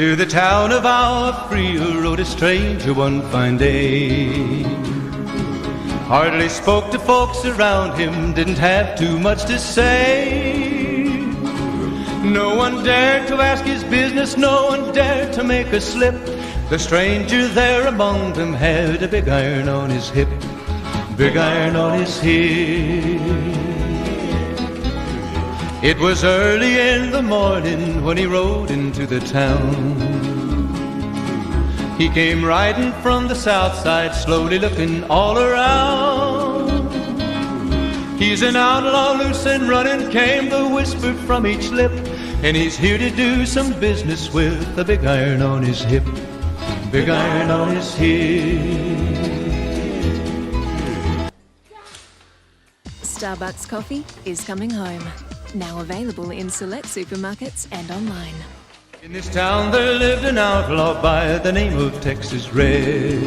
To the town of our Frio rode a stranger one fine day. Hardly spoke to folks around him, didn't have too much to say. No one dared to ask his business, no one dared to make a slip. The stranger there among them had a big iron on his hip, big iron on his hip. It was early in the morning when he rode into the town. He came riding from the south side, slowly looking all around. He's an outlaw, loose and running, came the whisper from each lip, and he's here to do some business with a big iron on his hip, big iron on his hip. Starbucks coffee is coming home. Now available in select supermarkets and online. In this town there lived an outlaw by the name of Texas Red.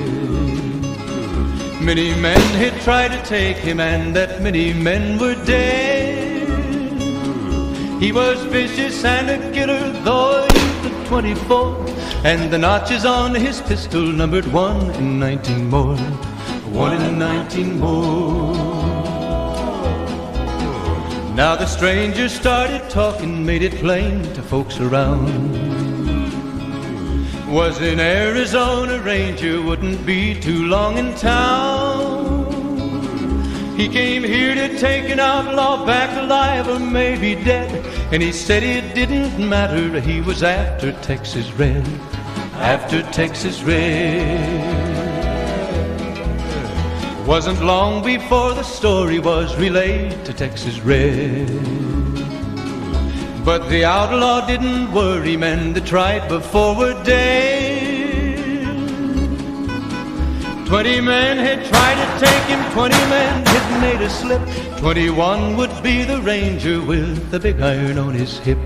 Many men had tried to take him, and that many men were dead. He was vicious and a killer, though he was 24, and the notches on his pistol numbered 1 in 19 more, 1 in 19 more. Now the stranger started talking, made it plain to folks around. Was an Arizona Ranger, wouldn't be too long in town. He came here to take an outlaw back alive or maybe dead, and he said it didn't matter, he was after Texas Red, after Texas Red. Wasn't long before the story was relayed to Texas Red. But the outlaw didn't worry, men that tried before were dead. 20 men had tried to take him, 20 men had made a slip. 21 would be the Ranger with the big iron on his hip,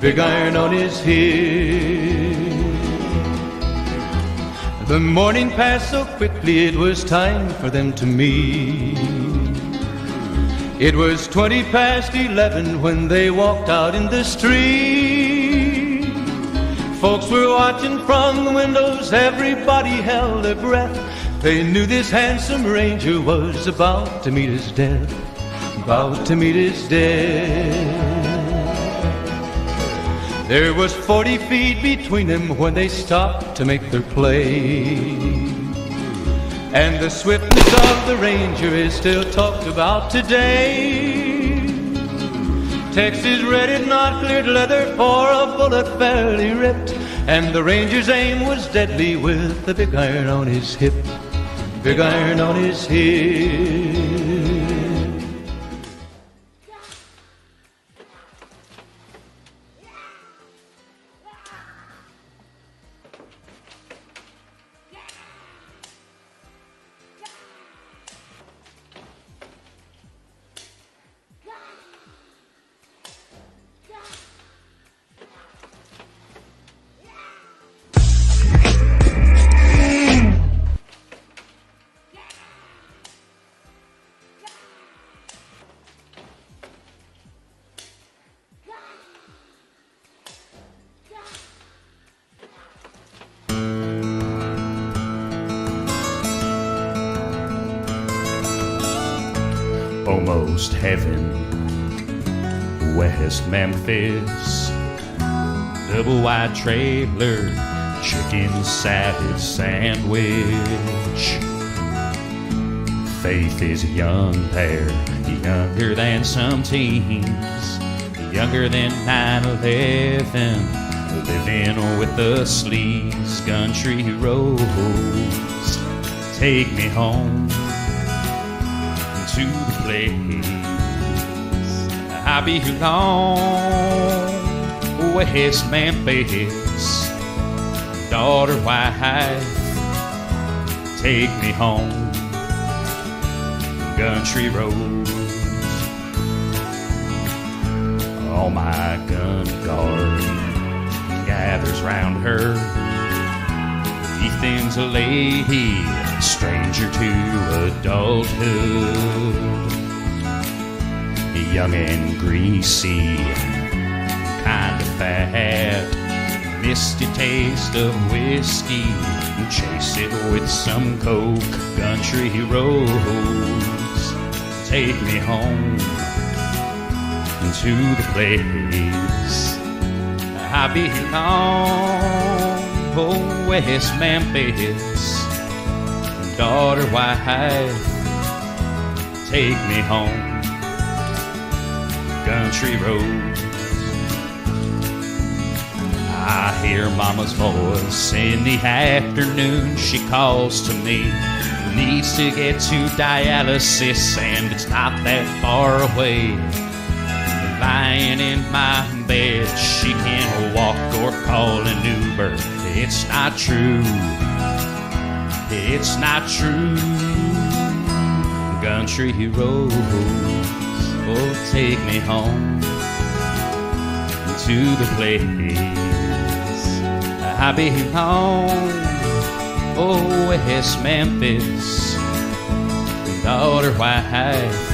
big iron on his hip. The morning passed so quickly, it was time for them to meet. It was 20 past 11 when they walked out in the street. Folks were watching from the windows, everybody held their breath. They knew this handsome Ranger was about to meet his death, about to meet his death. There was 40 feet between them when they stopped to make their play. And the swiftness of the Ranger is still talked about today. Texas Red had not cleared leather for a bullet fairly ripped, and the Ranger's aim was deadly with the big iron on his hip, big iron on his hip. Almost heaven, West Memphis, double wide trailer, chicken salad sandwich. Faith is a young pair, younger than some teens, younger than 9/11, living with the sleaze. Country roads take me home to the place I belong. West Memphis, daughter, wife, take me home. Country roads, all my gun guard gathers round her. Ethan's a lady, stranger to adulthood, young and greasy, kind of fat, misty taste of whiskey and chase it with some coke. Country roads take me home to the place I belong. Oh, West Memphis, daughter wife, take me home. Country roads. I hear mama's voice in the afternoon. She calls to me, needs to get to dialysis, and it's not that far away. Lying in my bed, she can't walk or call an Uber. It's not true. It's not true. Country roads, oh, take me home to the place I belong. Oh, West Memphis, daughter wife,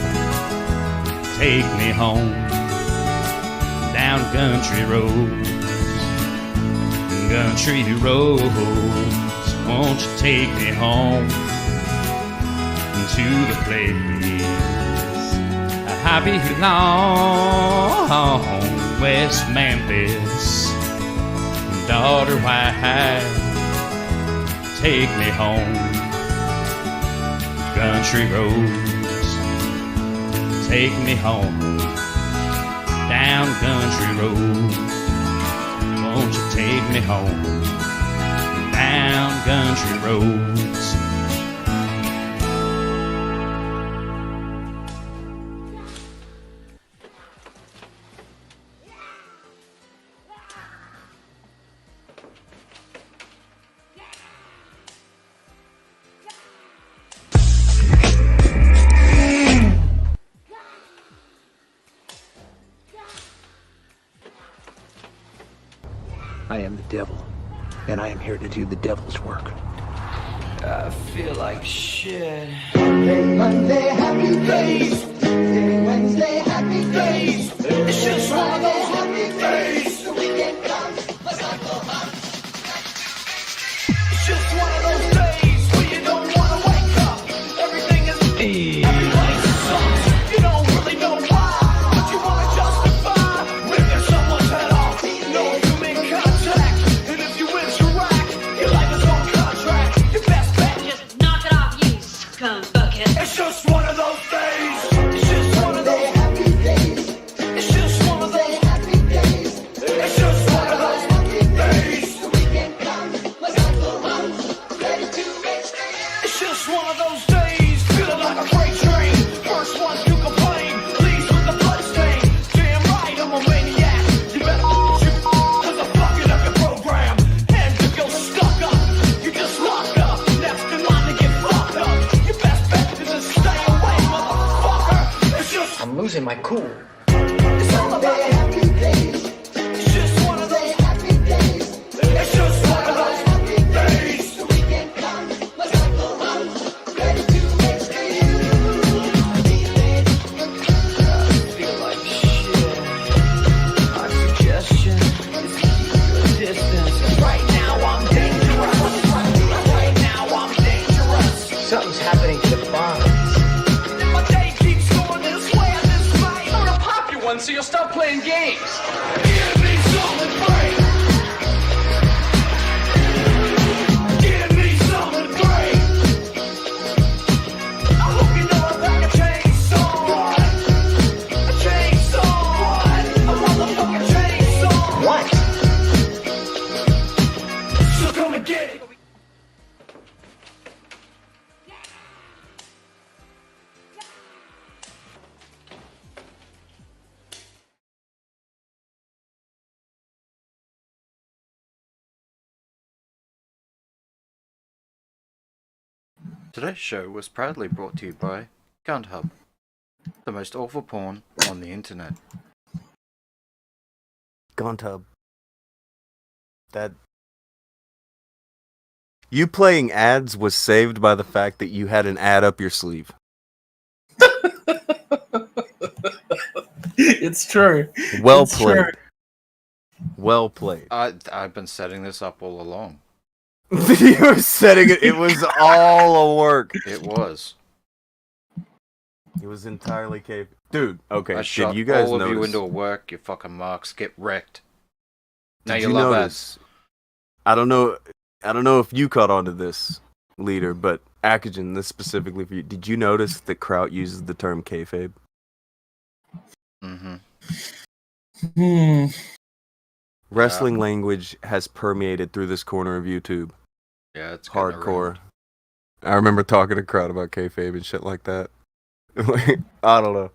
take me home down country roads. Country roads, won't you take me home to the place I belong? West Memphis, daughter wife, take me home. Country roads, take me home down country roads. Won't you take me home down country roads? I am the devil, and I am here to do the devil's work. I feel like shit. Monday, happy days. Tuesday, Wednesday, happy days. It's just one of those happy days. The weekend comes, let's not go home. It's just one of those days where you don't want to wake up. Everything is everybody sucks. You don't really know why, but you want to justify ripping someone's head off. No human contact, and if you interact, your life is on contract. Your best bet, Just knock it off, you scum bucket. it's just one of those days. It's just one of those happy days. It's just one of those happy days. It's just one of those happy days. The weekend comes, let's not go home. Ready to make space. It's just one of those days, feeling like a freight train. First one to complain, leaves with the blood stain. Damn right, I'm a maniac. You better shoot, cause I'm fucking up your program. And if you're stuck up, you just locked up. Next in line to get fucked up. Your best bet is to stay away, motherfucker. It's just I'm losing my cool. it's all about happy days. It's just one of those happy days. It's just one of those happy days. The weekend comes, let's not go home. Ready to make space. Feel like shit. My suggestion is to keep your distance. Right now I'm dangerous. Right now I'm dangerous. Something's happening to the bonds. My day keeps going this way and this way. I'm gonna pop you one so you'll stop playing games. Give me something great. Give me something great. I hope you know I got a chainsaw. A chainsaw. A motherfucking chainsaw. What? So come and get it. Today's show was proudly brought to you by Guntpocalypse, the most awful porn on the internet. Guntub. That you playing ads was saved by the fact that you had an ad up your sleeve. It's true. Well It's played. true. Well played. I've been setting this up all along. You were setting it. It was all a work. It was. It was entirely capable. Dude, okay. I shot did you guys all of notice? you into a work. You fucking marks get wrecked. Now Did you you love notice? I don't know if you caught on to this, leader, but Akujin, this specifically for you. Did you notice that Kraut uses the term kayfabe? Mm-hmm. Wrestling language has permeated through this corner of YouTube. Yeah, it's hardcore. I remember talking to Kraut about kayfabe and shit like that. Like, I don't know.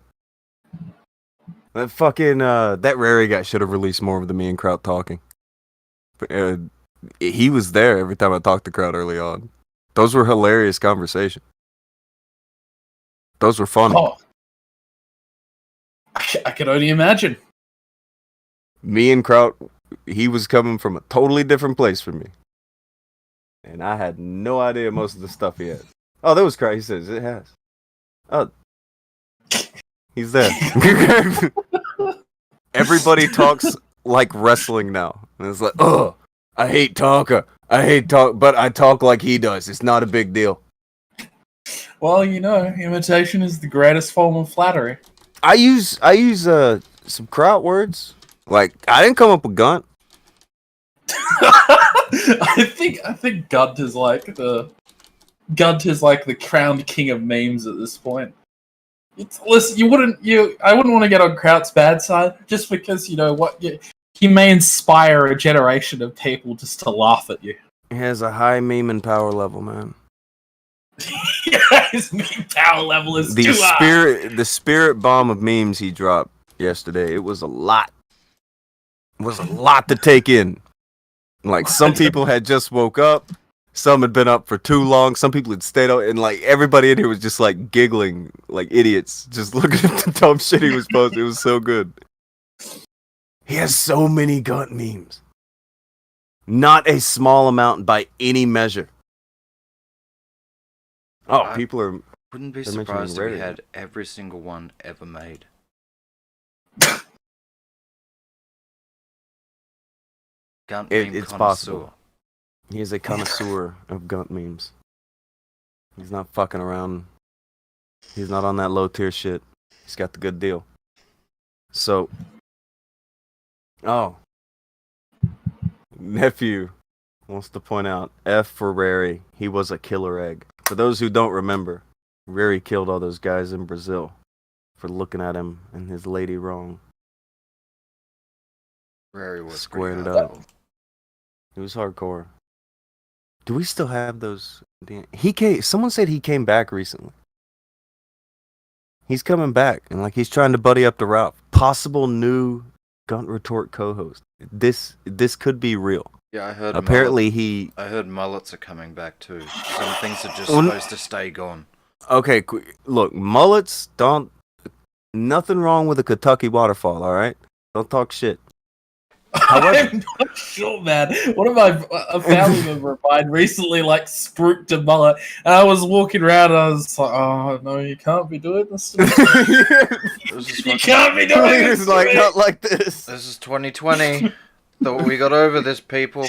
That fucking that Rary guy should have released more of the me and Kraut talking. But, he was there every time I talked to Kraut early on. Those were hilarious conversations. Those were funny. Oh. I can only imagine. Me and Kraut, he was coming from a totally different place from me. And I had no idea most of the stuff he had. Oh, that was Kraut. He says, it has. Oh. He's there. Everybody talks like wrestling now. And it's like, oh, I hate Tonka. But I talk like he does. It's not a big deal. Well, imitation is the greatest form of flattery. I use some Kraut words. Like, I didn't come up with Gunt. I think Gunt is like the crowned king of memes at this point. Listen, I wouldn't want to get on Kraut's bad side just because he may inspire a generation of people just to laugh at you. He has a high meme and power level, man. His meme power level is too high. The spirit bomb of memes he dropped yesterday. It was a lot. It was a lot to take in. Like, some people had just woke up. Some had been up for too long. Some people had stayed out, and like everybody in here was just like giggling like idiots, just looking at the dumb shit he was posting. It was so good. He has so many Gunt memes. Not a small amount by any measure. Oh, people are. Wouldn't be surprised if he had every single one ever made. Gunt meme It's connoisseur. possible. He is a connoisseur of Gunt memes. He's not fucking around. He's not on that low tier shit. He's got the good deal. So, nephew wants to point out F for Rary. He was a killer egg. For those who don't remember, Rary killed all those guys in Brazil for looking at him and his lady wrong. Rary was squared it up. It was hardcore. Do we still have those? Someone said he came back recently. He's coming back, and like he's trying to buddy up to Ralph. Possible new Gunt Retort co-host. This could be real. Yeah, I heard. Apparently I heard mullets are coming back too. Some things are just supposed to stay gone. Okay, look, mullets don't. Nothing wrong with a Kentucky waterfall. All right, don't talk shit. However, I'm not sure, man. One of a family member of mine recently spruiked a mullet, and I was walking around, and I was like, "Oh no, you can't be doing this to me. You can't be doing this to me. Not like this. This is 2020. Thought we got over this, people.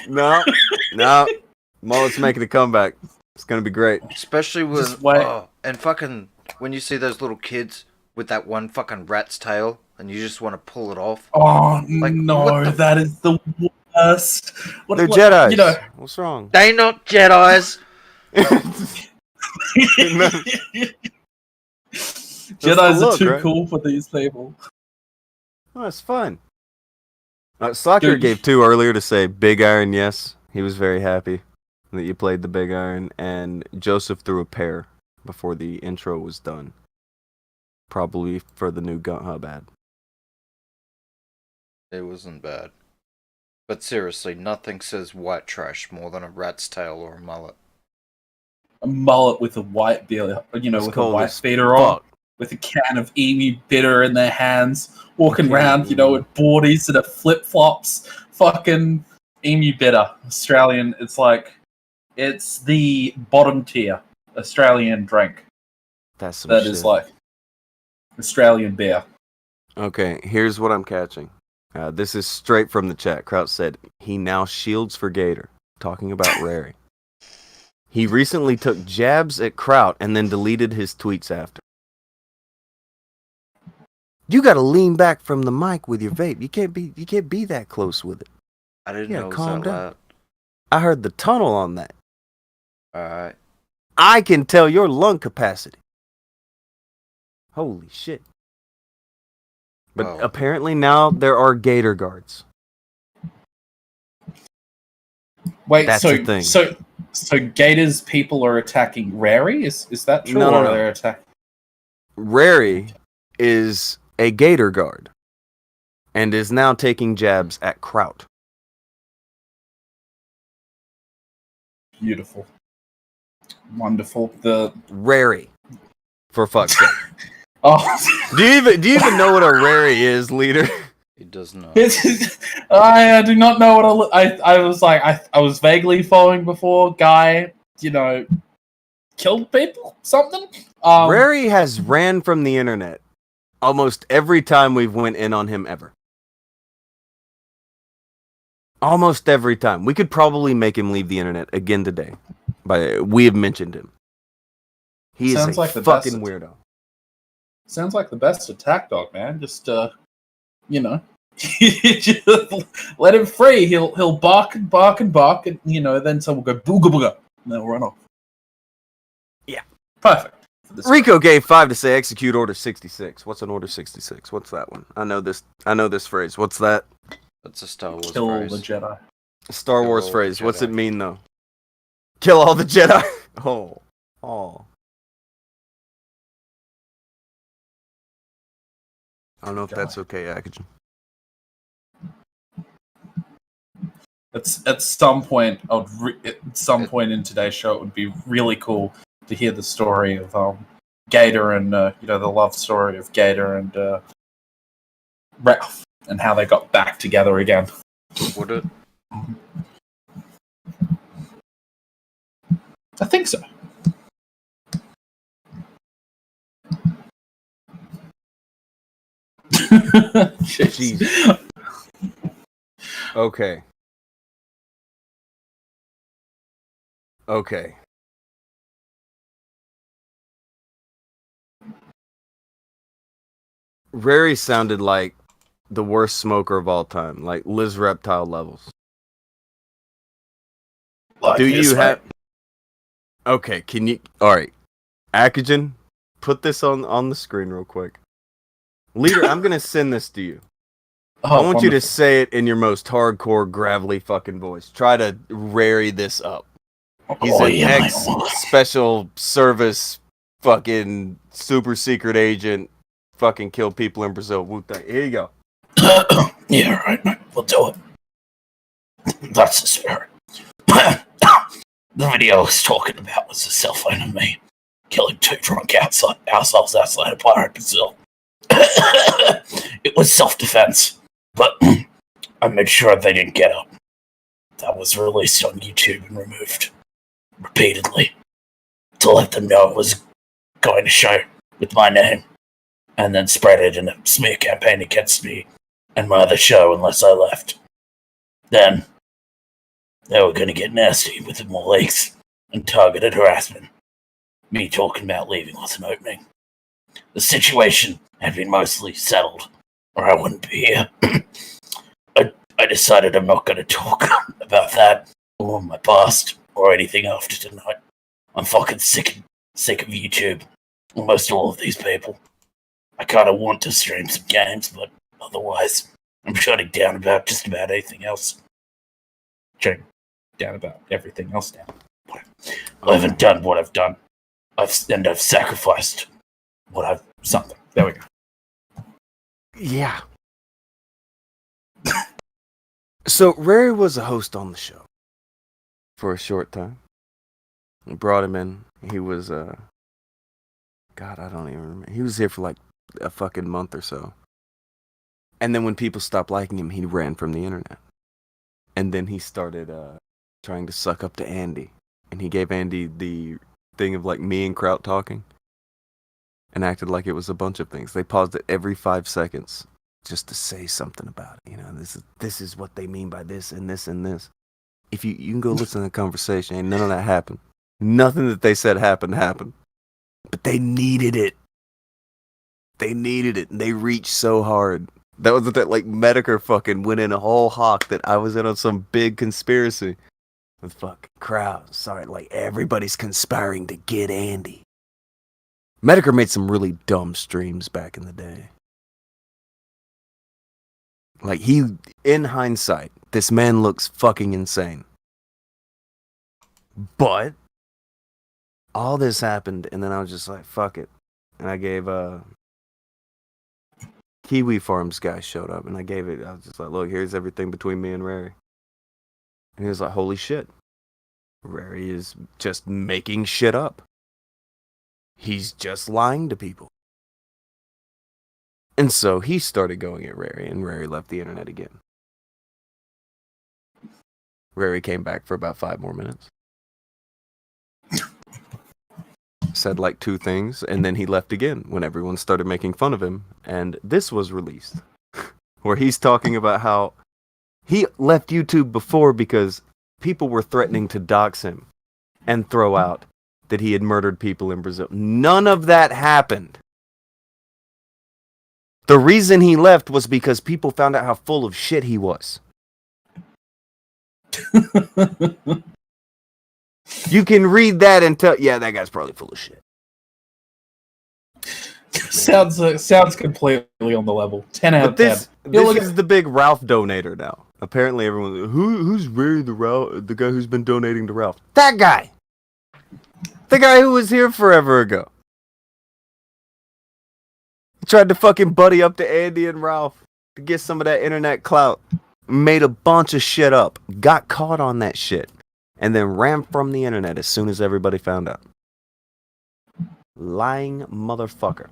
No, mullet's making a comeback. It's gonna be great. Especially and fucking when you see those little kids with that one fucking rat's tail. And you just want to pull it off. Oh no, that is the worst. They're Jedis. What's wrong? They not Jedis. Jedis are too cool for these people. Oh, that's fun. Slacker gave 2 earlier to say Big Iron, yes. He was very happy that you played the Big Iron. And Joseph threw a pair before the intro was done. Probably for the new Gunt Hub ad. It wasn't bad. But seriously, nothing says white trash more than a rat's tail or a mullet. A mullet with a white beer, with a white beater on, with a can of Emu bitter in their hands, walking around, with boardies and flip-flops, fucking Emu bitter. Australian, it's the bottom tier Australian drink. That's some that shit. Is Australian beer. Okay, here's what I'm catching. This is straight from the chat. Kraut said, he now shields for Gator. Talking about Rary. He recently took jabs at Kraut and then deleted his tweets after. You gotta lean back from the mic with your vape. You can't be that close with it. I didn't know it was that loud. I heard the tunnel on that. Alright. I can tell your lung capacity. Holy shit. But apparently now there are Gator guards. Wait, That's the thing. So Gator's people are attacking Rary? Is that true? No. They're attacking Rary is a Gator guard and is now taking jabs at Kraut. Beautiful. Wonderful. The Rary. For fuck's sake. Oh, do you even know what a Rary is, leader? He does not. I do not know what I was like. I was vaguely following before. Guy, killed people. Something. Rary has ran from the internet almost every time we've went in on him ever. Almost every time. We could probably make him leave the internet again today. But we have mentioned him. He is a fucking weirdo. Sounds like the best attack dog, man. Just just let him free. He'll bark and bark and bark, and then someone will go booga booga, and they'll run off. Yeah, perfect. Rico gave 5 to say execute Order 66. What's an Order 66? What's that one? I know this phrase. What's that? That's a Star Wars Kill phrase. the Jedi. Star Wars phrase. What's it mean though? Kill all the Jedi. Oh. I don't know if that's okay, Akujin. At some point, in today's show, it would be really cool to hear the story of Gator and the love story of Gator and Ralph and how they got back together again. Would it? I think so. Jeez. Okay. Rary sounded like the worst smoker of all time, like Liz Reptile levels. Like do you have... Okay, can you... Alright. Akujin, put this on the screen real quick. Leader, I'm going to send this to you. I want you to say it in your most hardcore, gravelly fucking voice. Try to Rary this up. He's an ex-special service fucking super secret agent. Fucking kill people in Brazil. Wu-Tang. Here you go. Yeah, right, mate. We'll do it. That's the spirit. The video I was talking about was a cell phone of me killing 2 drunk assholes outside of Pirate Brazil. It was self-defense, but I made sure they didn't get up. That was released on YouTube and removed repeatedly to let them know it was going to show with my name, and then spread it in a smear campaign against me and my other show unless I left. Then they were going to get nasty with more leaks and targeted harassment. Me talking about leaving was an opening. The situation had been mostly settled, or I wouldn't be here. I decided I'm not going to talk about that, or my past, or anything after tonight. I'm fucking sick of YouTube. Almost all of these people. I kind of want to stream some games, but otherwise, I'm shutting down about just about anything else. Shutting down about everything else now. I haven't done what I've done. I've sacrificed something. There we go. Yeah. So, Rary was a host on the show for a short time. We brought him in. He was, God, I don't even remember. He was here for like a fucking month or so. And then when people stopped liking him, he ran from the internet. And then he started trying to suck up to Andy. And he gave Andy the thing of like me and Kraut talking. And acted like it was a bunch of things. They paused it every 5 seconds just to say something about it. You know, this is what they mean by this and this and this. If you can go listen to the conversation, ain't none of that happened. Nothing that they said happened. But they needed it. They needed it, and they reached so hard. That was that like Medicare fucking went in a whole hawk that I was in on some big conspiracy with fucking crowds. Sorry, like everybody's conspiring to get Andy. Medicare made some really dumb streams back in the day. Like in hindsight, this man looks fucking insane. But all this happened, and then I was just like, fuck it. And I gave Kiwi Farms guy showed up, and I was just like, look, here's everything between me and Rary. And he was like, holy shit. Rary is just making shit up. He's just lying to people. And so he started going at Rary, and Rary left the internet again. Rary came back for about 5 more minutes. Said like 2 things, and then he left again when everyone started making fun of him. And this was released, where he's talking about how he left YouTube before because people were threatening to dox him and throw out that he had murdered people in Brazil. None of that happened. The reason he left was because people found out how full of shit he was. You can read that and tell, yeah, that guy's probably full of shit. Sounds completely on the level. 10 out of 10. This is the big Ralph donator now. Apparently everyone, who's Ray the guy who's been donating to Ralph? That guy! The guy who was here forever ago. He tried to fucking buddy up to Andy and Ralph to get some of that internet clout. Made a bunch of shit up. Got caught on that shit. And then ran from the internet as soon as everybody found out. Lying motherfucker.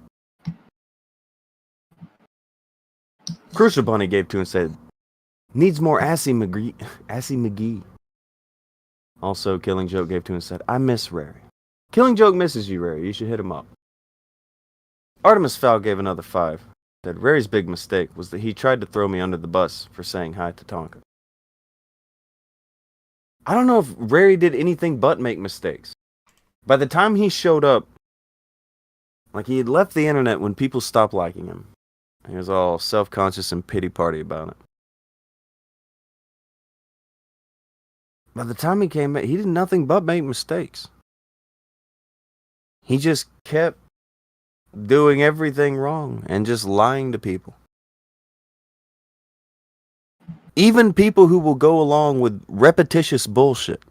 Crucial Bunny gave to and said, needs more Assy McGee. Also, Killing Joke gave to and said, I miss Rary. Killing Joke misses you, Rary. You should hit him up. Artemis Fowl gave another 5. Said, Rary's big mistake was that he tried to throw me under the bus for saying hi to Tonka. I don't know if Rary did anything but make mistakes. By the time he showed up, like he had left the internet when people stopped liking him. He was all self-conscious and pity party about it. By the time he came back, he did nothing but make mistakes. He just kept doing everything wrong and just lying to people. Even people who will go along with repetitious bullshit,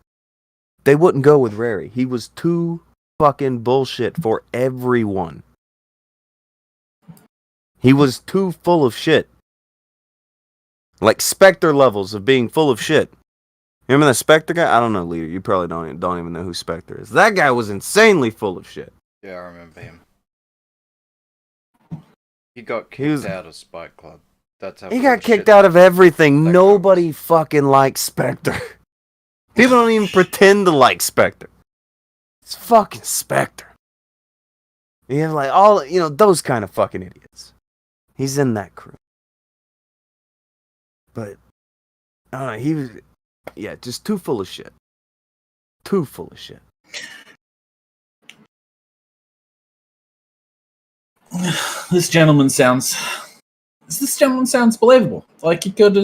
they wouldn't go with Rary. He was too fucking bullshit for everyone. He was too full of shit. Like Spectre levels of being full of shit. You remember that Spectre guy? I don't know, Leader. You probably don't even know who Spectre is. That guy was insanely full of shit. Yeah, I remember him. He got kicked out of Spike Club. That's how he got kicked out of everything. Nobody fucking likes Spectre. People don't even pretend to like Spectre. It's fucking Spectre. You have like all, those kind of fucking idiots. He's in that crew. But, I don't know, he was, just too full of shit. Too full of shit. This gentleman sounds believable. Like you could,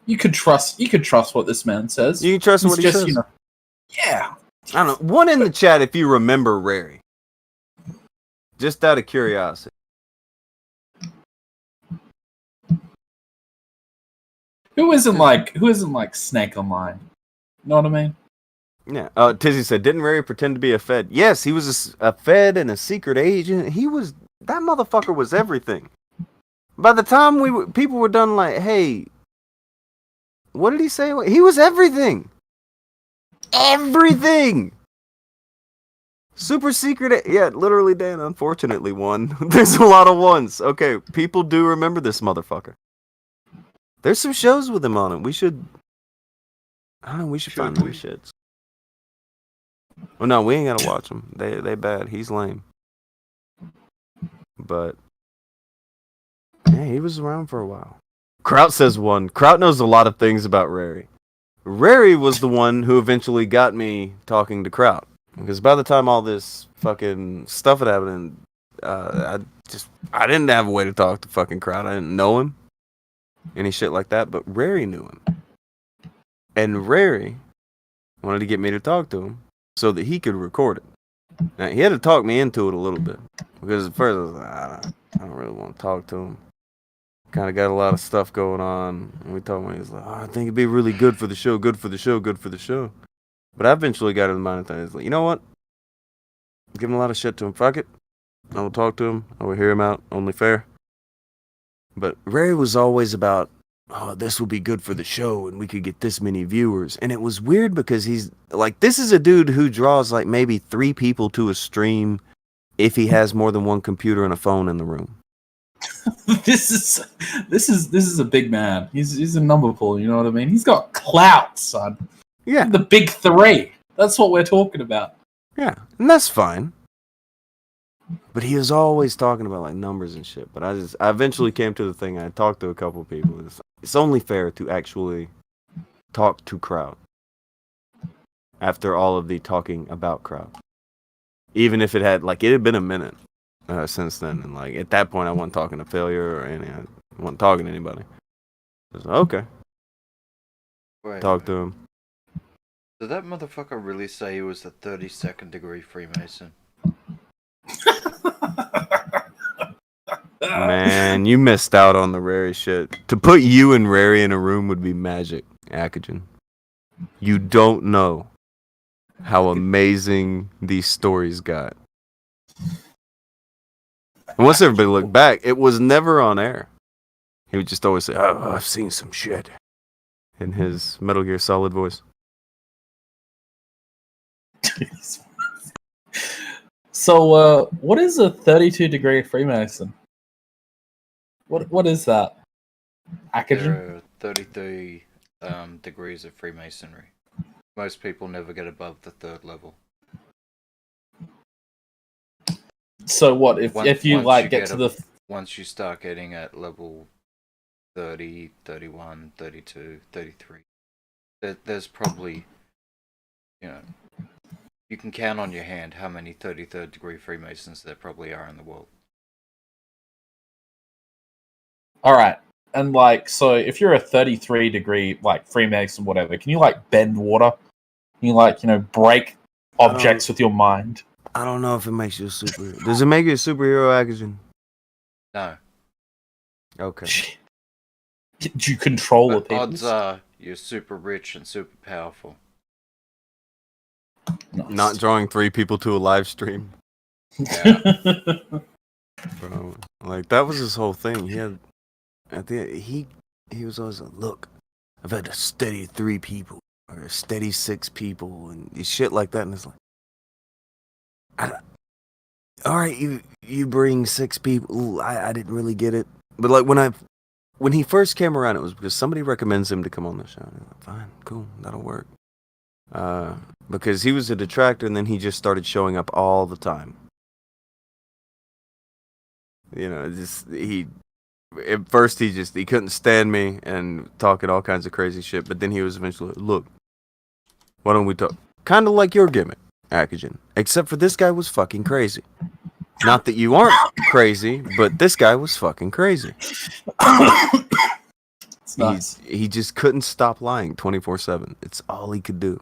you could trust what this man says. You can trust what he says. Yeah. I don't know. One in the chat if you remember Rary. Just out of curiosity. Who isn't like Snake Online? You know what I mean? Yeah. Tizzy said, didn't Rary pretend to be a Fed? Yes, he was a Fed and a secret agent. That motherfucker was everything. By the time people were done like, hey, what did he say? He was everything. Everything. Super secret. Yeah, literally, Dan, unfortunately, one. There's a lot of ones. Okay, people do remember this motherfucker. There's some shows with him on it. We should find them shits. Oh no, we ain't gotta watch them. They bad. He's lame. But Yeah, he was around for a while. Kraut says one. Kraut knows a lot of things about Rary. Rary was the one who eventually got me talking to Kraut. Because by the time all this fucking stuff had happened, I didn't have a way to talk to fucking Kraut. I didn't know him. Any shit like that. But Rary knew him. And Rary wanted to get me to talk to him so that he could record it. Now, he had to talk me into it a little bit. Because at first I was like, I don't really want to talk to him. Kind of got a lot of stuff going on. And we told him, he was like, I think it'd be really good for the show, good for the show, good for the show. But I eventually got in the mind of things. Like, you know what? I'm giving a lot of shit to him. Fuck it. I will talk to him. I will hear him out. Only fair. But Ray was always about, oh, this will be good for the show and we could get this many viewers. And it was weird because he's like, this is a dude who draws like maybe 3 people to a stream if he has more than one computer and a phone in the room. This is a big man. He's a number pull, you know what I mean? He's got clout, son. Yeah. The big 3. That's what we're talking about. Yeah, and that's fine. But he was always talking about like numbers and shit. But I eventually came to the thing. I talked to a couple of people. It's only fair to actually talk to Kraut after all of the talking about Kraut. Even if it had been a minute since then, and like at that point I wasn't talking to Failure or any. I wasn't talking to anybody. I was like, okay. Talk to him. Did that motherfucker really say he was a 32nd degree Freemason? Man, you missed out on the Rary shit. To put you and Rary in a room would be magic, Akujin. You don't know how amazing these stories got. And once everybody looked back, it was never on air. He would just always say, oh, I've seen some shit. In his Metal Gear Solid voice. So, what is a 32 degree Freemason? What is that? Akujin? There are 33 degrees of Freemasonry. Most people never get above the 3rd level. So what if you get to the... Once you start getting at level 30, 31, 32, 33, there's probably, you can count on your hand how many 33rd degree Freemasons there probably are in the world. Alright, and so if you're a 33 degree, Freemason, whatever, can you, bend water? Can you, break objects with your mind? I don't know if it makes you a superhero. Does it make you a superhero, Akujin? No. Okay. Do you control the people? Odds are you're super rich and super powerful. Nice. Not drawing 3 people to a live stream. Yeah. Bro, that was his whole thing. He had at the end, he was always like, look, I've had a steady 3 people or a steady 6 people and shit like that, and it's like, all right, you bring 6 people. Ooh, I didn't really get it, but when he first came around, it was because somebody recommends him to come on the show. And I'm like, fine, cool, that'll work. Because he was a detractor, and then he just started showing up all the time. At first he couldn't stand me and talking all kinds of crazy shit, but then he was eventually, look, why don't we talk? Kind of like your gimmick, Akujin. Except for this guy was fucking crazy. Not that you aren't crazy, but this guy was fucking crazy. It's nice. He just couldn't stop lying 24/7. It's all he could do.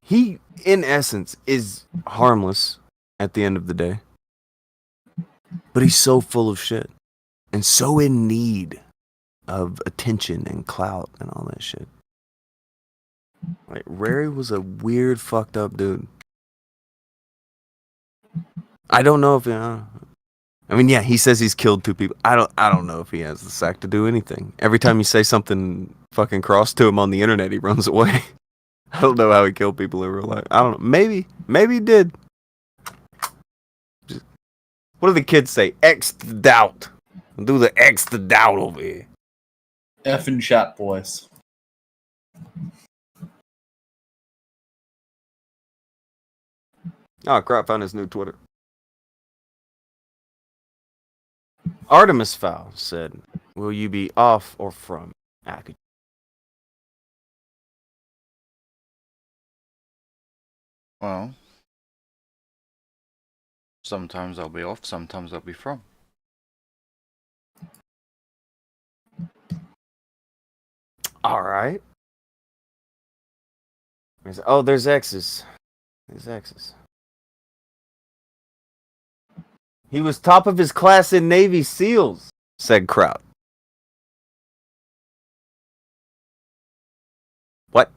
He, in essence, is harmless at the end of the day. But he's so full of shit. And so in need of attention and clout and all that shit. Rary was a weird, fucked up dude. I don't know if yeah, he says he's killed 2 people. I don't know if he has the sack to do anything. Every time you say something fucking cross to him on the internet, he runs away. I don't know how he killed people in real life. I don't know. Maybe he did. What do the kids say? X the doubt. Do the X the doubt over here. Effing chat, boys. Oh, crap, found his new Twitter. Artemis Fowl said, "Will you be off or from Akujin?" Well, sometimes I'll be off, sometimes I'll be from. All right. Oh, there's X's. There's X's. He was top of his class in Navy SEALs, said Kraut. What?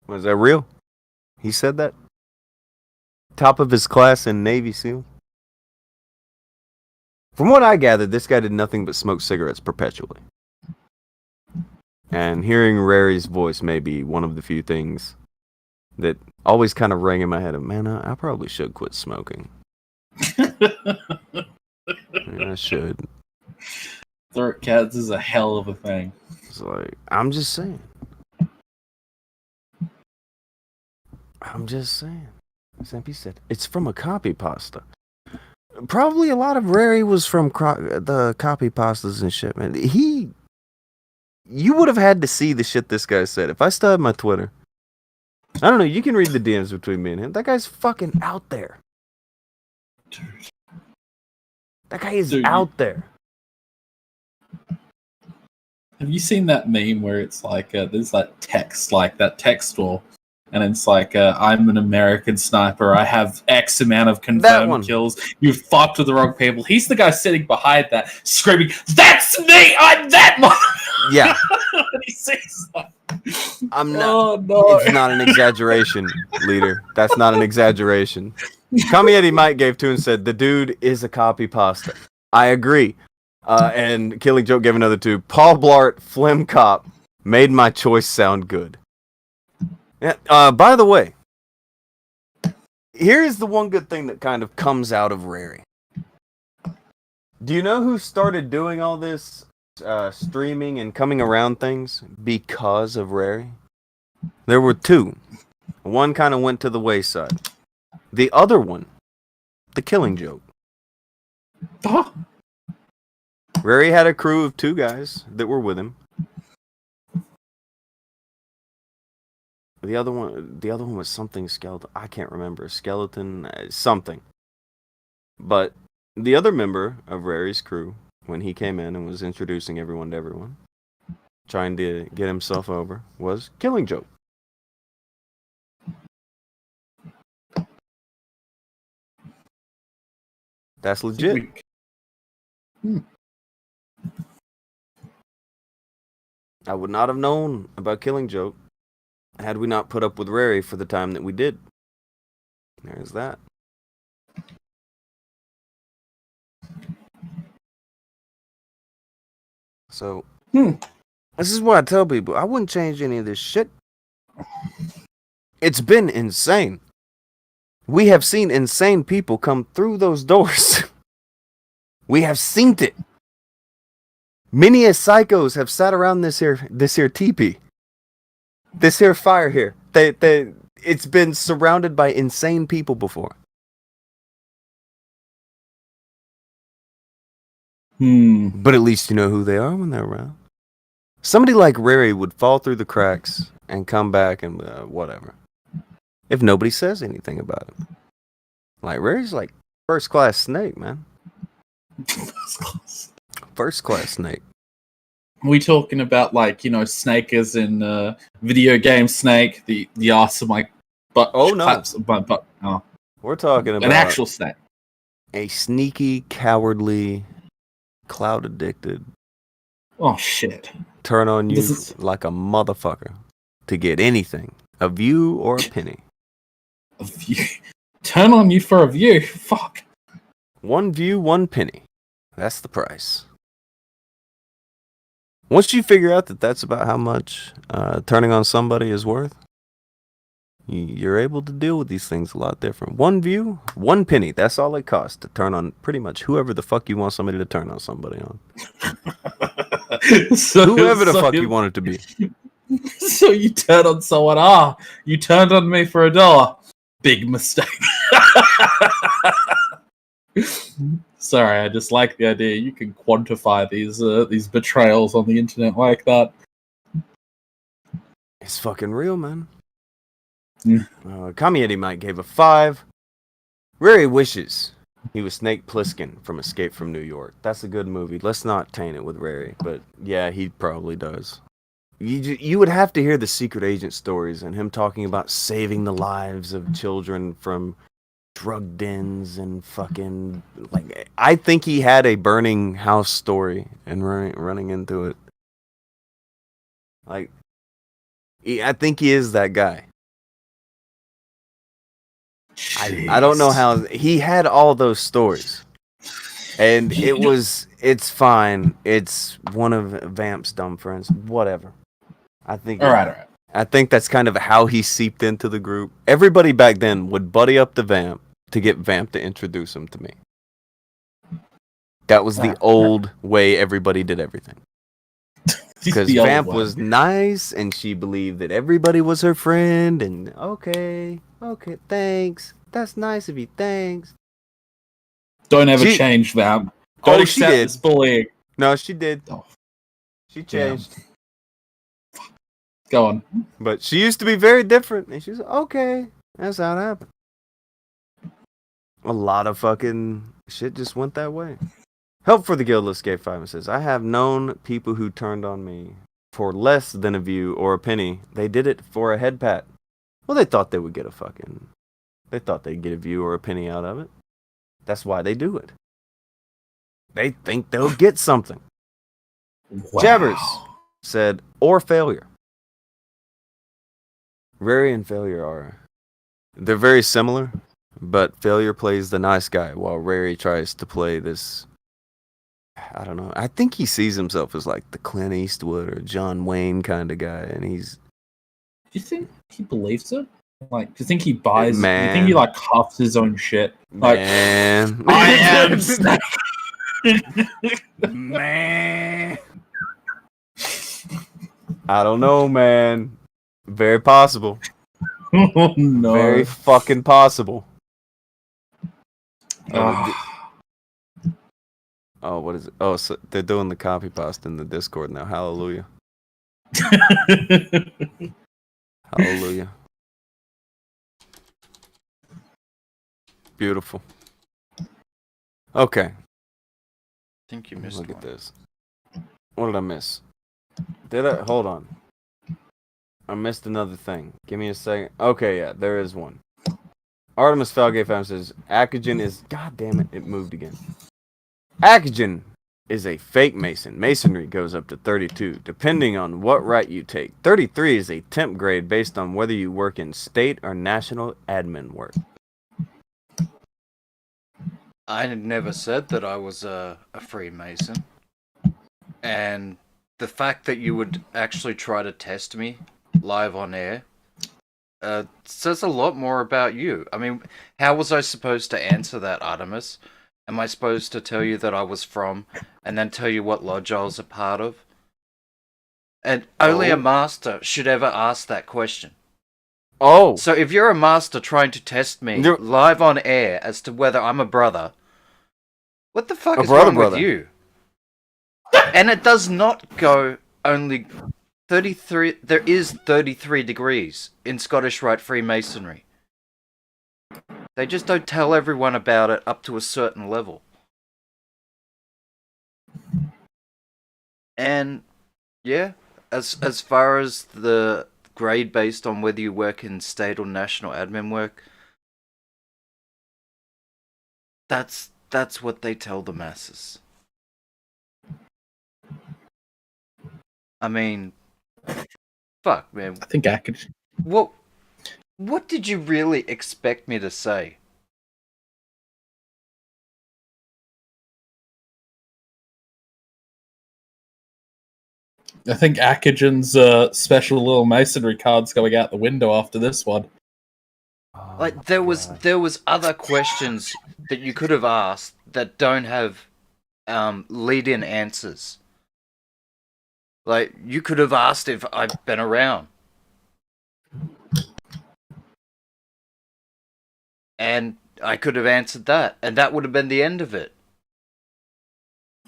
Was that real? He said that? Top of his class in Navy SEAL? From what I gathered, this guy did nothing but smoke cigarettes perpetually. And hearing Rary's voice may be one of the few things that always kind of rang in my head of, man, I probably should quit smoking. I should. Throat cats is a hell of a thing. It's like, I'm just saying. SMP said, it's from a copy pasta. Probably a lot of Rary was from the copy pastas and shit, man. You would have had to see the shit this guy said. If I still had my Twitter, I don't know, you can read the DMs between me and him. That guy's fucking out there. Dude. That guy is out there. Have you seen that meme where it's like, there's that text, like that text store, and it's like, I'm an American sniper, I have X amount of confirmed kills, you fucked with the wrong people. He's the guy sitting behind that, screaming, "That's me! I'm that mother!" Yeah. He says that. I'm not. Oh, no. It's not an exaggeration, leader. That's not an exaggeration. Kami Eddie Mike gave two and said, the dude is a copy pasta. I agree. And Killing Joke gave another two. Paul Blart, Flim Cop, made my choice sound good. Yeah, by the way, here's the one good thing that kind of comes out of Rary. Do you know who started doing all this streaming and coming around things because of Rary? There were two. One kind of went to the wayside. The other one, the Killing Joke. Rary had a crew of two guys that were with him. The other one was something skeleton. I can't remember. Skeleton, something. But the other member of Rary's crew, when he came in and was introducing everyone to everyone, trying to get himself over, was Killing Joke. That's legit. I would not have known about Killing Joke had we not put up with Rary for the time that we did. There's that. So, this is what I tell people. I wouldn't change any of this shit. It's been insane. We have seen insane people come through those doors. We have seen it. Many as psychos have sat around this here teepee. This here fire here. It's been surrounded by insane people before. But at least you know who they are when they're around. Somebody like Rary would fall through the cracks and come back and whatever. If nobody says anything about him. Like, Rary's like first class snake, man. First class snake. Are we talking about, like, you know, Snake as in video game Snake, the awesome, like, butt? Oh, no. Oh. We're talking about an actual snake. A sneaky, cowardly, cloud addicted. Oh, shit. Turn on you like a motherfucker to get anything. A view or a penny. A view? Turn on you for a view? Fuck. One view, one penny. That's the price. Once you figure out that that's about how much turning on somebody is worth, you're able to deal with these things a lot different. One view, one penny. That's all it costs to turn on pretty much whoever the fuck you want somebody to turn on somebody on. Whoever the fuck you want it to be. So you turn on someone. You turned on me for $1. Big mistake. Sorry, I just like the idea you can quantify these betrayals on the internet like that. It's fucking real, man. Mm. Kamieti Mike gave a 5. Rary wishes he was Snake Plissken from Escape from New York. That's a good movie. Let's not taint it with Rary, but yeah, he probably does. You would have to hear the secret agent stories and him talking about saving the lives of children from drug dens and fucking like. I think he had a burning house story and running into it. Like, I think he is that guy. I don't know how he had all those stories, and it's fine. It's one of Vamp's dumb friends. Whatever. I think. All right. I think that's kind of how he seeped into the group. Everybody back then would buddy up to Vamp to get Vamp to introduce him to me. That was the old way everybody did everything. Because Vamp was nice, and she believed that everybody was her friend, and okay, thanks. That's nice of you, thanks. Don't ever change, Vamp. Don't accept this bullying. No, she did. Oh. She changed. Go on. But she used to be very different, and she was okay. That's how it happened. A lot of fucking shit just went that way. Help for the Guildless Escape 5 says, I have known people who turned on me for less than a view or a penny. They did it for a head pat. Well, they thought they would get they thought they'd get a view or a penny out of it. That's why they do it. They think they'll get something. Wow. Jabbers said, or failure. Rary and failure they're very similar, but failure plays the nice guy while Rary tries to play this. I don't know. I think he sees himself as like the Clint Eastwood or John Wayne kind of guy, and he's. Do you think he believes it? Like, do you think he buys? Man. Do you think he like huffs his own shit? Like, man, I am Snake. Man, I don't know, man. Very possible. Oh no. Very fucking possible. Oh, what is it? Oh, so they're doing the copy pasta in the Discord now. Hallelujah. Hallelujah. Beautiful. Okay. I think you missed Look one. at this. What did I miss? Hold on. I missed another thing. Give me a second. Okay, yeah, there is one. Artemis Falgate Fam says, Akujin is... God damn it, it moved again. Akujin is a fake Mason. Masonry goes up to 32, depending on what route you take. 33 is a temp grade based on whether you work in state or national admin work. I never said that I was a Freemason. And the fact that you would actually try to test me live on air says a lot more about you. I mean, how was I supposed to answer that, Artemis? Am I supposed to tell you that I was from, and then tell you what lodge I was a part of? And only a master should ever ask that question. Oh. So if you're a master trying to test me live on air as to whether I'm a brother, what the fuck is wrong with you? And it does not go only 33... There is 33 degrees in Scottish Rite Freemasonry. They just don't tell everyone about it up to a certain level. And, yeah, as far as the grade based on whether you work in state or national admin work, that's what they tell the masses. I mean, fuck, man. I think I could... What did you really expect me to say? I think Akujin's special little masonry card's going out the window after this one. Like there was other questions that you could have asked that don't have lead-in answers. Like you could have asked if I've been around. And I could have answered that, and that would have been the end of it.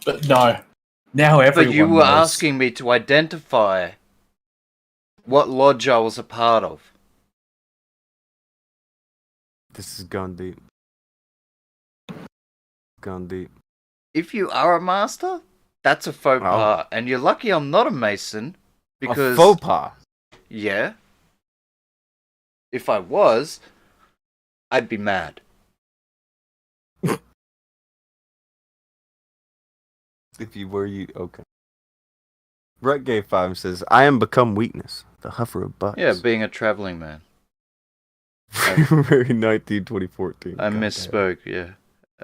But no. Now everyone But you were knows. asking me to identify what lodge I was a part of. This has gone deep. Gone deep. If you are a master, that's a faux pas. And you're lucky I'm not a mason, because... A faux pas? Yeah. If I was, I'd be mad. If you were, you... Okay. Brett gave 5 says, I am become weakness, the huffer of butts. Yeah, being a traveling man. Very 2014. I misspoke, yeah.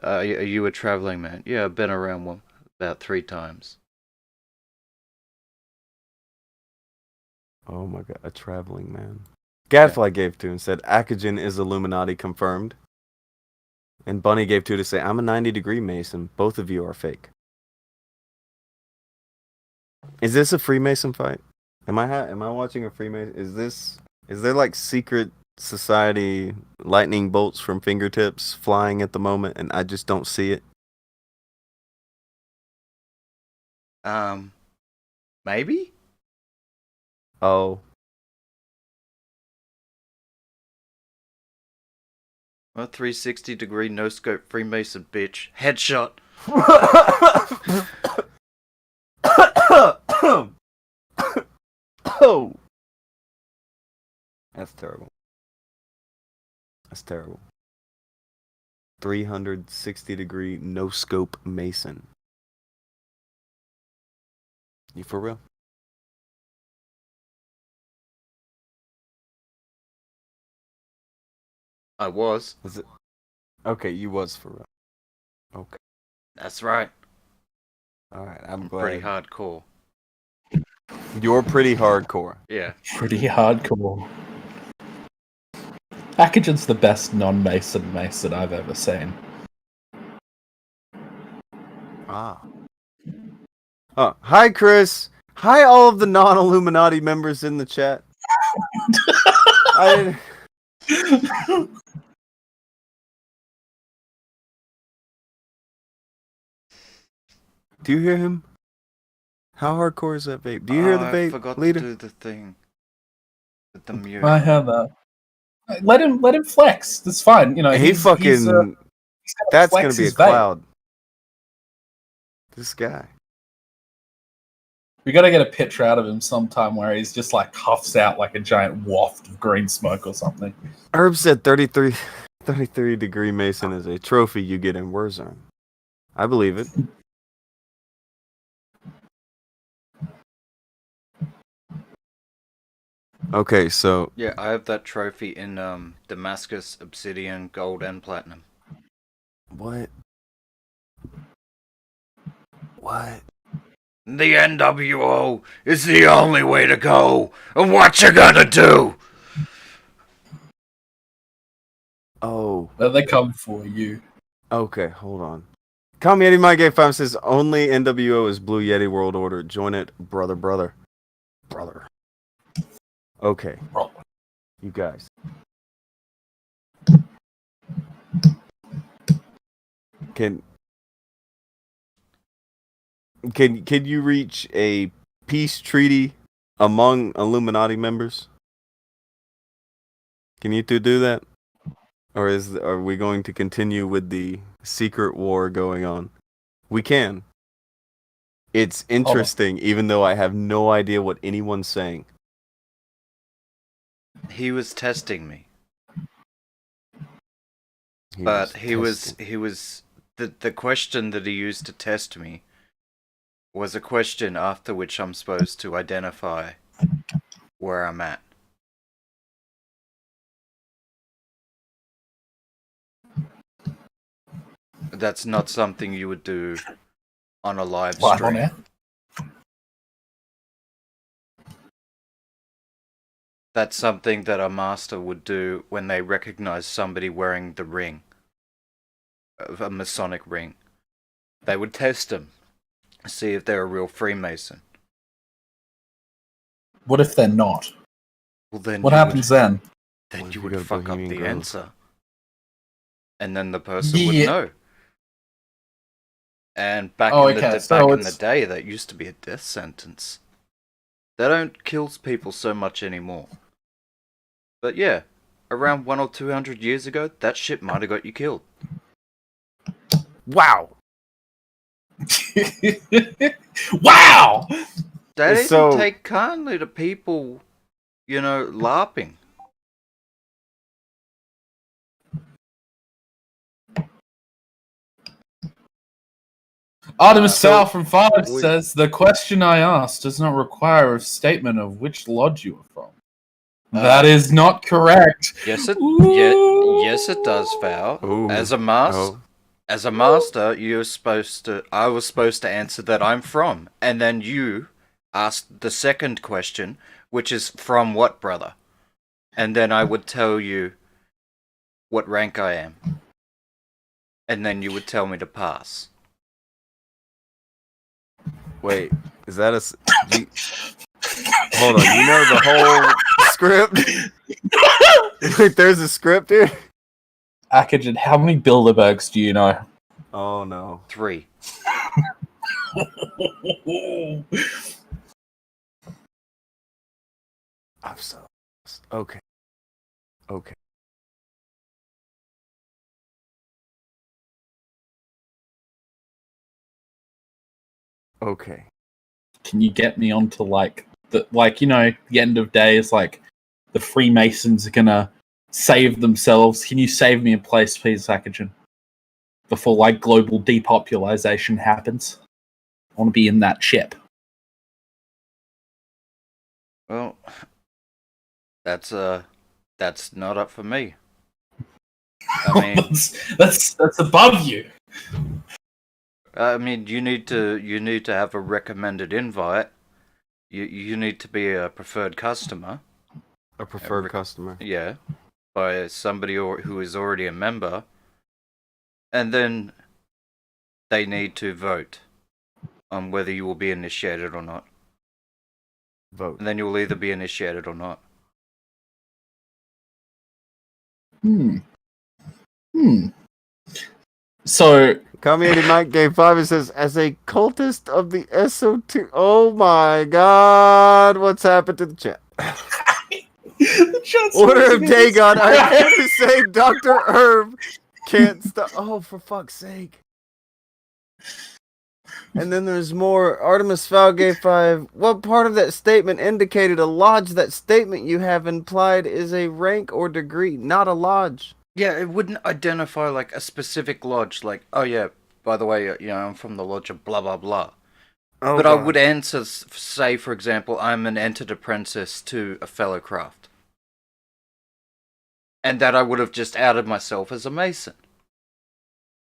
Are you a traveling man? Yeah, I've been around one about 3 times. Oh my god, a traveling man. Gadfly gave 2 and said, Akujin is Illuminati confirmed. And Bunny gave 2 to say, I'm a 90-degree Mason. Both of you are fake. Is this a Freemason fight? Am I watching a Freemason? Is there like secret society lightning bolts from fingertips flying at the moment and I just don't see it? Maybe? Oh. A 360-degree no-scope Freemason, bitch. Headshot. Oh. That's terrible. That's terrible. 360-degree no-scope Mason. You for real? I was. Was it? Okay, you was for real. Okay. That's right. Alright, I'm glad. Pretty hardcore. You're pretty hardcore. Yeah. Pretty hardcore. Akujin's the best non-Mason I've ever seen. Ah. Oh, hi, Chris. Hi, all of the non-Illuminati members in the chat. Do you hear him? How hardcore is that vape? Do you hear the vape, I forgot leader? to do the thing. With the mute. I have that. Let him flex. That's fine. You know, That's gonna be a cloud. This guy. We gotta get a picture out of him sometime where he's just like huffs out like a giant waft of green smoke or something. Herb said 33-degree Mason is a trophy you get in Warzone. I believe it. Okay, so... Yeah, I have that trophy in Damascus, Obsidian, Gold, and Platinum. What? What? The NWO is the only way to go. And what you gonna do? Oh. They come for you. Okay, hold on. Come Yeti My Gay 5 says, only NWO is Blue Yeti World Order. Join it, brother. Okay. You guys. Can you reach a peace treaty among Illuminati members? Can you two do that? Or are we going to continue with the secret war going on? We can. It's interesting, even though I have no idea what anyone's saying. He was testing me. The question that he used to test me was a question after which I'm supposed to identify where I'm at. That's not something you would do on a live stream. That's something that a master would do when they recognize somebody wearing the ring, a Masonic ring. They would test them, see if they're a real Freemason. What if they're not? Well, then what happens then? Then you would fuck up the answer. And then the person would know. And back Oh, in okay, the so back in the it's- day, that used to be a death sentence. They don't kill people so much anymore. But yeah, around 100 or 200 years ago, that shit might have got you killed. Wow. Wow! They didn't So- take kindly to people, LARPing. Artemis So- Fowl from Five we- says, the question I asked does not require a statement of which lodge you are from. That is not correct. Yes, it yes it does, Foul. Ooh. As a Oh. master, I was supposed to answer that I'm from, and then you asked the second question, which is from what brother, and then I would tell you what rank I am, and then you would tell me to pass. Wait, is that hold on, you know the whole script? Wait, there's a script here? Akujin, how many Bilderbergs do you know? Oh no. 3. I'm so okay. Okay. Okay. Can you get me onto the end of days, like the Freemasons are gonna save themselves? Can you save me a place, please, Akujin? Before global depopulation happens. I want to be in that ship. Well, that's not up for me. I mean, that's above you. I mean, you need to have a recommended invite. You need to be a preferred customer. A preferred customer. Yeah, by somebody who is already a member, and then they need to vote on whether you will be initiated or not. Vote. And then you will either be initiated or not. So, Community Mike gave 5 and says, as a cultist of the SO2. Oh my god, what's happened to the chat? Order of Dagon, I'm here to say Dr. Herb can't stop. Oh, for fuck's sake. And then there's more. Artemis Fowl gave 5. What part of that statement indicated a lodge? That statement you have implied is a rank or degree, not a lodge. Yeah, it wouldn't identify a specific lodge, oh yeah, by the way, I'm from the lodge of blah blah blah. Oh, but God. I would answer, say for example, I'm an entered apprentice to a fellow craft. And that I would have just outed myself as a mason.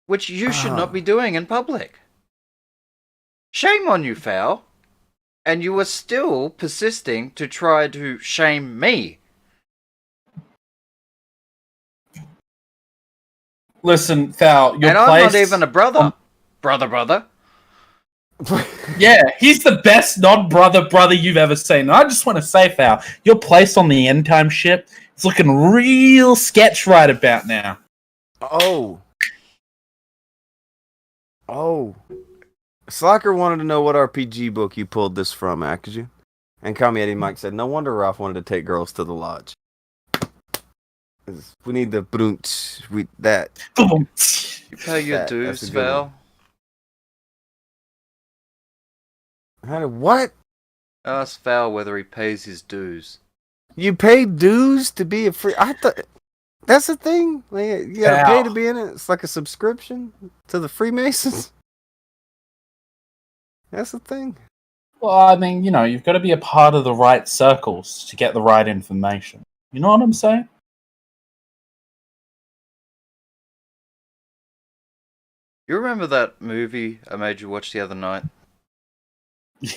Which you should not be doing in public. Shame on you, Fowl. And you are still persisting to try to shame me. listen, Fowl, your And place... I'm not even a brother. Brother. Yeah, he's the best non-brother you've ever seen. And I just want to say, Fowl, your place on the end time ship is looking real sketch right about now. Oh. Slacker wanted to know what RPG book you pulled this from, Akujin. And Kamieti Mike said, no wonder Ralph wanted to take girls to the lodge. We need the brunch. That. You pay your dues, Val. What? Ask Val whether he pays his dues. You pay dues to be a free... I thought... That's the thing? You gotta pay to be in it? It's like a subscription to the Freemasons? That's the thing. Well, I mean, you've got to be a part of the right circles to get the right information. You know what I'm saying? You remember that movie I made you watch the other night? Yeah,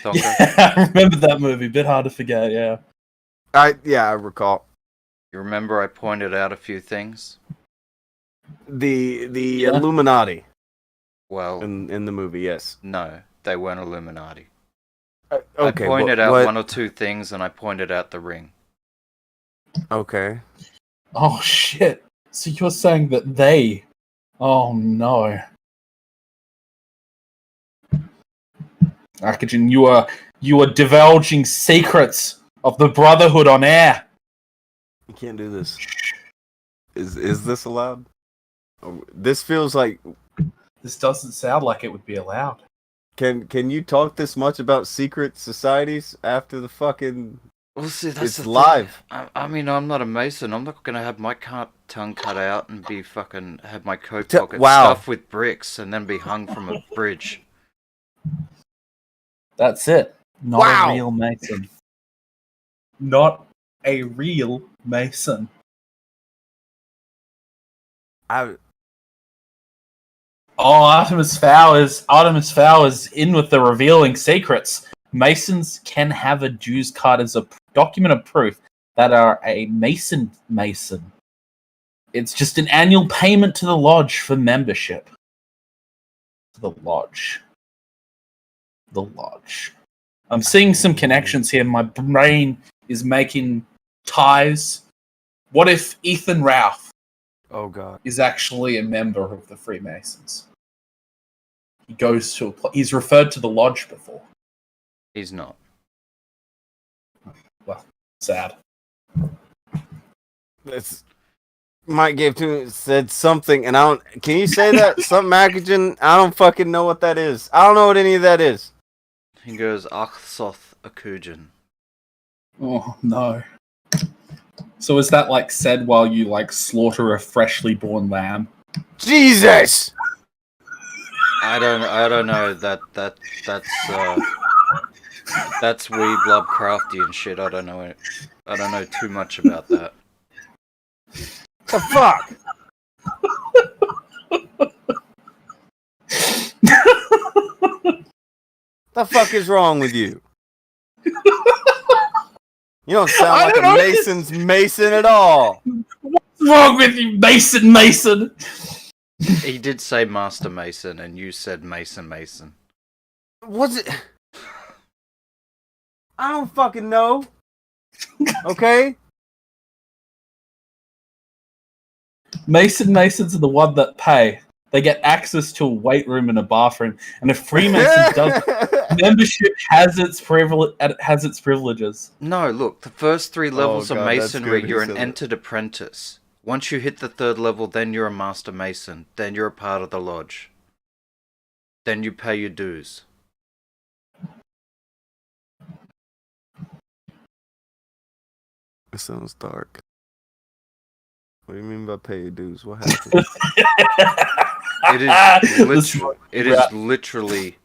I remember that movie. Bit hard to forget, yeah. I recall. You remember I pointed out a few things? The Illuminati. Well... In the movie, yes. No, they weren't Illuminati. Okay, I pointed out one or two things, and I pointed out the ring. Okay. Oh, shit. So you're saying that they... Oh, no. Akujin, you are divulging secrets of the Brotherhood on air. You can't do this. Is this allowed? This feels like this doesn't sound like it would be allowed. Can you talk this much about secret societies after the fucking? Well, see, that's it's live. I mean, I'm not a Mason. I'm not gonna have my tongue cut out and be fucking have my coat pocket stuffed with bricks and then be hung from a bridge. That's it. Not a real Mason. Not a real Mason. Artemis Fowl is in with the revealing secrets. Masons can have a dues card as a document of proof that are a Mason. It's just an annual payment to the lodge for membership. The lodge. I'm seeing some connections here. My brain is making ties. What if Ethan Ralph is actually a member of the Freemasons? He's referred to the lodge before. He's not. Well, sad. That's Mike gave to me, said something, and I don't. Can you say that something, Akujin? I don't fucking know what that is. I don't know what any of that is. He goes Aksoth Akujin. Oh no. So is that like said while you like slaughter a freshly born lamb? Jesus! I don't know that's Weeb Lovecrafty and shit. I don't know too much about that. The fuck? The fuck is wrong with you? You don't sound like a Mason's Mason at all. What's wrong with you, Mason? He did say Master Mason, and you said Mason. Was it? I don't fucking know. Okay? Masons are the one that pay. They get access to a weight room and a bathroom, and if Freemason does, membership has its privileges. No, look, the first 3 levels of Masonry, you're an entered apprentice. Once you hit the 3rd level, then you're a Master Mason. Then you're a part of the lodge. Then you pay your dues. It sounds dark. What do you mean by pay your dues? What happened? It is literally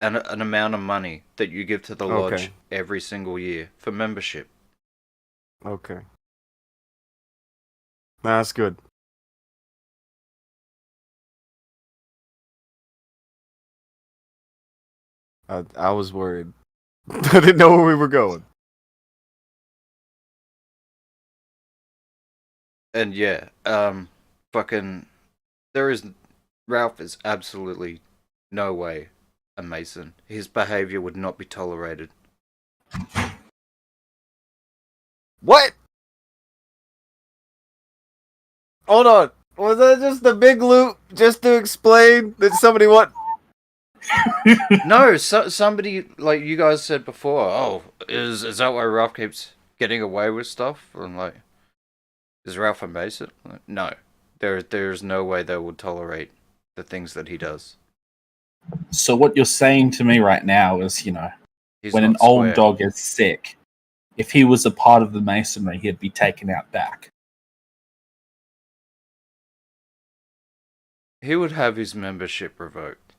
an amount of money that you give to the lodge every single year for membership. Okay. That's good. I was worried. I didn't know where we were going. And yeah, Ralph is absolutely no way a Mason. His behavior would not be tolerated. What? Hold on. Was that just the big loop just to explain that somebody what? No, somebody, like you guys said before, oh, is that why Ralph keeps getting away with stuff? And like, is Ralph a Mason? No. There's no way they would tolerate the things that he does. So what you're saying to me right now is, He's when an old dog is sick, if he was a part of the Masonry, he'd be taken out back. He would have his membership revoked.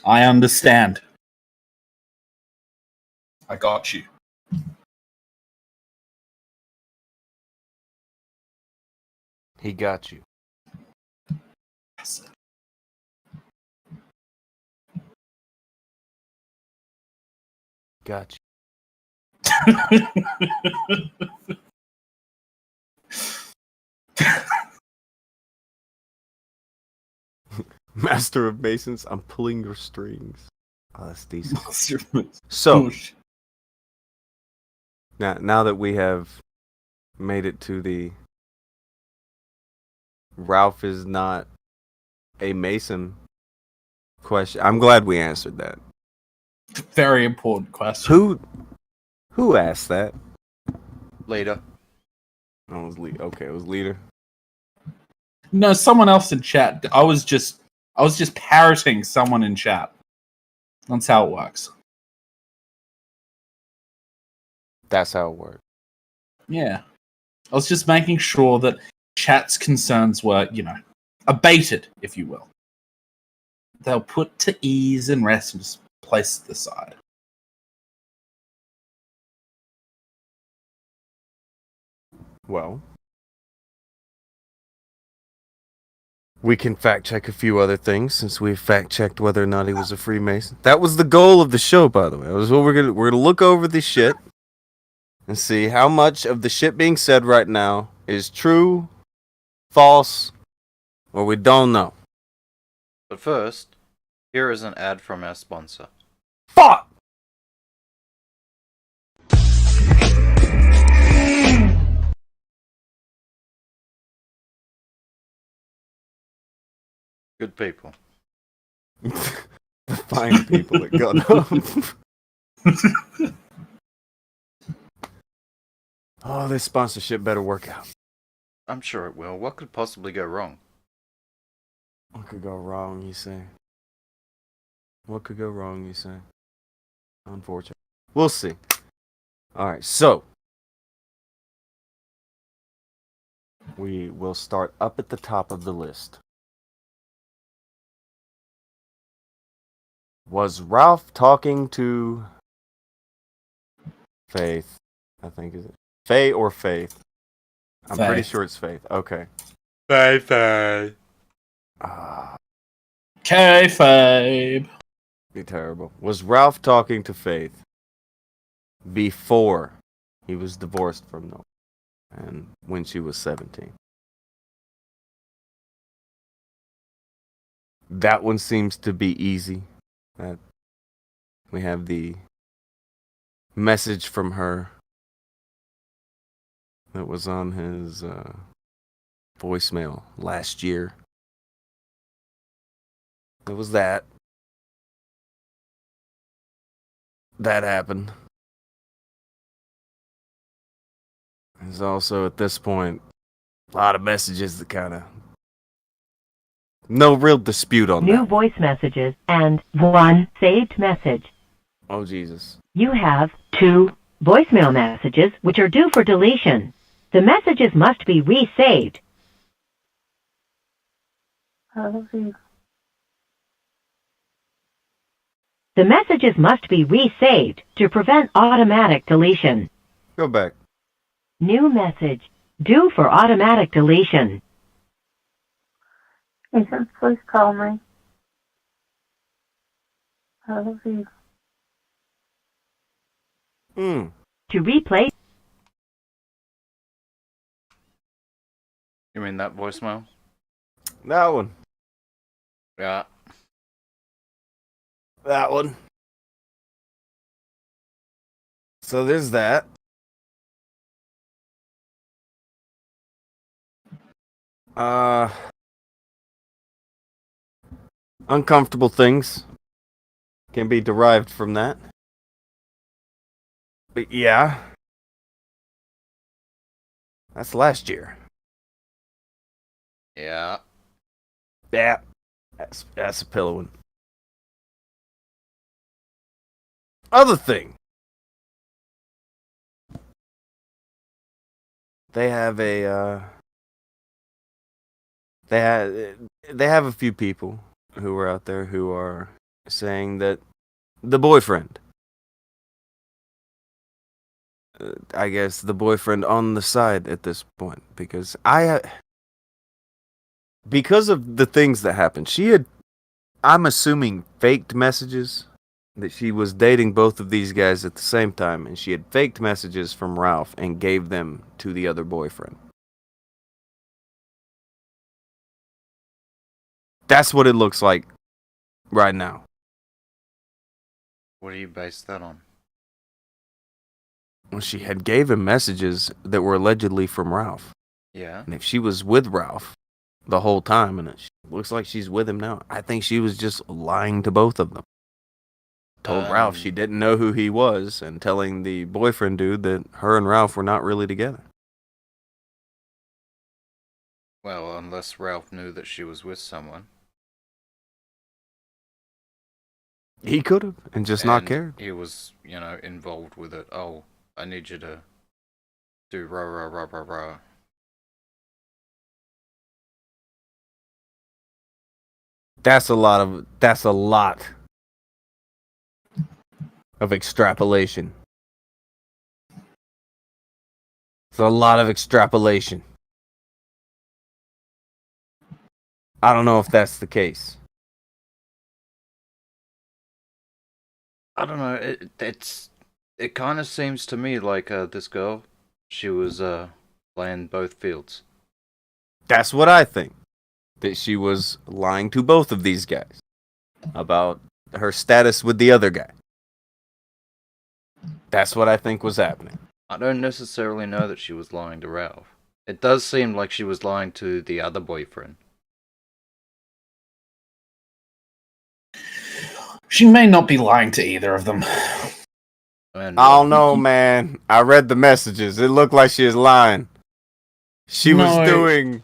I understand. I got you. He got you. Got you. Master of Masons, I'm pulling your strings. Oh, that's decent. So, now that we have made it to the Ralph is not a Mason question. I'm glad we answered that. Very important question. Who asked that? Later. Oh, it was Leader. Okay, it was Leader. No, someone else in chat. I was just parroting someone in chat. That's how it works. That's how it works. Yeah. I was just making sure that chat's concerns were, abated, if you will. They'll put to ease and rest and just placed aside. Well, we can fact check a few other things since we fact checked whether or not he was a Freemason. That was the goal of the show, by the way. That was what we're gonna look over this shit and see how much of the shit being said right now is true, false, or we don't know. But first, here is an ad from our sponsor. Fuck! Good people. The fine people at Gunpocalypse. Oh, this sponsorship better work out. I'm sure it will. What could possibly go wrong? What could go wrong, you say? What could go wrong, you say? Unfortunate. We'll see. Alright, so. We will start up at the top of the list. Was Ralph talking to Faith? I think is it Faye or Faith? I'm pretty sure it's Faith. Okay. Faith. Kayfabe. Be terrible. Was Ralph talking to Faith before he was divorced from Noel and when she was 17? That one seems to be easy. That we have the message from her that was on his voicemail last year. It was that. That happened. There's also, at this point, a lot of messages that kind of... No real dispute on that. New voice messages and 1 saved message. Oh, Jesus. You have 2 voicemail messages which are due for deletion. The messages must be resaved. The messages must be resaved to prevent automatic deletion. Go back. New message. Due for automatic deletion. Agent, please call me. I love you. To replay. You mean that voicemail? That one. Yeah. That one. So there's that. Uncomfortable things can be derived from that. But yeah. That's last year. Yeah. Yeah. That's a pillow one. Other thing. They have a they have a few people who are out there who are saying that the boyfriend, I guess the boyfriend on the side at this point, because because of the things that happened, she had, I'm assuming, faked messages that she was dating both of these guys at the same time, and she had faked messages from Ralph and gave them to the other boyfriend. That's what it looks like right now. What do you base that on? Well, she had gave him messages that were allegedly from Ralph. Yeah. And if she was with Ralph, the whole time, and it looks like she's with him now. I think she was just lying to both of them. Told Ralph she didn't know who he was, and telling the boyfriend dude that her and Ralph were not really together. Well, unless Ralph knew that she was with someone. He could have, and just not cared. He was, involved with it. Oh, I need you to do rah rah rah rah rah. That's a lot of extrapolation. It's a lot of extrapolation. I don't know if that's the case. I don't know. It kind of seems to me like this girl, she was playing both fields. That's what I think. That she was lying to both of these guys about her status with the other guy. That's what I think was happening. I don't necessarily know that she was lying to Ralph. It does seem like she was lying to the other boyfriend. She may not be lying to either of them. I don't know, man. I read the messages. It looked like she was lying. She was doing...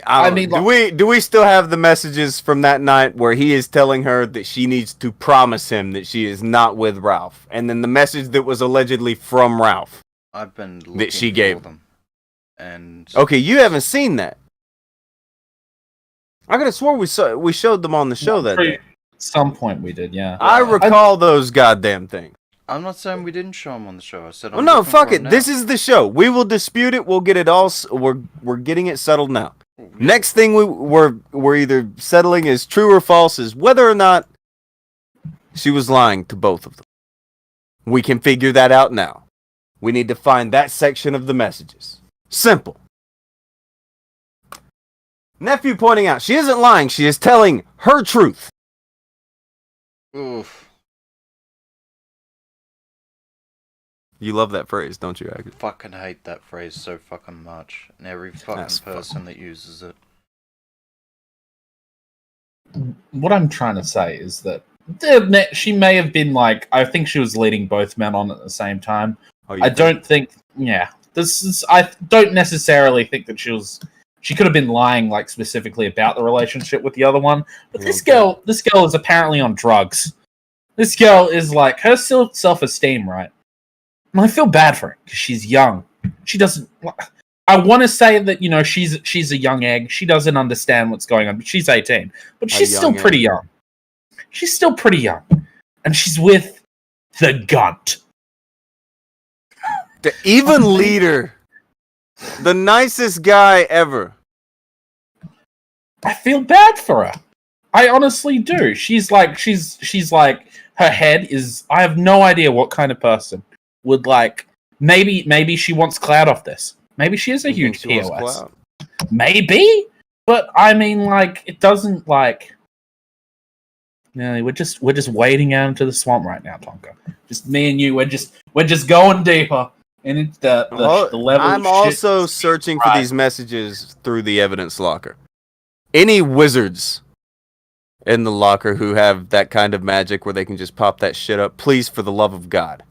do we still have the messages from that night where he is telling her that she needs to promise him that she is not with Ralph, and then the message that was allegedly from Ralph I've been looking that she gave them, and okay, you haven't seen that. I could have swore we showed them on the show that day. At some point we did, yeah. I recall those goddamn things. I'm not saying we didn't show them on the show. I said, no, fuck it. This is the show. We will dispute it. We'll get it all. We're getting it settled now. Next thing we're either settling is true or false is whether or not she was lying to both of them. We can figure that out now. We need to find that section of the messages. Simple. Nephew pointing out she isn't lying. She is telling her truth. Oof. You love that phrase, don't you, Akujin? Fucking hate that phrase so fucking much. And every fucking person that uses it. What I'm trying to say is that she may have been like, I think she was leading both men on at the same time. I don't think, I don't necessarily think that she could have been lying like specifically about the relationship with the other one. But this girl is apparently on drugs. This girl is like, her self-esteem, right? And I feel bad for her because she's young. She doesn't. I want to say that she's a young egg. She doesn't understand what's going on. But she's 18, but she's still pretty young. She's still pretty young, and she's with the Gunt, the even leader, the nicest guy ever. I feel bad for her. I honestly do. She's like her head is. I have no idea what kind of person would like. Maybe she wants clout off this. Maybe she is a huge POS. Maybe, but I mean, like, it doesn't like. No, we're just wading out into the swamp right now, Tonka. Just me and you. We're just going deeper. And it's the level. I'm also searching for these messages through the evidence locker. Any wizards in the locker who have that kind of magic where they can just pop that shit up, please, for the love of God.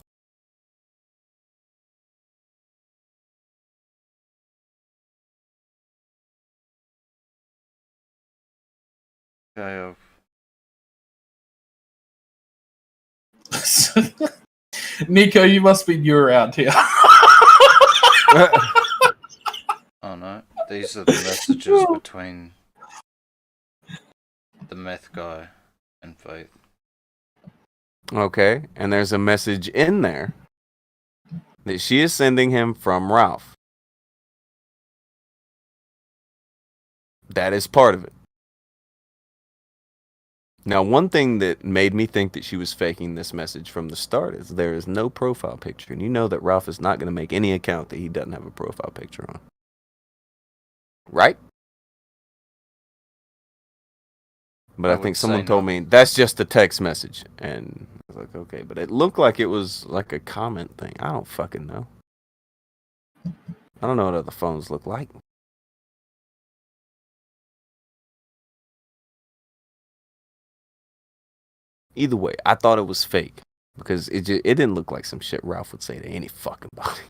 Nico, you must be new around here. Oh no, these are the messages between the meth guy and Faith. Okay, and there's a message in there that she is sending him from Ralph. That is part of it. Now, one thing that made me think that she was faking this message from the start is there is no profile picture. And you know that Ralph is not going to make any account that he doesn't have a profile picture on. Right? But I think someone told me that's just a text message. And I was like, okay. But it looked like it was like a comment thing. I don't fucking know. I don't know what other phones look like. Either way, I thought it was fake because it didn't look like some shit Ralph would say to any fucking body.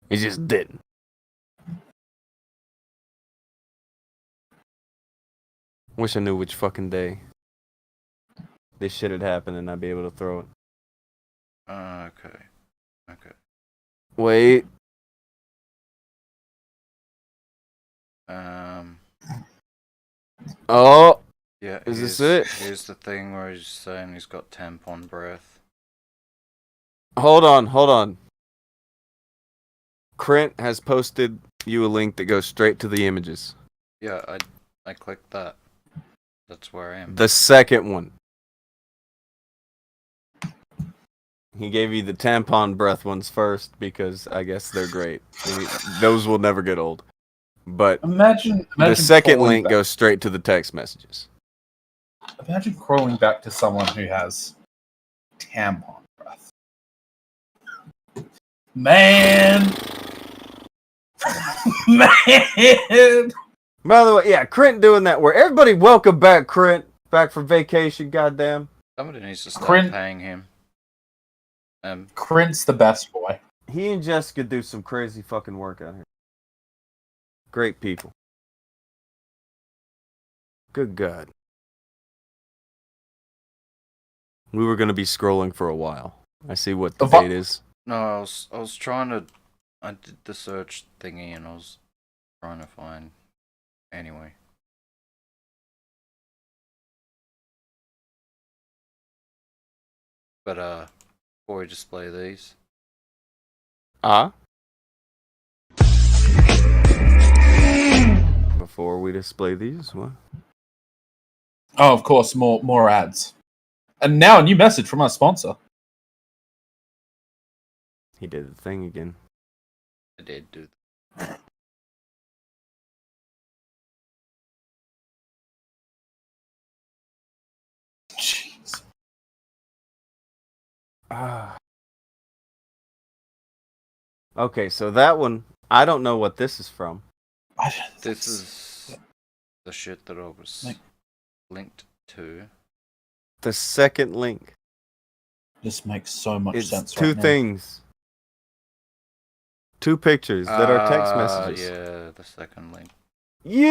It just didn't. Wish I knew which fucking day this shit had happened and I'd be able to throw it. Okay. Wait. Oh. Yeah. Is this it? Here's the thing where he's saying he's got tampon breath. Hold on. Krent has posted you a link that goes straight to the images. Yeah, I clicked that. That's where I am. The second one. He gave you the tampon breath ones first because I guess they're great. Those will never get old. But imagine the second link back. goes straight to the text messages. Imagine crawling back to someone who has tampon breath. Man! Man! By the way, yeah, Krent doing that where everybody welcome back Krent. Back from vacation, goddamn. Somebody needs to start paying him. Krent's the best boy. He and Jessica do some crazy fucking work out here. Great people. Good God. We were going to be scrolling for a while. I see what the date is. No, I was trying to... I did the search thingy and I was trying to find... Anyway. But, before we display these... Before we display these, what? Oh, of course, more ads. And now a new message from our sponsor. He did the thing again. I did do Jeez. Okay, so that one, I don't know what this is from. This is the shit that I was linked to. The second link. This makes so much sense. Two things. Two pictures that are text messages. Yeah, the second link. You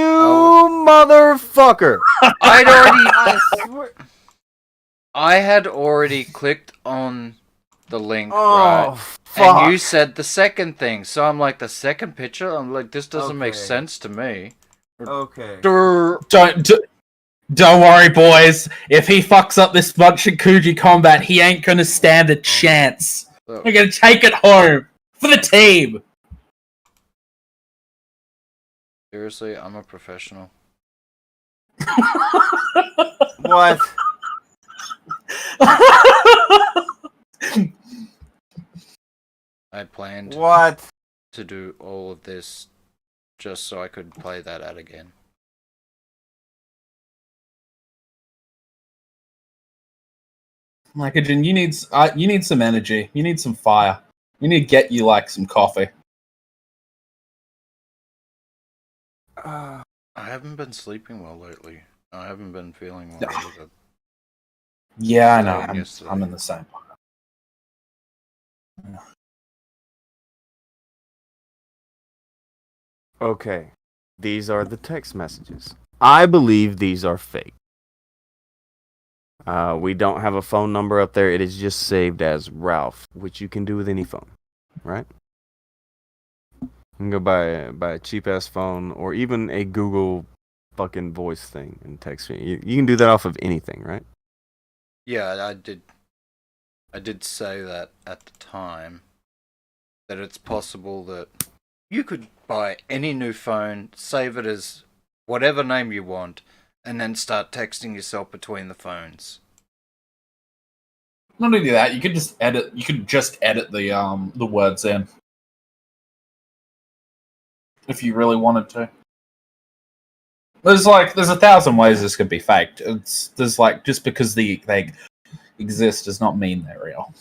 motherfucker! I had already clicked on the link, Oh, right? fuck. And you said the second thing, so I'm like, the second picture? I'm like, this doesn't make sense to me. Okay. Don't worry, boys. If he fucks up this bunch of Kuji combat, he ain't gonna stand a chance. We're gonna take it home for the team. Seriously, I'm a professional. What? I planned to do all of this just so I could play that ad again. Akujin, you need some energy. You need some fire. We need to get you like some coffee. I haven't been sleeping well lately. I haven't been feeling well either. Yeah, I know. I'm in the same. Okay. These are the text messages. I believe these are fake. We don't have a phone number up there. It is just saved as Ralph, which you can do with any phone, right? You can go buy a cheap ass phone or even a Google fucking voice thing and text me. You can do that off of anything, right? Yeah, I did say that at the time, that it's possible that you could buy any new phone, save it as whatever name you want, and then start texting yourself between the phones. Not only that, you could just edit. You could just edit the words in if you really wanted to. There's 1,000 ways this could be faked. Just because they exist does not mean they're real.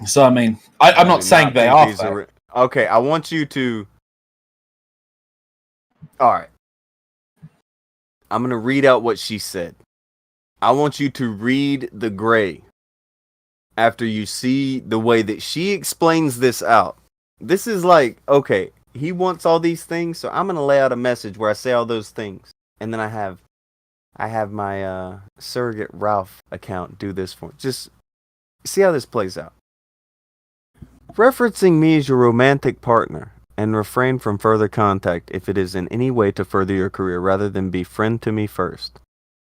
So I mean, I'm not saying they are fake. Okay, I want you to. All right. I'm going to read out what she said. I want you to read the gray after you see the way that she explains this out. This is like, okay, he wants all these things, so I'm going to lay out a message where I say all those things. And then I have my surrogate Ralph account do this for me. Just see how this plays out. Referencing me as your romantic partner, and refrain from further contact if it is in any way to further your career rather than be friend to me first.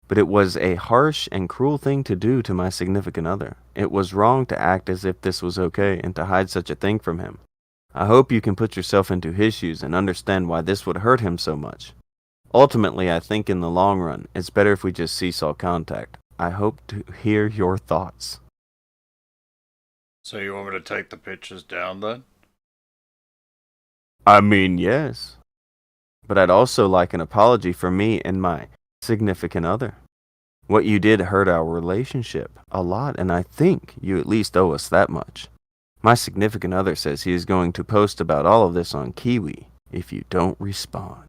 But it was a harsh and cruel thing to do to my significant other. It was wrong to act as if this was okay and to hide such a thing from him. I hope you can put yourself into his shoes and understand why this would hurt him so much. Ultimately, I think in the long run, it's better if we just cease all contact. I hope to hear your thoughts. So you want me to take the pictures down then? I mean, yes. But I'd also like an apology for me and my significant other. What you did hurt our relationship a lot, and I think you at least owe us that much. My significant other says he is going to post about all of this on Kiwi if you don't respond.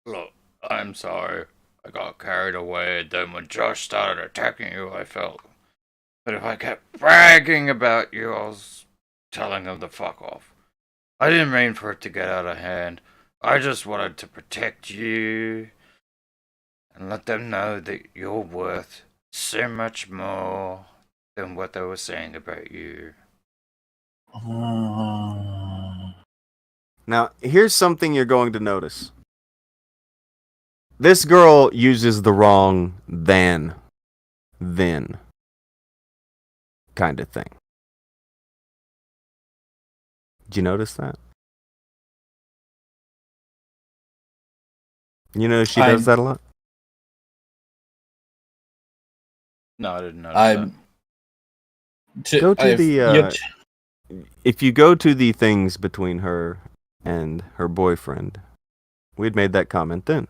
Look, I'm sorry. I got carried away, and then when Josh started attacking you, I felt that if I kept bragging about you, I was telling him to fuck off. I didn't mean for it to get out of hand. I just wanted to protect you and let them know that you're worth so much more than what they were saying about you. Now, here's something you're going to notice. This girl uses the wrong then kind of thing. Did you notice that? You know she does that a lot? No, I didn't notice that. Go to the if you go to the things between her and her boyfriend, we'd made that comment then.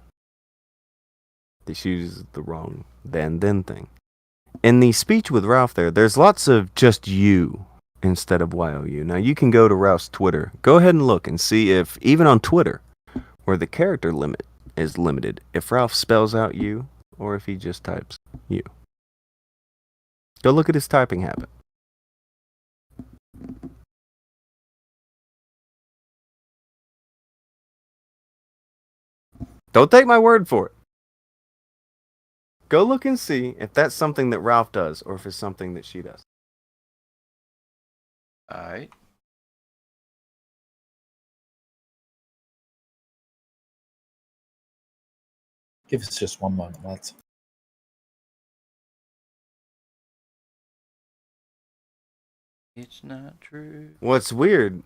She uses the wrong then thing. In the speech with Ralph there's lots of just you instead of YOU. Now you can go to Ralph's Twitter. Go ahead and look and see if, even on Twitter, where the character limit is limited, if Ralph spells out you or if he just types you. Go look at his typing habit. Don't take my word for it. Go look and see if that's something that Ralph does or if it's something that she does. Alright. Give us just one moment, lads. It's not true. What's weird,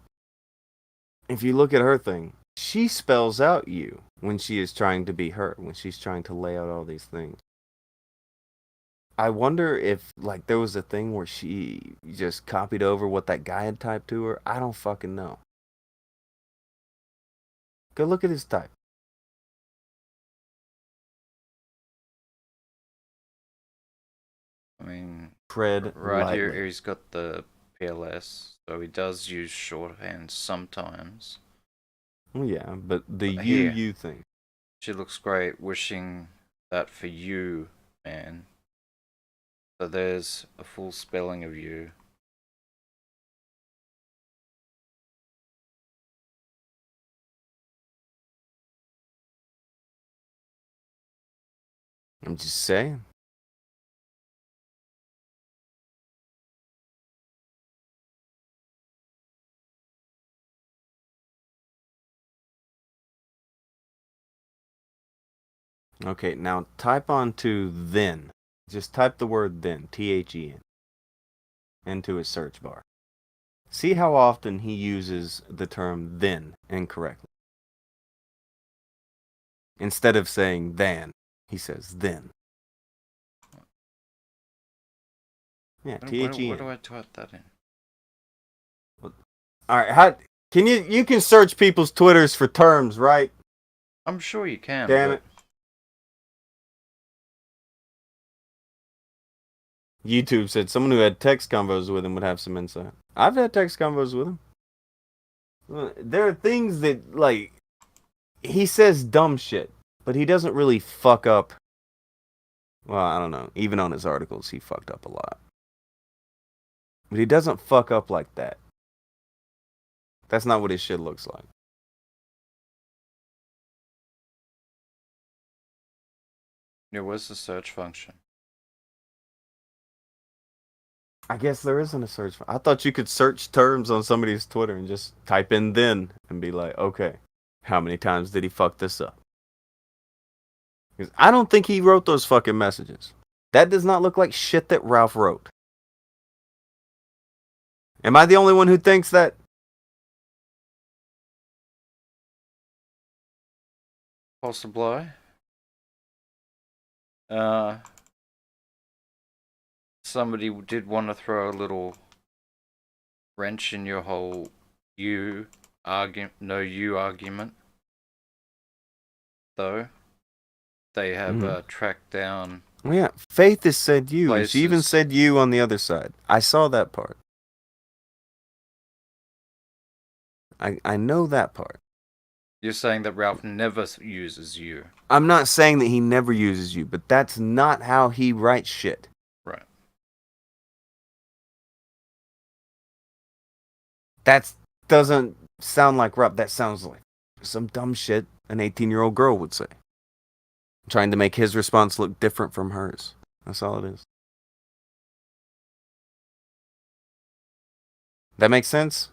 if you look at her thing, she spells out you when she is trying to be her, when she's trying to lay out all these things. I wonder if, like, there was a thing where she just copied over what that guy had typed to her. I don't fucking know. Go look at his type. I mean, Tread right lightly. here he's got the PLS, so he does use shorthand sometimes. Yeah, but the But here, you thing. She looks great, wishing that for you, man. So there's a full spelling of you. I'm just saying. Okay, now type onto then. Just type the word then, THEN, into his search bar. See how often he uses the term then incorrectly. Instead of saying than, he says then. Yeah, THEN. Where do I type that in? Alright, how can you can search people's Twitters for terms, right? I'm sure you can. Damn it. YouTube said someone who had text convos with him would have some insight. I've had text convos with him. There are things that, like, he says dumb shit, but he doesn't really fuck up Well, I don't know. Even on his articles, he fucked up a lot. But he doesn't fuck up like that. That's not what his shit looks like. Yeah, where's the search function? I guess there isn't a search. I thought you could search terms on somebody's Twitter and just type in then and be like, okay, how many times did he fuck this up? Because I don't think he wrote those fucking messages. That does not look like shit that Ralph wrote. Am I the only one who thinks that? Possibly. Somebody did want to throw a little wrench in your whole you argument. Though they have tracked down. Well, yeah, Faith has said you. And she even places. said you on the other side. I saw that part. I know that part. You're saying that Ralph never uses you. I'm not saying that he never uses you, but that's not how he writes shit. Right. That doesn't sound like Ralph. That sounds like some dumb shit an 18-year-old girl would say. Trying to make his response look different from hers. That's all it is. That makes sense?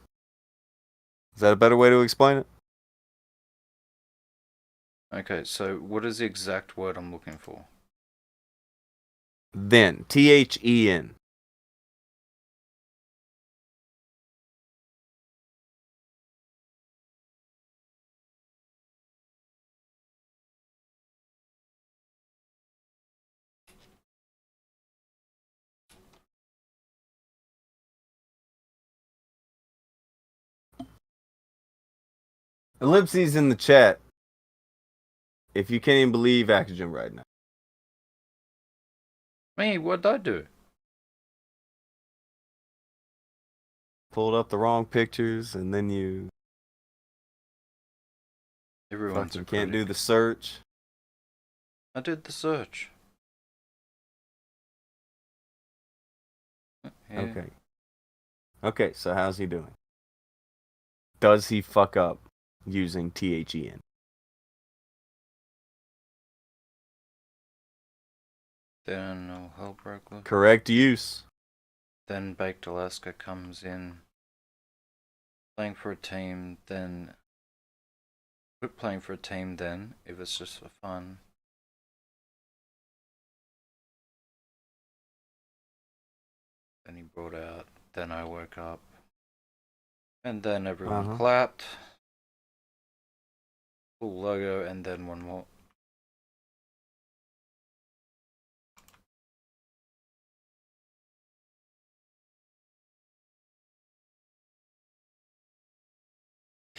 Is that a better way to explain it? Okay, so what is the exact word I'm looking for? Then. THEN. Ellipses in the chat. If you can't even believe Akujin right now. Me, what'd I do? Pulled up the wrong pictures and then you Everyone's fucking a can't do critic. the search. I did the search. Yeah. Okay. Okay, so how's he doing? Does he fuck up using THEN? Then no hell broke loose. Correct use. Then Baked Alaska comes in. Playing for a team, then quit playing for a team then, if it's just for fun. Then he brought out, then I woke up. And then everyone clapped. Cool logo, and then one more.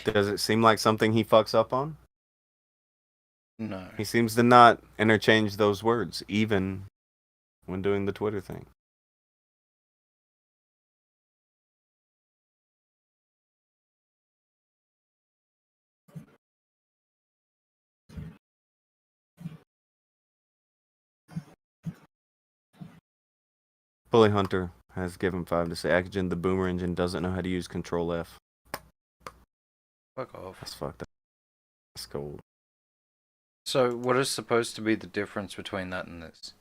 Does it seem like something he fucks up on? No. He seems to not interchange those words, even when doing the Twitter thing. Bully Hunter has given 5 to say Akujin, the boomer engine, doesn't know how to use Control F. Fuck off. That's fucked up. That's cold. So, what is supposed to be the difference between that and this?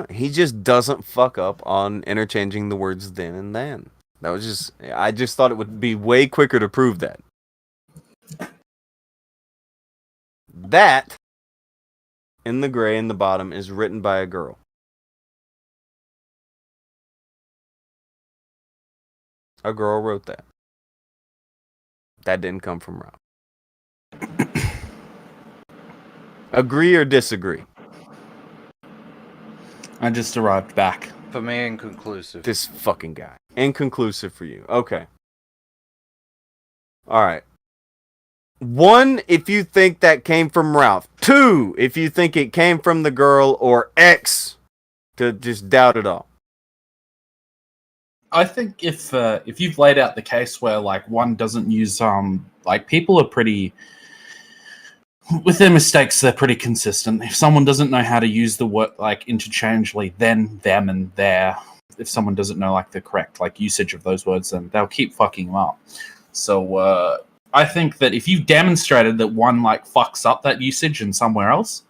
He just doesn't fuck up on interchanging the words then and then. That was just, I just thought it would be way quicker to prove that. That, in the gray in the bottom, is written by a girl. A girl wrote that. That didn't come from Ralph. Agree or disagree? I just arrived back. For me, inconclusive. This fucking guy. Inconclusive for you. Okay. Alright. 1, if you think that came from Ralph. 2, if you think it came from the girl. Or X, to just doubt it all. I think if you've laid out the case where like one doesn't use like people are pretty with their mistakes, they're pretty consistent. If someone doesn't know how to use the word like interchangeably, then, them, and their, if someone doesn't know like the correct like usage of those words, then they'll keep fucking them up. So I think that if you've demonstrated that one like fucks up that usage in somewhere else,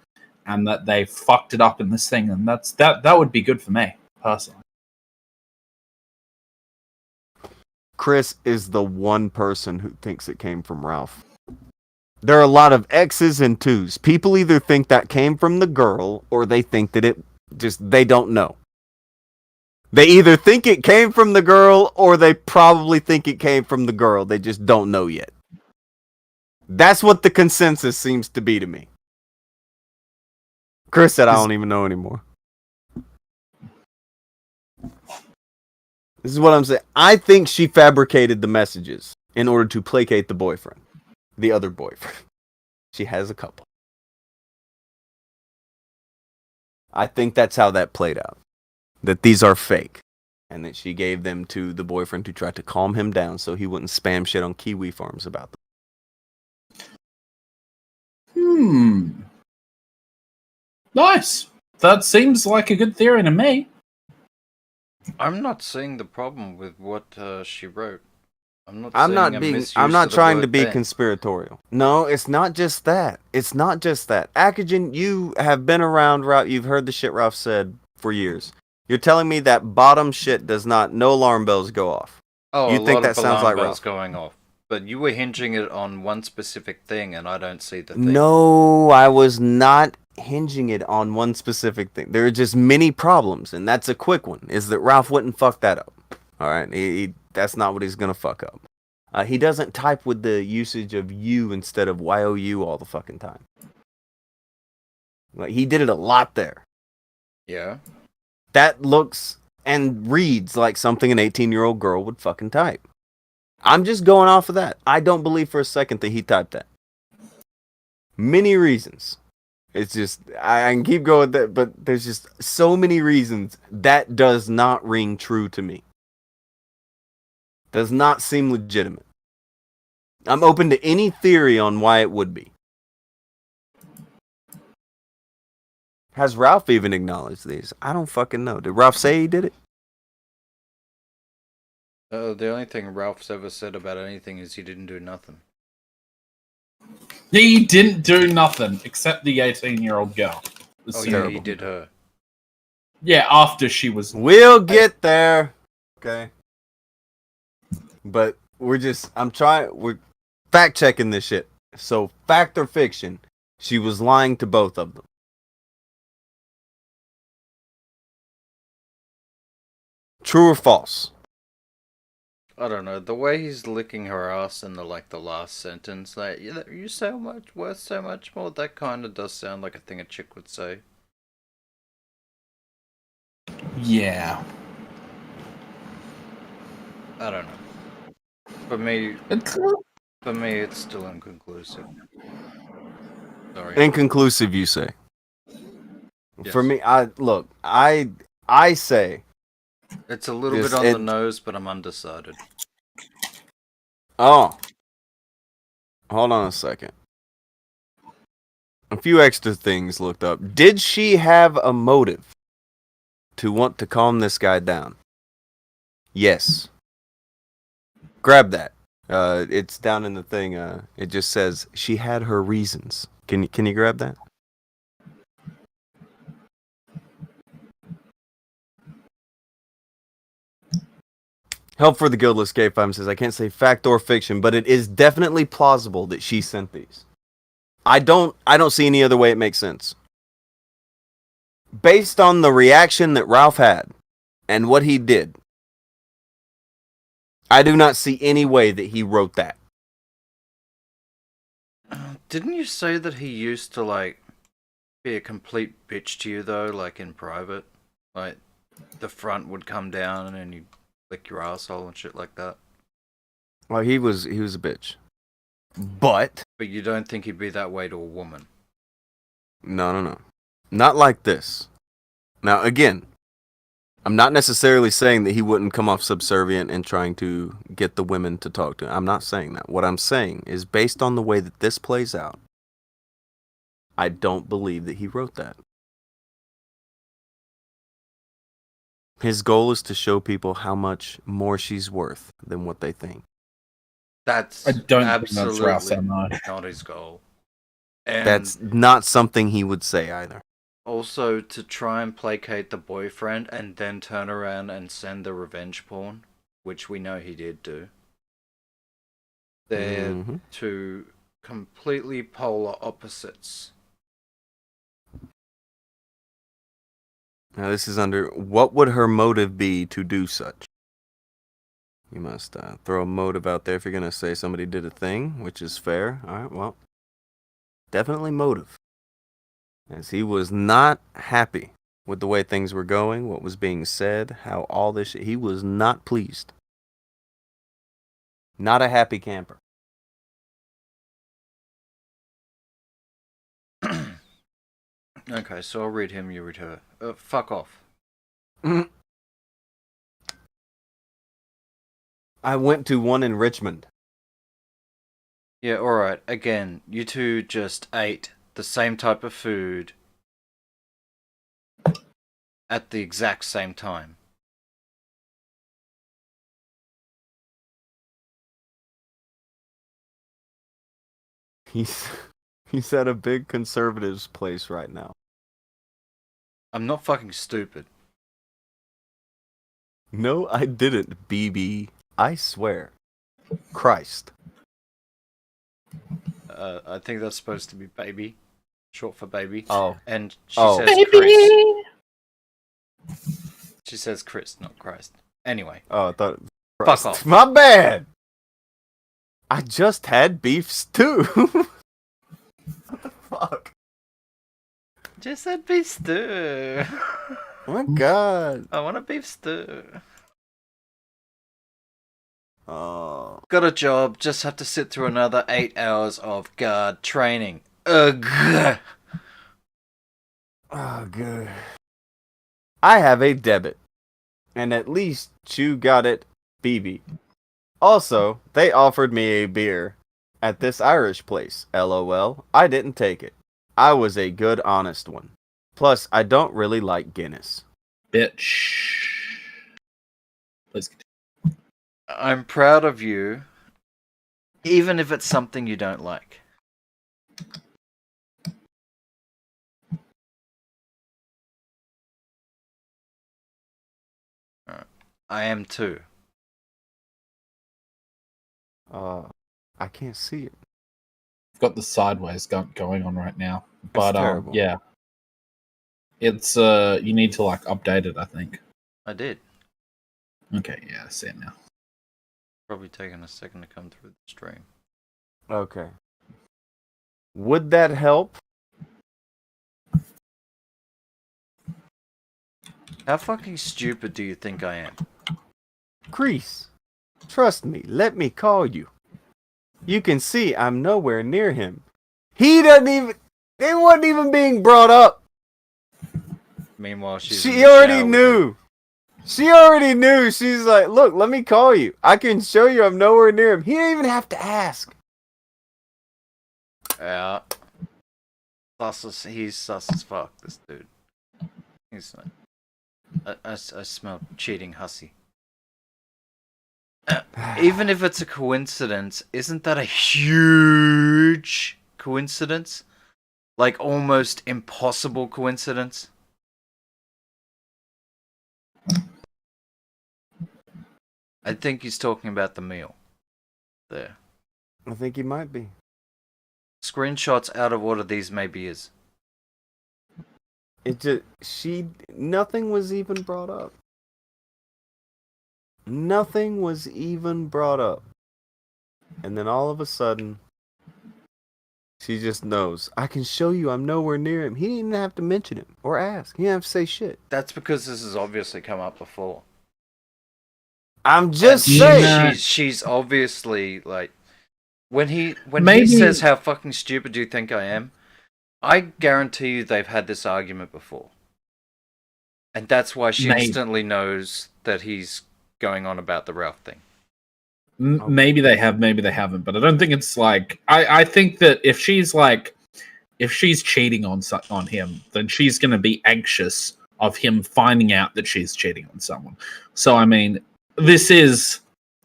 and that they fucked it up in this thing, then that would be good for me personally. Chris is the one person who thinks it came from Ralph. There are a lot of X's and 2's. People either think that came from the girl, or they think that they don't know. They either think it came from the girl, or they probably think it came from the girl. They just don't know yet. That's what the consensus seems to be to me. Chris said, I don't even know anymore. This is what I'm saying. I think she fabricated the messages in order to placate the boyfriend. The other boyfriend. She has a couple. I think that's how that played out. That these are fake. And that she gave them to the boyfriend to try to calm him down so he wouldn't spam shit on Kiwi Farms about them. Nice. That seems like a good theory to me. I'm not seeing the problem with what she wrote. I'm not trying to be conspiratorial. No, it's not just that. It's not just that. Akujin, you have been around Ralph. You've heard the shit Ralph said for years. You're telling me that bottom shit no alarm bells go off. Oh, you think that sounds like bells going off. But you were hinging it on one specific thing, and I don't see the thing. No, I was not hinging it on one specific thing. There are just many problems, and that's a quick one, is that Ralph wouldn't fuck that up. All right? That's not what he's going to fuck up. He doesn't type with the usage of you instead of YOU all the fucking time. Like, he did it a lot there. Yeah. That looks and reads like something an 18-year-old girl would fucking type. I'm just going off of that. I don't believe for a second that he typed that. Many reasons. It's just, I can keep going with that, but there's just so many reasons that does not ring true to me. Does not seem legitimate. I'm open to any theory on why it would be. Has Ralph even acknowledged these? I don't fucking know. Did Ralph say he did it? The only thing Ralph's ever said about anything is he didn't do nothing. He didn't do nothing except the 18-year-old girl. Yeah, he did her. Yeah, after she was... We'll get there. Okay. But we're fact checking this shit. So, fact or fiction, she was lying to both of them. True or false? I don't know. The way he's licking her ass in the last sentence, like, you're so much worth so much more. That kind of does sound like a thing a chick would say. Yeah. I don't know. For me, it's still inconclusive. Sorry. Inconclusive, you say? Yes. For me, I say it's a little bit on the nose, but I'm undecided. Oh. Hold on a second. A few extra things looked up. Did she have a motive to want to calm this guy down? Yes. Grab that. It's down in the thing. It just says she had her reasons. Can you grab that? Help for the Guildless K5 says, I can't say fact or fiction, but it is definitely plausible that she sent these. I don't see any other way it makes sense. Based on the reaction that Ralph had and what he did, I do not see any way that he wrote that. Didn't you say that he used to, be a complete bitch to you, though, in private? Like, the front would come down and he'd lick your asshole and shit like that? Well, he was a bitch. But you don't think he'd be that way to a woman? No. Not like this. Now, again, I'm not necessarily saying that he wouldn't come off subservient and trying to get the women to talk to him. I'm not saying that. What I'm saying is based on the way that this plays out, I don't believe that he wrote that. His goal is to show people how much more she's worth than what they think. That's I don't think absolutely that's Rouse, no. not his goal. And That's not something he would say either. also to try and placate the boyfriend and then turn around and send the revenge porn, which we know he did do. They're two completely polar opposites. Now this is under, what would her motive be to do such? You must throw a motive out there if you're going to say somebody did a thing, which is fair. All right, well, definitely motive. As he was not happy with the way things were going, what was being said, how all this shit, he was not pleased. Not a happy camper. Okay, so I'll read him, you read her. Fuck off. I went to one in Richmond. Yeah, alright. Again, you two just ate the same type of food at the exact same time. He's at a big conservatives place right now. I'm not fucking stupid. No, I didn't, BB. I swear. Christ. I think that's supposed to be baby. Short for baby. Oh. And she says Chris. She says Chris, not Christ. Anyway. Oh, I thought... Fuck off. My bad! I just had beef stew. What the fuck? Just said beef stew. Oh my god. I want a beef stew. Oh. Got a job, just have to sit through another 8 hours of guard training. Ugh. Oh, good. I have a debit. And at least you got it, BB. Also, they offered me a beer at this Irish place. LOL. I didn't take it. I was a good, honest one. Plus, I don't really like Guinness. Bitch. Please continue. I'm proud of you, even if it's something you don't like. I am too. I can't see it. I've got the sideways going on right now, but terrible. yeah, it's you need to like update it. I think. I did. Okay, yeah, I see it now. Probably taking a second to come through the stream. Okay. Would that help? How fucking stupid do you think I am? Crease, trust me, let me call you. You can see I'm nowhere near him. He doesn't even... It wasn't even being brought up. Meanwhile, she already knew. She already knew. She's like, look, let me call you. I can show you I'm nowhere near him. He didn't even have to ask. Yeah. He's sus as fuck, this dude. He's like... I smell cheating hussy. Even if it's a coincidence, isn't that a huge coincidence? Like, almost impossible coincidence? I think he's talking about the meal. There. I think he might be. Screenshots out of order these maybe is. It just... Nothing was even brought up. Nothing was even brought up. And then all of a sudden, she just knows. I can show you I'm nowhere near him. He didn't even have to mention him or ask. He didn't have to say shit. That's because this has obviously come up before. I'm just saying. She's obviously like... When he Maybe... says, how fucking stupid do you think I am? I guarantee you they've had this argument before. And that's why she instantly knows that he's going on about the Ralph thing. Maybe they have, maybe they haven't, but I don't think it's like... I think that if she's like, if she's cheating on him, then she's going to be anxious of him finding out that she's cheating on someone. So, I mean, this is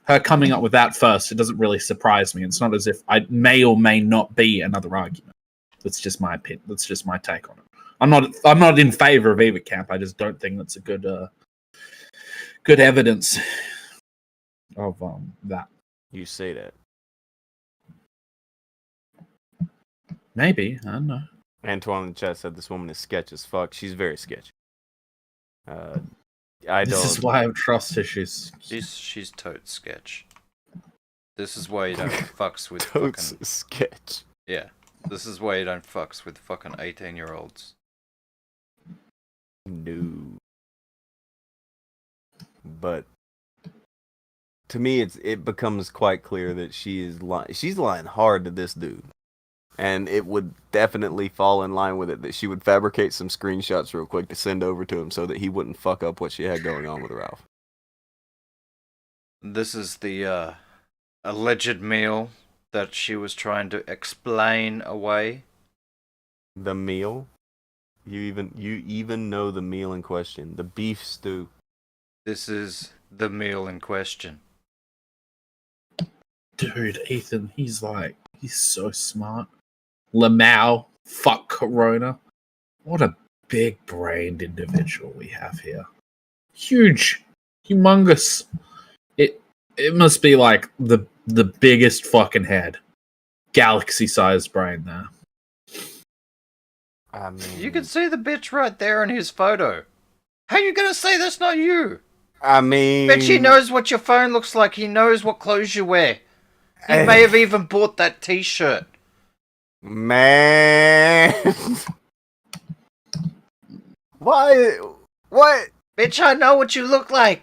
her coming up with that first. It doesn't really surprise me. It's not as if I may or may not be another argument. That's just my opinion. That's just my take on it. I'm not in favor of either camp. I just don't think that's a good evidence of that. You say that. Maybe. I don't know. Antoine in the chat said this woman is sketch as fuck. She's very sketchy. This is why I have trust issues. She's totes sketch. This is why you don't fucks with totes fucking sketch. Yeah. This is why you don't fucks with fucking 18-year-olds. No. But to me, it becomes quite clear that she's lying hard to this dude. And it would definitely fall in line with it that she would fabricate some screenshots real quick to send over to him so that he wouldn't fuck up what she had going on with Ralph. This is the alleged meal that she was trying to explain away. The meal? You even know the meal in question. The beef stew. This is the meal in question. Dude, Ethan, he's so smart. Lamau, fuck Corona. What a big-brained individual we have here. Huge. Humongous. It must be like the biggest fucking head. Galaxy-sized brain there. I mean... You can see the bitch right there in his photo. How you gonna say that's not you? I mean... Bet he knows what your phone looks like. He knows what clothes you wear. He may have even bought that t-shirt. Man. Why? What? Bitch, I know what you look like.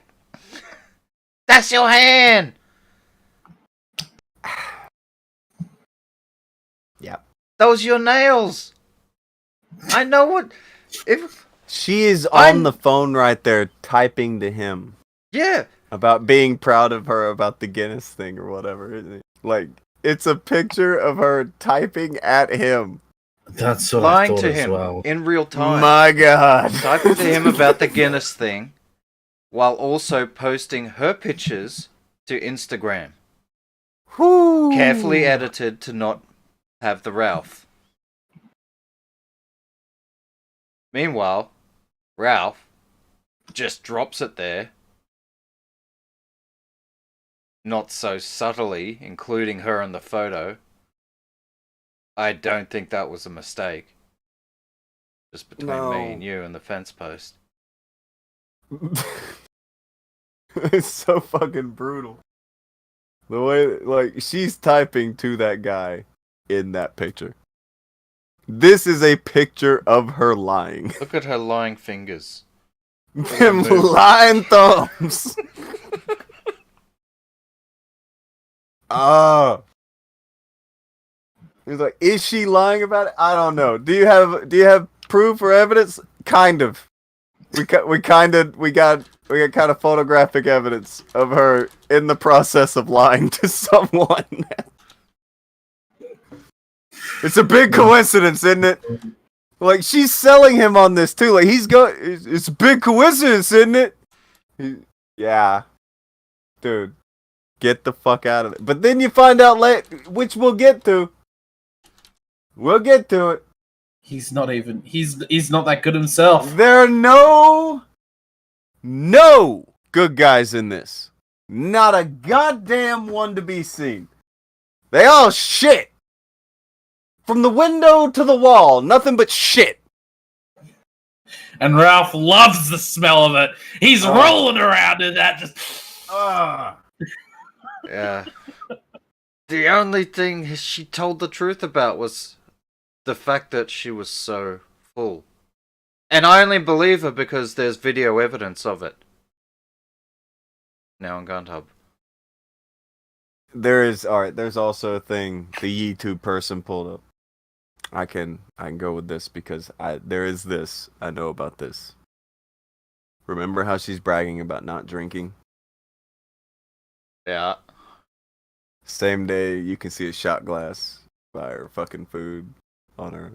That's your hand. Yep. Those your nails. I know what... If she is on the phone right there typing to him. Yeah. About being proud of her about the Guinness thing or whatever, isn't it? Like, it's a picture of her typing at him. That's what lying I thought to as him well. in real time. My God. Typing to him about the Guinness thing while also posting her pictures to Instagram. Whoo. Carefully edited to not have the Ralph. Meanwhile, Ralph just drops it there. Not so subtly, including her in the photo. I don't think that was a mistake. Just between me and you and the fence post. It's so fucking brutal. The way, like, she's typing to that guy in that picture. This is a picture of her lying. Look at her lying fingers. Them lying thumbs. He's like, is she lying about it? I don't know. Do you have proof or evidence? Kind of. We got kind of photographic evidence of her in the process of lying to someone. It's a big coincidence, isn't it? Like, she's selling him on this too. Like, it's a big coincidence, isn't it? Yeah. Dude. Get the fuck out of it. But then you find out which we'll get to. We'll get to it. He's not that good himself. There are no good guys in this. Not a goddamn one to be seen. They all shit. From the window to the wall, nothing but shit. And Ralph loves the smell of it. He's rolling around in that just... Yeah. The only thing she told the truth about was the fact that she was so full. And I only believe her because there's video evidence of it. Now on Guntub. There's also a thing the YouTube person pulled up. I can go with this because there is this. I know about this. Remember how she's bragging about not drinking? Yeah. Same day, you can see a shot glass by her fucking food on her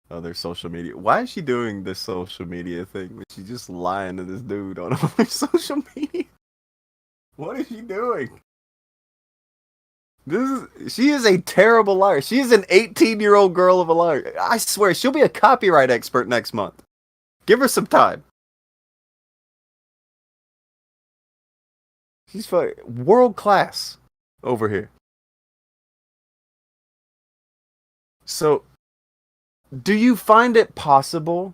other social media. Why is she doing this social media thing? She's just lying to this dude on other social media. What is she doing? She is a terrible liar. She is an 18-year-old girl of a liar. I swear, she'll be a copyright expert next month. Give her some time. She's world class over here. So, do you find it possible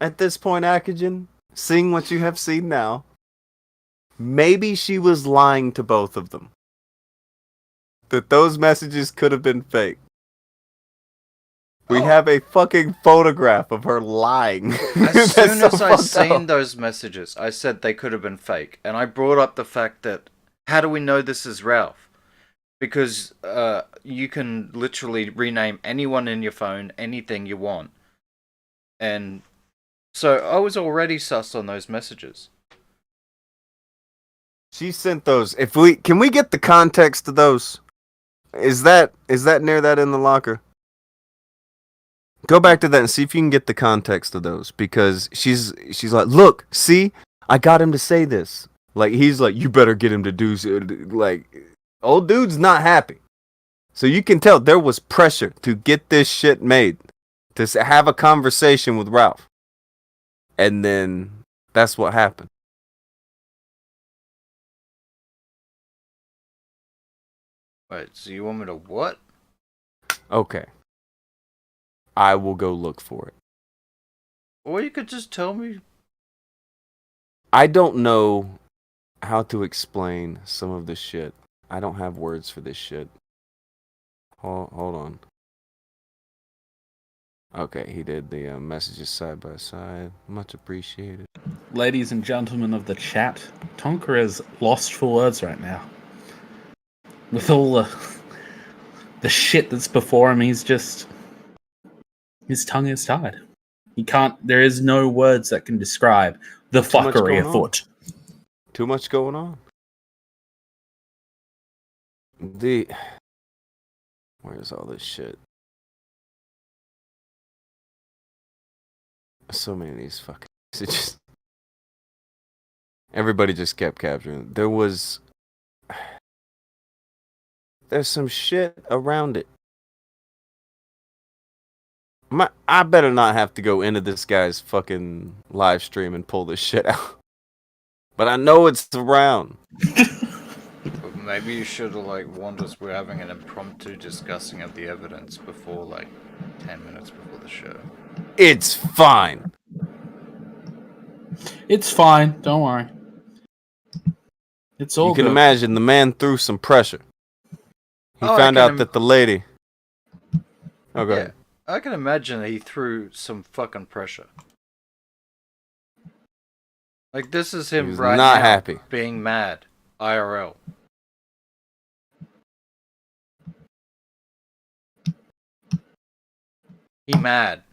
at this point, Akujin, seeing what you have seen now, maybe she was lying to both of them? That those messages could have been fake. We have a fucking photograph of her lying. As soon as I seen those messages, I said they could have been fake. And I brought up the fact that, how do we know this is Ralph? Because you can literally rename anyone in your phone, anything you want. And so I was already sus on those messages. She sent those. Can we get the context of those? Is that near that in the locker? Go back to that and see if you can get the context of those, because she's like, look, see, I got him to say this. Like, he's like, you better get him to do, like, old dude's not happy. So you can tell there was pressure to get this shit made, to have a conversation with Ralph. And then that's what happened. Wait, so you want me to what? Okay. I will go look for it. Or you could just tell me. I don't know how to explain some of this shit. I don't have words for this shit. Hold on. Okay, he did the messages side by side. Much appreciated. Ladies and gentlemen of the chat, Tonka is lost for words right now. With all the shit that's before him, his tongue is tied. There is no words that can describe the fuckery afoot. Too much going on. Where's all this shit? So many of these fucking messages. Everybody just kept capturing. There's some shit around it. I better not have to go into this guy's fucking live stream and pull this shit out. But I know it's around. But maybe you should have warned us we're having an impromptu discussing of the evidence before 10 minutes before the show. It's fine. It's fine. Don't worry. It's all good. You can imagine the man threw some pressure. He found out that the lady... Oh, go ahead. I can imagine he threw some fucking pressure. This is him right not now, happy. Being mad. IRL. He mad.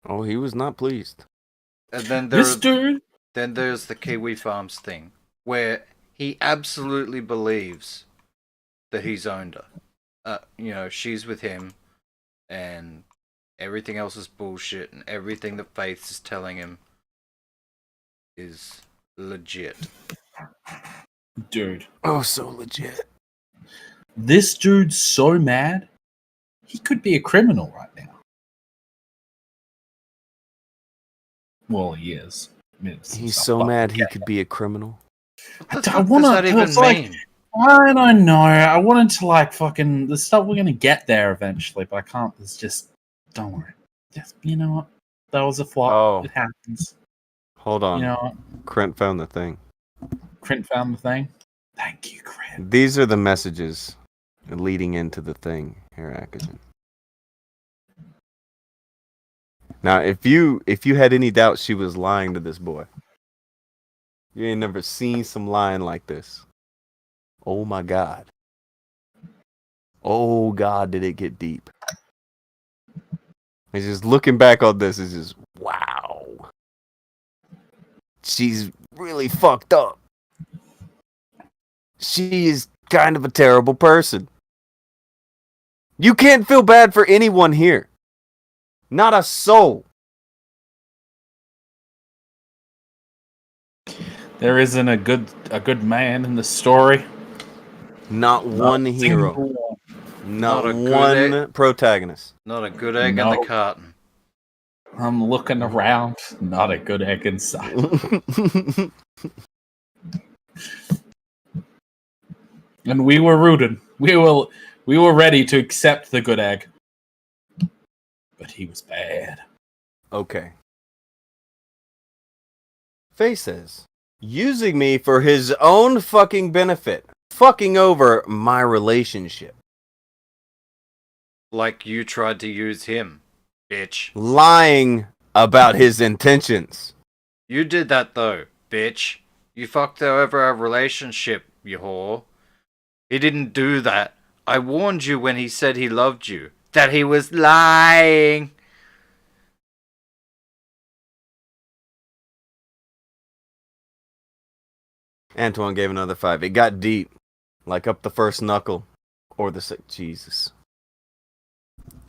Oh, he was not pleased. And then then there's the Kiwi Farms thing, where he absolutely believes that he's owned her. She's with him, and everything else is bullshit, and everything that Faith is telling him is legit. Dude. Oh, so legit. This dude's so mad, he could be a criminal right now. Well, he is. He's so mad he could be a criminal. What the fuck does that even mean? I don't know. I wanted to fucking the stuff we're gonna get there eventually, but I can't. It's just don't worry. Just you know what? That was a flop. Oh. It happens. Hold on. You know what? Krent found the thing. Krent found the thing. Thank you, Krent. These are the messages leading into the thing here, Akujin. Now, if you had any doubt she was lying to this boy, you ain't never seen some lying like this. Oh my God. Oh God, did it get deep. It's just looking back on this is just, wow. She's really fucked up. She is kind of a terrible person. You can't feel bad for anyone here. Not a soul. There isn't a good man in the story. Not one hero. Not Not a good one protagonist. Not a good egg in the carton. I'm looking around. Not a good egg inside. And we were rooted. We were ready to accept the good egg. But he was bad. Okay. Faye says, using me for his own fucking benefit. Fucking over my relationship. Like you tried to use him, bitch. Lying about his intentions. You did that though, bitch. You fucked over our relationship, you whore. He didn't do that. I warned you when he said he loved you. That he was lying. Antoine gave another 5. It got deep. Like up the first knuckle. Or the Jesus.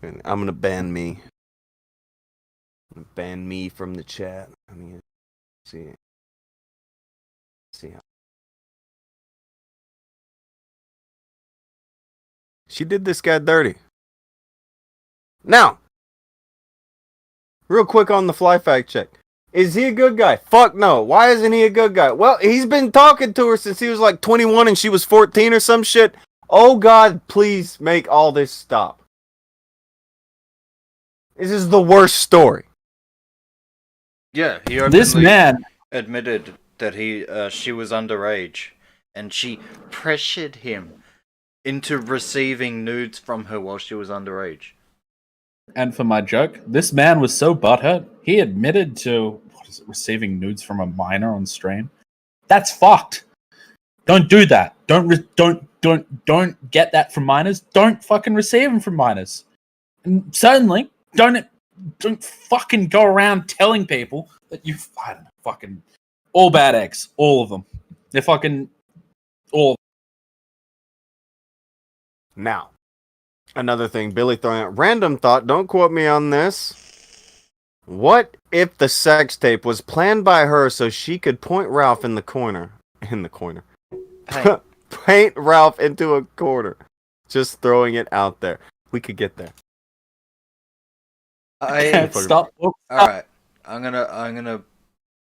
I'm gonna ban me. Ban me from the chat. I mean, see how. She did this guy dirty. Now, real quick on the fly fact check. Is he a good guy? Fuck no. Why isn't he a good guy? Well, he's been talking to her since he was like 21 and she was 14 or some shit. Oh God, please make all this stop. This is the worst story. Yeah, he This man admitted that she was underage, and she pressured him into receiving nudes from her while she was underage. And for my joke, this man was so butthurt, he admitted to receiving nudes from a minor on stream. That's fucked. Don't do that. Don't get that from minors. Don't fucking receive them from minors. And certainly, don't fucking go around telling people that I don't know, fucking all bad eggs, all of them. They're fucking all. Now, another thing, Billy throwing out random thought. Don't quote me on this. What if the sex tape was planned by her so she could point Ralph in the corner? Paint Ralph into a corner. Just throwing it out there. We could get there. Stop. Alright. I'm gonna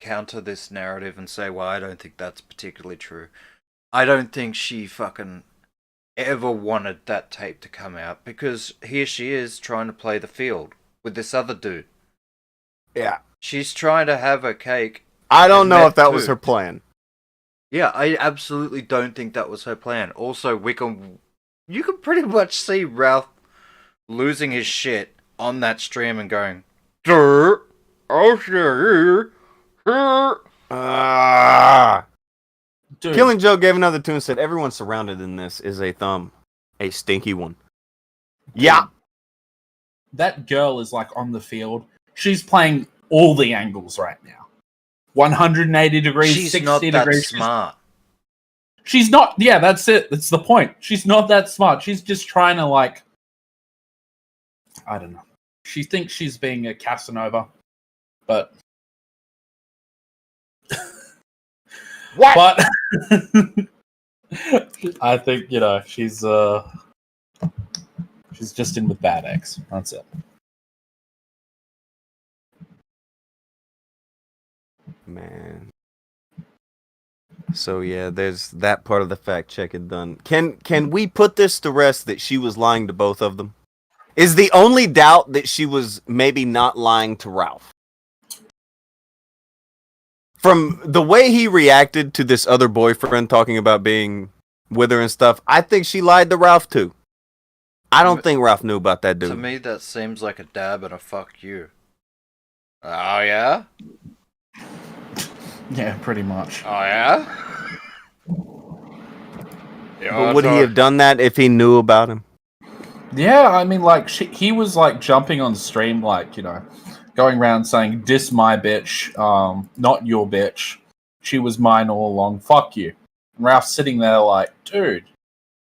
counter this narrative and say why I don't think that's particularly true. I don't think she fucking ever wanted that tape to come out because here she is trying to play the field with this other dude. Yeah. She's trying to have her cake. I don't know if that was her plan. Yeah, I absolutely don't think that was her plan. Also, you can pretty much see Ralph losing his shit on that stream and going, Killing Joe gave another tune and said, everyone surrounded in this is a thumb. A stinky one. Yeah. That girl is like on the field. She's playing all the angles right now. 180 degrees, she's 60 not that degrees. smart. She's not. Yeah, that's it. That's the point. She's not that smart. She's just trying to like. I don't know. She thinks she's being a Casanova, but. What? But I think she's just in with bad eggs. That's it. Man. So yeah, there's that part of the fact check it done. Can we put this to rest that she was lying to both of them? Is the only doubt that she was maybe not lying to Ralph? From the way he reacted to this other boyfriend talking about being with her and stuff, I think she lied to Ralph too. I don't think Ralph knew about that dude. To me, that seems like a dab and a fuck you. Oh yeah? Yeah, pretty much. Oh yeah? But would he have done that if he knew about him? Yeah, I mean, like, he was, like, jumping on stream, like, going around saying, diss my bitch, not your bitch. She was mine all along, fuck you. And Ralph's sitting there like, dude,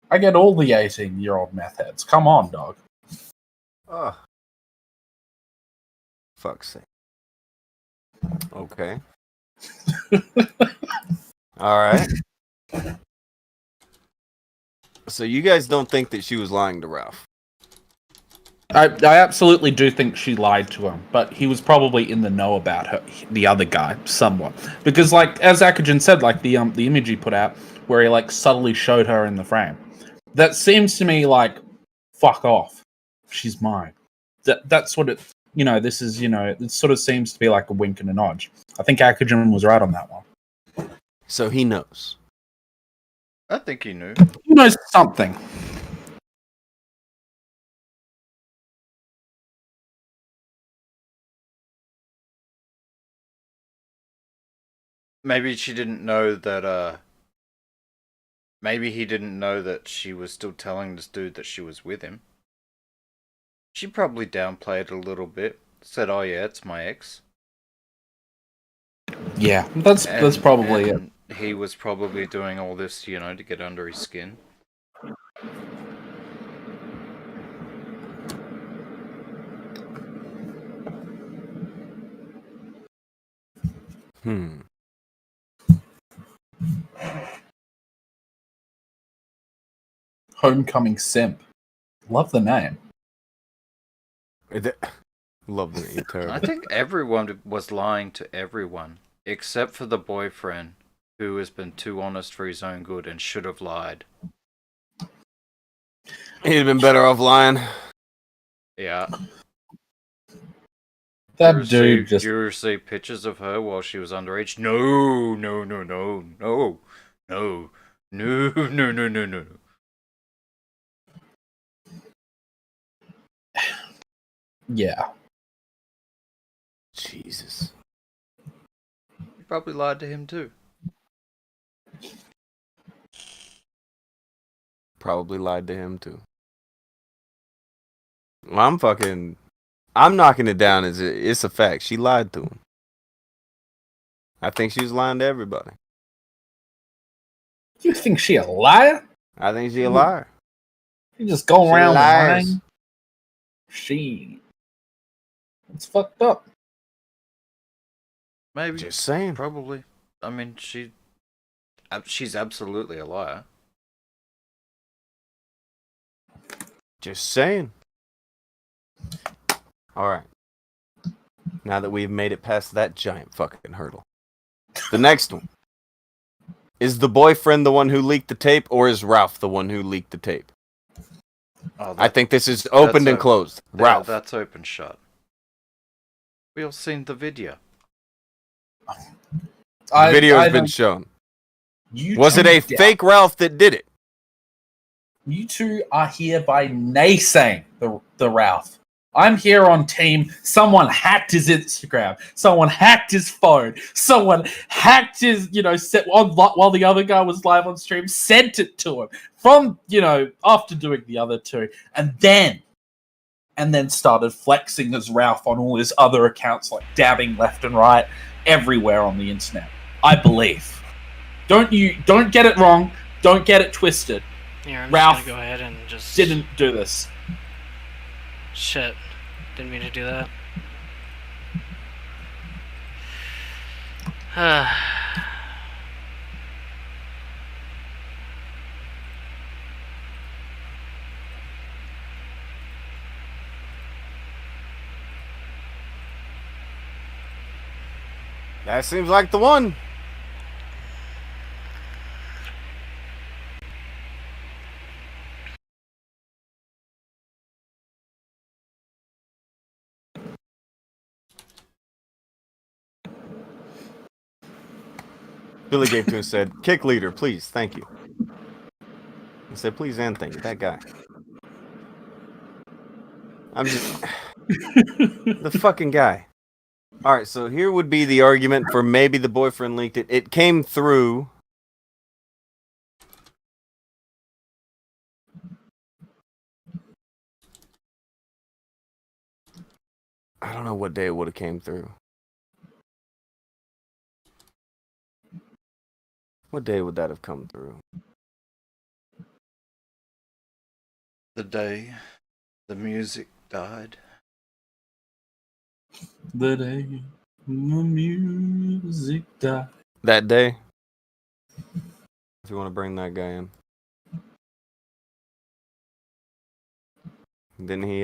I get all the 18-year-old meth heads. Come on, dog. Oh. Fuck's sake. Okay. All right. So you guys don't think that she was lying to Ralph? I absolutely do think she lied to him, but he was probably in the know about her, the other guy, somewhat. Because, like, as Akujin said, like, the image he put out, where he, like, subtly showed her in the frame, that seems to me like, fuck off. She's mine. That's what it, this is, it sort of seems to be like a wink and a nod. I think Akujin was right on that one. So he knows. I think he knew. He knows something. Maybe she didn't know that, maybe he didn't know that she was still telling this dude that she was with him. She probably downplayed it a little bit. Said, oh yeah, it's my ex. Yeah, that's probably it. He was probably doing all this, to get under his skin. Homecoming Simp. Love the name. Love the name. Terrible. I think everyone was lying to everyone, except for the boyfriend, who has been too honest for his own good and should have lied. He'd have been better off lying. Yeah. That dude just... Did you see pictures of her while she was underage? No. Yeah. Jesus. You probably lied to him too. Probably lied to him too. Well, I'm knocking it down as it's a fact. She lied to him. I think she was lying to everybody. You think she a liar? I think she a liar. You just go around liars. lying. It's fucked up. Maybe. Just saying. Probably. I mean, she's absolutely a liar. Just saying. All right. Now that we've made it past that giant fucking hurdle. The next one. Is the boyfriend the one who leaked the tape, or is Ralph the one who leaked the tape? I think this is opened and closed. Ralph. That's open shut. We all seen the video. The video has been shown. Was it a fake Ralph that did it? You two are hereby naysaying the Ralph. I'm here on team. Someone hacked his Instagram. Someone hacked his phone. Someone hacked his, while the other guy was live on stream, sent it to him from, after doing the other two, and then started flexing as Ralph on all his other accounts, like dabbing left and right, everywhere on the internet. I believe. Don't get it wrong. Don't get it twisted. Yeah, I'm Ralph just gonna go ahead and just didn't do this. Shit. Didn't mean to do that. That seems like the one. Billy gave to him and said, "Kick leader, please, thank you." He said, "Please and thank you." That guy. I'm just the fucking guy. All right, so here would be the argument for maybe the boyfriend leaked it. It came through. I don't know what day it would have came through. What day would that have come through? The day the music died. The day the music died. That day. If you want to bring that guy in. Didn't he,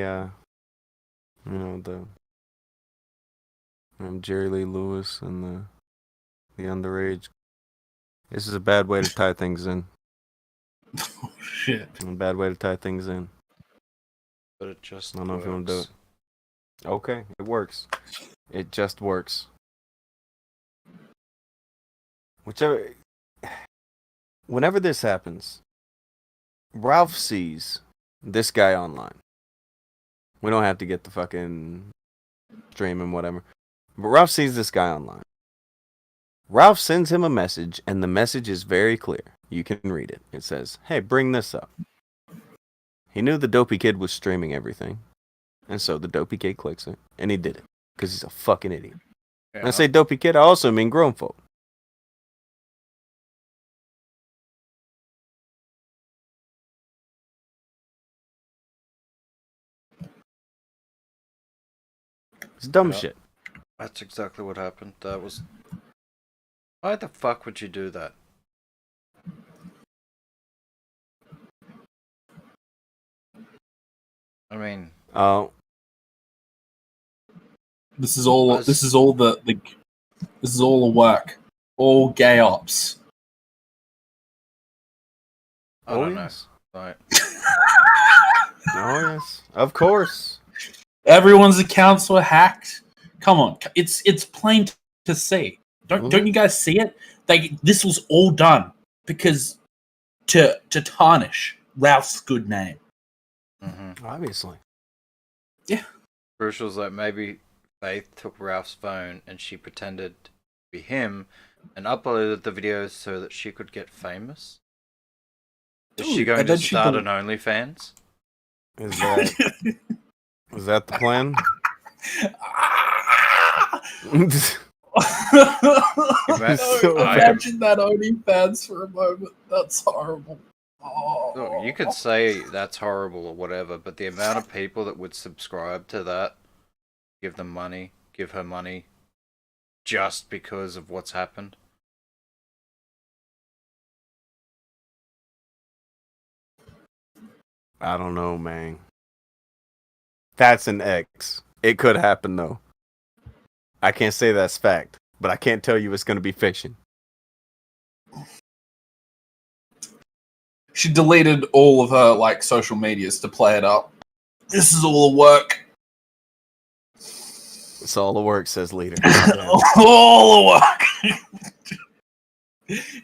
Jerry Lee Lewis and the underage. This is a bad way to tie things in. Oh, shit. A bad way to tie things in. But it just I don't know if you want to do works. it. Okay, it works. It just works. Whenever this happens, Ralph sees this guy online. We don't have to get the fucking stream and whatever. But Ralph sees this guy online. Ralph sends him a message, and the message is very clear. You can read it. It says, hey, bring this up. He knew the dopey kid was streaming everything. And so the dopey kid clicks it, and he did it. Because he's a fucking idiot. Yeah. When I say dopey kid, I also mean grown folk. It's dumb shit. That's exactly what happened. That was... Why the fuck would you do that? I mean... Oh. This is all the work. All gay ops. I don't know. Yes. Right. Oh, yes. Of course. Everyone's accounts were hacked. Come on, it's plain to see. Don't you guys see it? This was all done because to tarnish Ralph's good name. Mm-hmm. Obviously. Yeah. Crucial's like maybe Faith took Ralph's phone and she pretended to be him and uploaded the videos so that she could get famous. Is she going to start an OnlyFans? Is that the plan? Imagine that OnlyFans for a moment. That's horrible. Oh. Look, you could say that's horrible or whatever, but the amount of people that would subscribe to that, give her money, just because of what's happened. I don't know, man. That's an X. It could happen, though. I can't say that's fact, but I can't tell you it's going to be fiction. She deleted all of her social medias to play it up. This is all the work. It's all the work, says leader. All the work.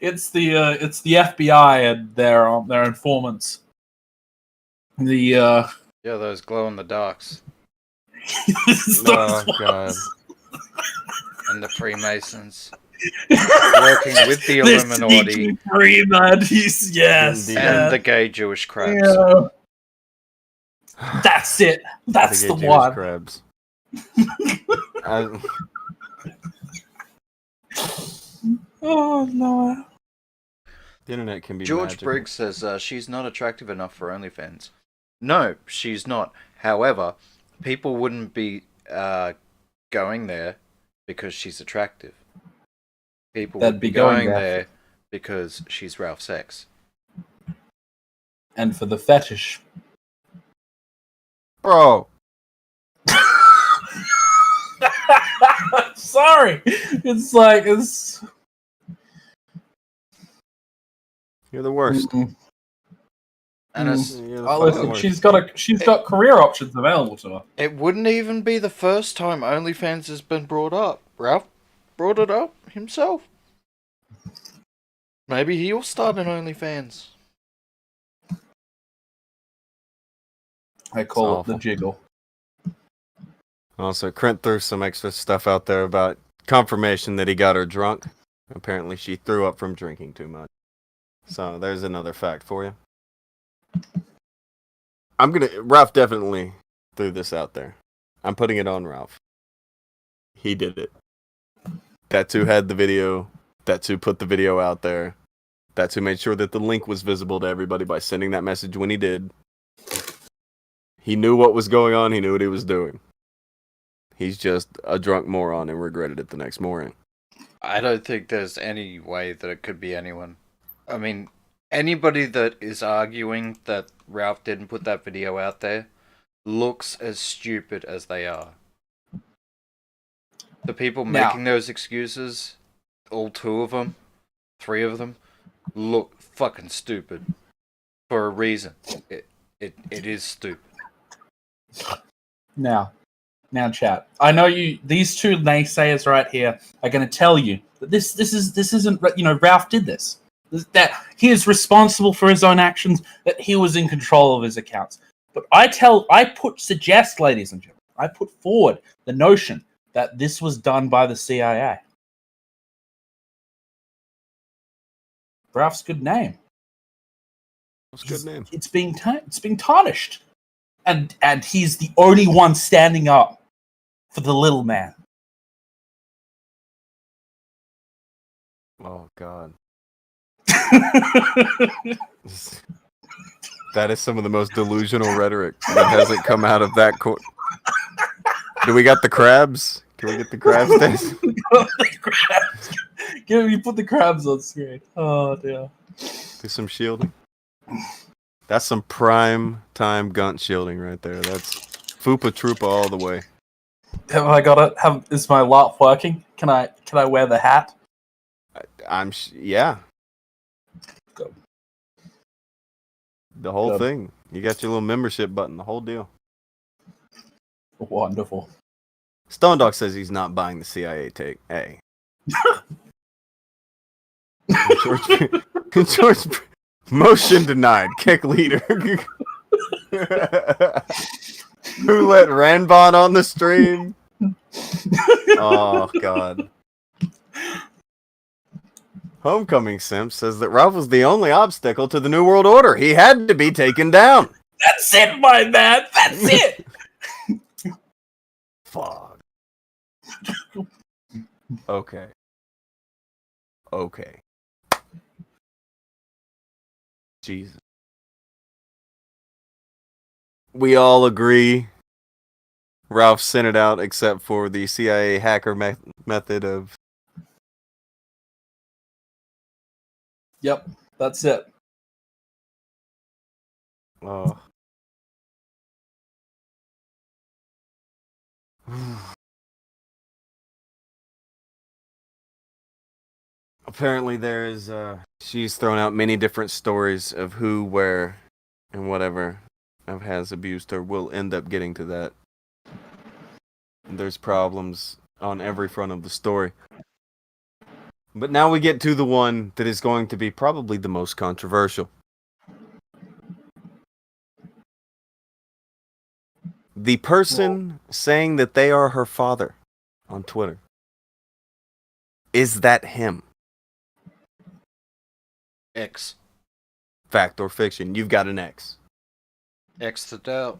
It's the FBI and their informants. Yeah, those glow in the darks. Oh god. And the Freemasons. Working with the Illuminati. Freemasons, yes. And the gay Jewish crabs. Yeah. That's it. That's the Jewish one. Crabs. Oh no. The internet can be George magical. Briggs says she's not attractive enough for OnlyFans. No, she's not. However, people wouldn't be going there because she's attractive. People would be going there because she's Ralph's ex. And for the fetish. Bro. Sorry. It's You're the worst. Mm-mm. And listen, she's got career options available to her. It wouldn't even be the first time OnlyFans has been brought up. Ralph brought it up himself. Maybe he'll start an OnlyFans. I call it the jiggle. Also, Krent threw some extra stuff out there about confirmation that he got her drunk. Apparently, she threw up from drinking too much. So, there's another fact for you. Ralph definitely threw this out there. I'm putting it on Ralph. He did it. That's who had the video. That's who put the video out there. That's who made sure that the link was visible to everybody by sending that message when he did. He knew what was going on. He knew what he was doing. He's just a drunk moron and regretted it the next morning. I don't think there's any way that it could be anyone. I mean, anybody that is arguing that Ralph didn't put that video out there looks as stupid as they are. The people making those excuses, all 2 of them, 3 of them, look fucking stupid. For a reason. It is stupid. Now, chat. I know these 2 naysayers right here are going to tell you that this isn't, Ralph did this. That he is responsible for his own actions, that he was in control of his accounts. But suggest, ladies and gentlemen, I put forward the notion that this was done by the CIA. Ralph's good name. Good name. It's being tarnished, and he's the only one standing up for the little man. Oh God. That is some of the most delusional rhetoric that hasn't come out of that court. Do we got the crabs? Can we get the crabs? You put the crabs on screen. Oh dear. Do some shielding. That's some prime time Gunt shielding right there. That's Fupa Troopa all the way. Have I got it? Is my LARP working? Can I wear the hat? Yeah. Good. The whole thing. You got your little membership button. The whole deal. Wonderful. Stone Dog says he's not buying the CIA take. Hey. George, motion denied. Kick leader. Who let Ranbon on the stream? Oh God. Homecoming Simp says that Ralph was the only obstacle to the New World Order. He had to be taken down. That's it, my man. That's it. Fuck. Okay. Jesus. We all agree Ralph sent it out except for the CIA hacker method of... Yep, that's it. Oh. Apparently there's she's thrown out many different stories of who, where, and whatever has abused her. We'll end up getting to that. There's problems on every front of the story. But now we get to the one that is going to be probably the most controversial. The person saying that they are her father on Twitter. Is that him? X. Fact or fiction? You've got an X. X to doubt.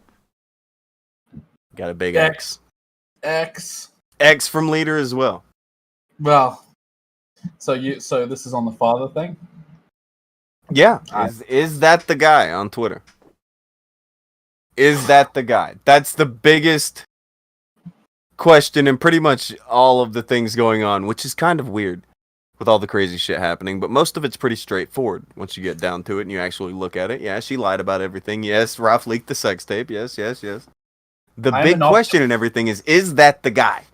Got a big X. X. X from leader as well. Well, so this is on the father thing? Yeah. Is that the guy on Twitter? Is that the guy? That's the biggest question in pretty much all of the things going on, which is kind of weird with all the crazy shit happening, but most of it's pretty straightforward once you get down to it and you actually look at it. Yeah, she lied about everything. Yes, Ralph leaked the sex tape. Yes. The big question and everything is that the guy?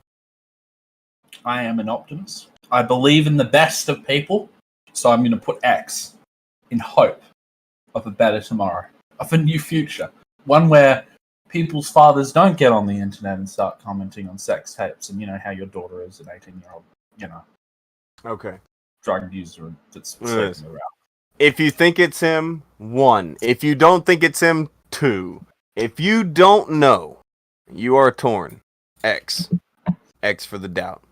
I am an optimist. I believe in the best of people, so I'm going to put X in hope of a better tomorrow, of a new future. One where people's fathers don't get on the internet and start commenting on sex tapes and, how your daughter is an 18-year-old, Okay. drug user that's sleeping around. If you think it's him, 1. If you don't think it's him, 2. If you don't know, you are torn. X. X for the doubt.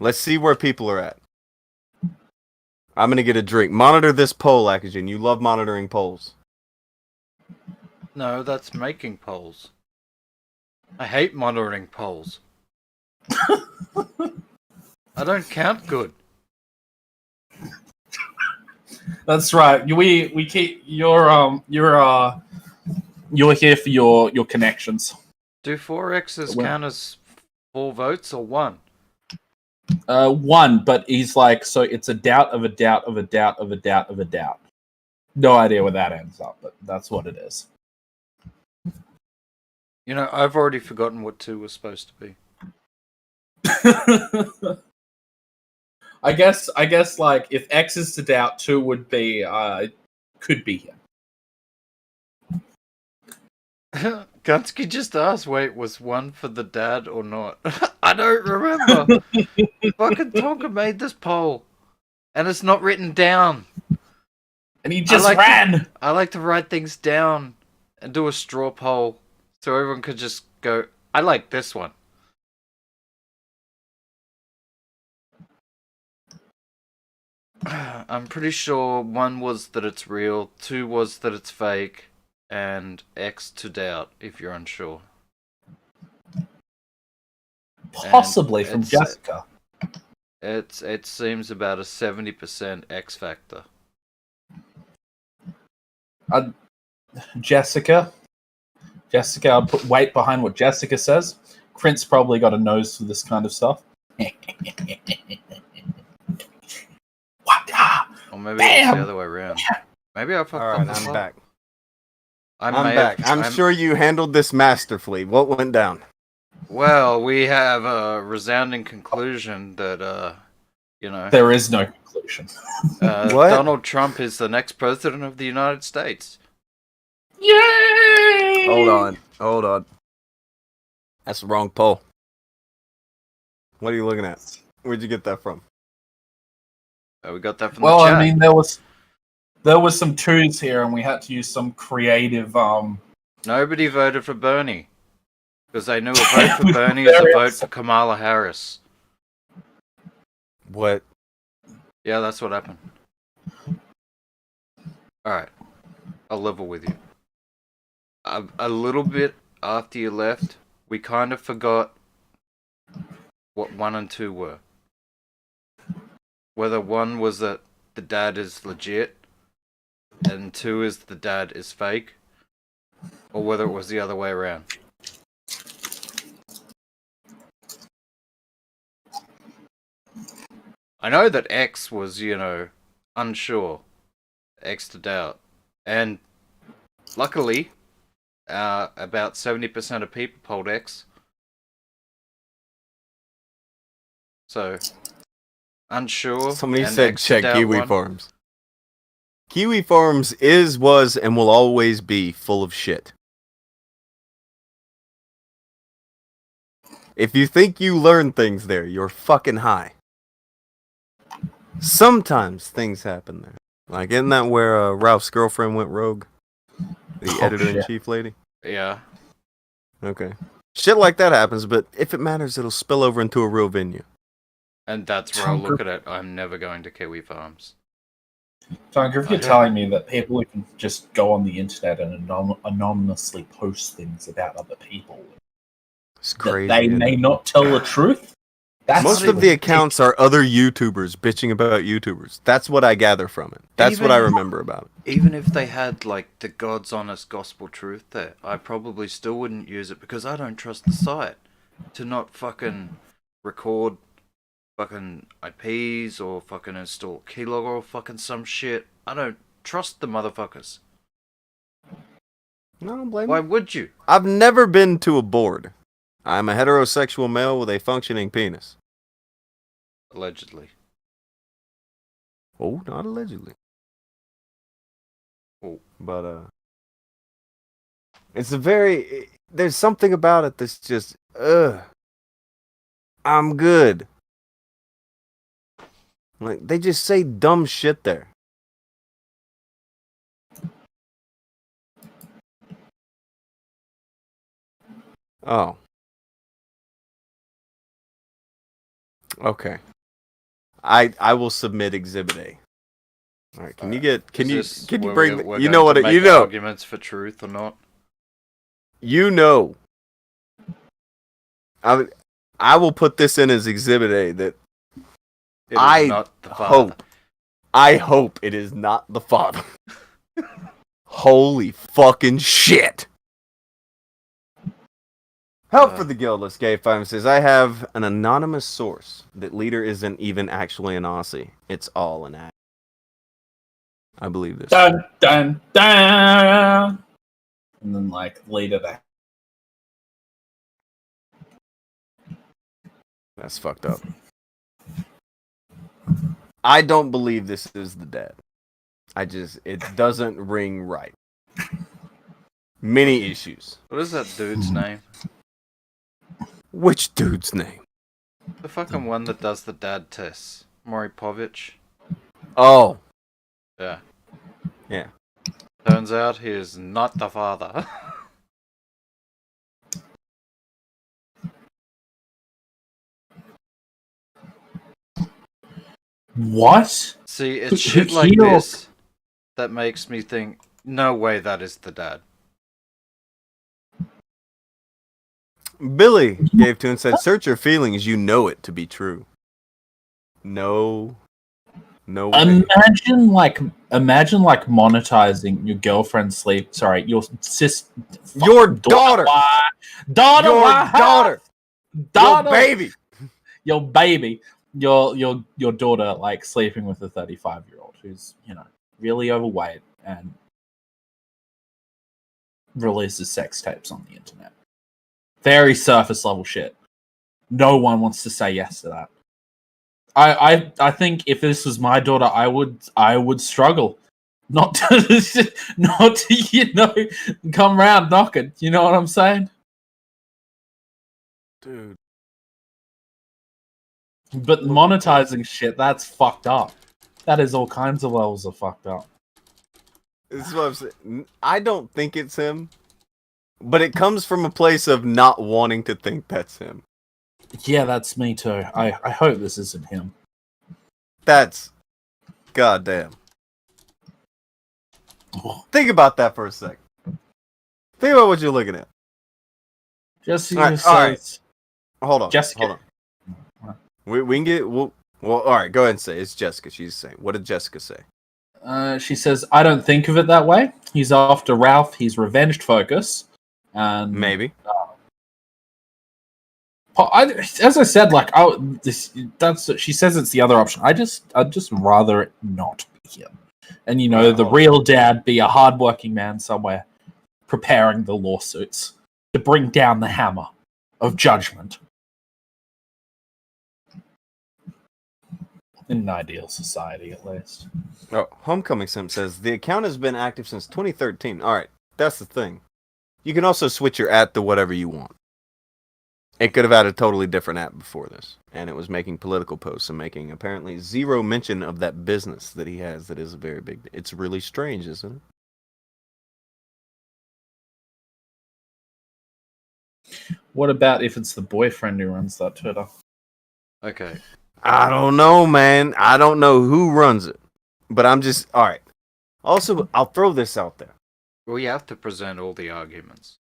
Let's see where people are at. I'm going to get a drink. Monitor this poll, Akujin. You love monitoring polls. No, that's making polls. I hate monitoring polls. I don't count good. That's right. We keep your You're here for your connections. Do 4 X's count as 4 votes or 1? 1, but he's like, so it's a doubt of a doubt of a doubt of a doubt of a doubt. No idea where that ends up, but that's what it is. You know, I've already forgotten what 2 was supposed to be. I guess like if X is to doubt, 2 would be could be him. Gunsky just asked, wait, was 1 for the dad or not? I don't remember. Fucking Tonka made this poll. And it's not written down. And he just ran! I like to write things down and do a straw poll. So everyone could just go, I like this one. I'm pretty sure 1 was that it's real, 2 was that it's fake, and X to doubt if you're unsure. Possibly from Jessica. It seems about a 70% X factor. Jessica, I'll put weight behind what Jessica says. Prince probably got a nose for this kind of stuff. Or maybe it's the other way around. Maybe I fucked up. Alright, I'm back. I'm back. I'm sure you handled this masterfully. What went down? Well, we have a resounding conclusion that, you know... There is no conclusion. What? Donald Trump is the next president of the United States. Yay! Hold on. That's the wrong poll. What are you looking at? Where'd you get that from? We got that from the chat. I mean, there was some 2s here, and we had to use some creative. Nobody voted for Bernie because they knew a vote for Bernie is a vote for Kamala Harris. What? Yeah, that's what happened. All right, I'll level with you. A little bit after you left, we kind of forgot what 1 and 2 were. Whether 1 was that the dad is legit, and 2 is the dad is fake, or whether it was the other way around. I know that X was, you know, unsure. X to doubt. And luckily, about 70% of people polled X. So... unsure. Somebody said check Kiwi 1. Farms. Kiwi Farms is, was, and will always be full of shit. If you think you learn things there, you're fucking high. Sometimes things happen there. Like, isn't that where Ralph's girlfriend went rogue? The editor-in-chief lady? Yeah. Okay. Shit like that happens, but if it matters, it'll spill over into a real venue. And that's where I'll look at it. I'm never going to Kiwi Farms. Tonka, if you're telling me that people who can just go on the internet and anonymously post things about other people, it's crazy, that they may not tell the truth. Most of the accounts are other YouTubers bitching about YouTubers. That's what I gather from it. That's what I remember about it. Even if they had, like, the God's honest gospel truth there, I probably still wouldn't use it because I don't trust the site to not fucking record fucking IPs or fucking install keylogger or fucking some shit. I don't trust the motherfuckers. No, I don't blame Why you. would you? I've never been to a board. I'm a heterosexual male with a functioning penis. Allegedly. Oh, not allegedly. Oh. But, it's a very... There's something about it that's just... I'm good. Like, they just say dumb shit there. Oh. Okay. I will submit Exhibit A. All right. Can you bring you know what you know arguments for truth or not? You know. I will put this in as Exhibit A that It is not the father. I hope it is not the father. Holy fucking shit. Help for the guildless. K5 says, I have an anonymous source that leader isn't even actually an Aussie. It's all an act. I believe this. Dun, dun, dun. And then, like, later that. That's fucked up. I don't believe this is the dad. It doesn't ring right. Many issues. What is that dude's name? Which dude's name? The fucking one that does the dad tests. Maury Povich. Oh. Yeah. Yeah. Turns out he is not the father. What? See, it's shit like this that makes me think, no way that is the dad. Billy gave to and said, search your feelings, you know it to be true. No way. Imagine monetizing your girlfriend's sleep. Sorry, your Your daughter. Daughter. Your baby. Your baby. Your daughter, like, sleeping with a 35-year-old who's, really overweight and releases sex tapes on the internet. Very surface level shit. No one wants to say yes to that. I think if this was my daughter, I would struggle not to come round knocking. You know what I'm saying, dude? But monetizing shit, that's fucked up. That is all kinds of levels of fucked up. This is what I'm saying. I don't think it's him, but it comes from a place of not wanting to think that's him. Yeah, that's me too. I hope this isn't him. That's goddamn. Think about that for a second. Think about what you're looking at. Jessica all right, says, all right. Hold on. Jessica. Hold on. We can get well. All right. Go ahead and say it's Jessica. She's saying. What did Jessica say? She says, I don't think of it that way. He's after Ralph. He's revenged focus. And maybe. As I said, like, she says it's the other option. I'd just rather it not be him. And the real dad be a hardworking man somewhere, preparing the lawsuits to bring down the hammer of judgment. In an ideal society, at least. Oh, Homecoming Sim says the account has been active since 2013. All right, that's the thing. You can also switch your @ to whatever you want. It could have had a totally different @ before this, and it was making political posts and making apparently zero mention of that business that he has that is a very big. It's really strange, isn't it? What about if it's the boyfriend who runs that Twitter? Okay. I don't know, man. I don't know who runs it, but I'm just all right. Also, I'll throw this out there. We have to present all the arguments.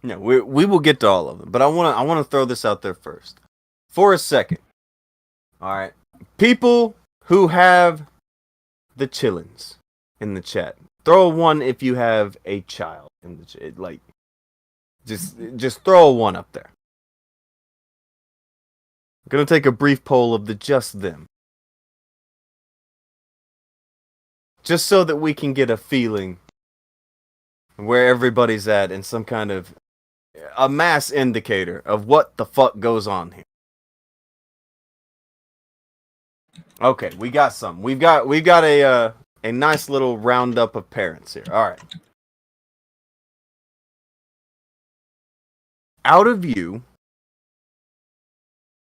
Yeah, we will get to all of them, but I want to throw this out there first, for a second. All right, people who have the chillins in the chat, throw a 1 if you have a child in the chat. Like, just throw a 1 up there. I'm gonna take a brief poll of the just them, just so that we can get a feeling where everybody's at and some kind of a mass indicator of what the fuck goes on here. Okay, we got some. We've got a nice little roundup of parents here. All right. Out of you,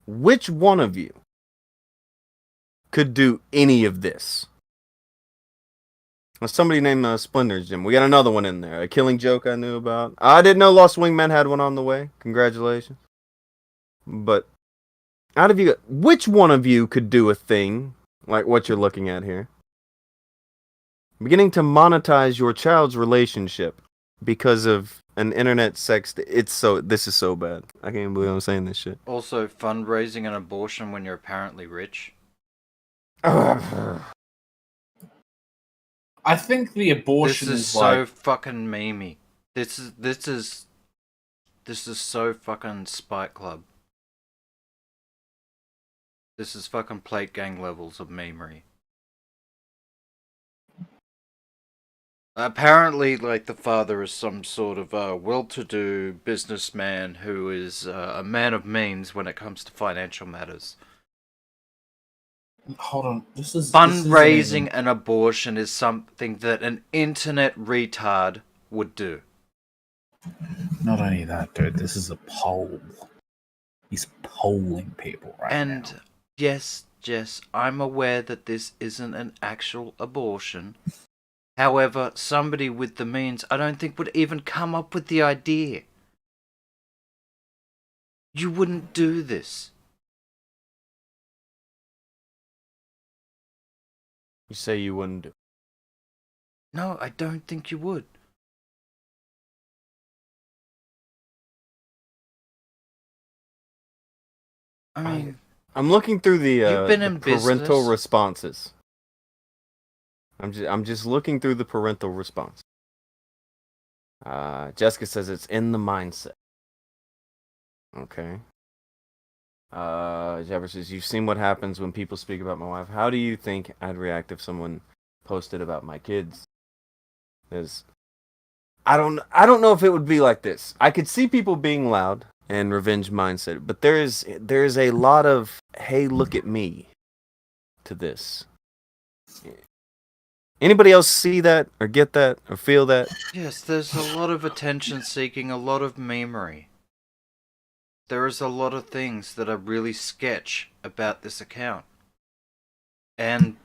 which one of you could do any of this? Somebody named Splender's Gym. We got another one in there. A Killing Joke I knew about. I didn't know Lost Wingman had one on the way. Congratulations. But out of you, which one of you could do a thing like what you're looking at here? Beginning to monetize your child's relationship because of an internet sex. This is so bad. I can't believe I'm saying this shit. Also, fundraising an abortion when you're apparently rich. I think the abortion is is so like... fucking memey. This is This is so fucking Spike Club. This is fucking plate gang levels of memery. Apparently, like, the father is some sort of well-to-do businessman who is a man of means when it comes to financial matters. Hold on, this is fundraising an abortion is something that an internet retard would do. Not only that, dude. This is a poll. He's polling people right now. And yes, Jess, I'm aware that this isn't an actual abortion. However, somebody with the means, I don't think would even come up with the idea. You wouldn't do this. You say you wouldn't do. No, I don't think you would. I mean, I'm looking through the, you've been the in parental business. responses. I'm just looking through the parental response. Jessica says it's in the mindset. Okay. Jabber says, you've seen what happens when people speak about my wife. How do you think I'd react if someone posted about my kids? I don't know if it would be like this. I could see people being loud and revenge mindset, but there's a lot of, hey, look at me to this. Anybody else see that or get that or feel that? Yes, there's a lot of attention seeking, a lot of memery. There is a lot of things that are really sketch about this account. And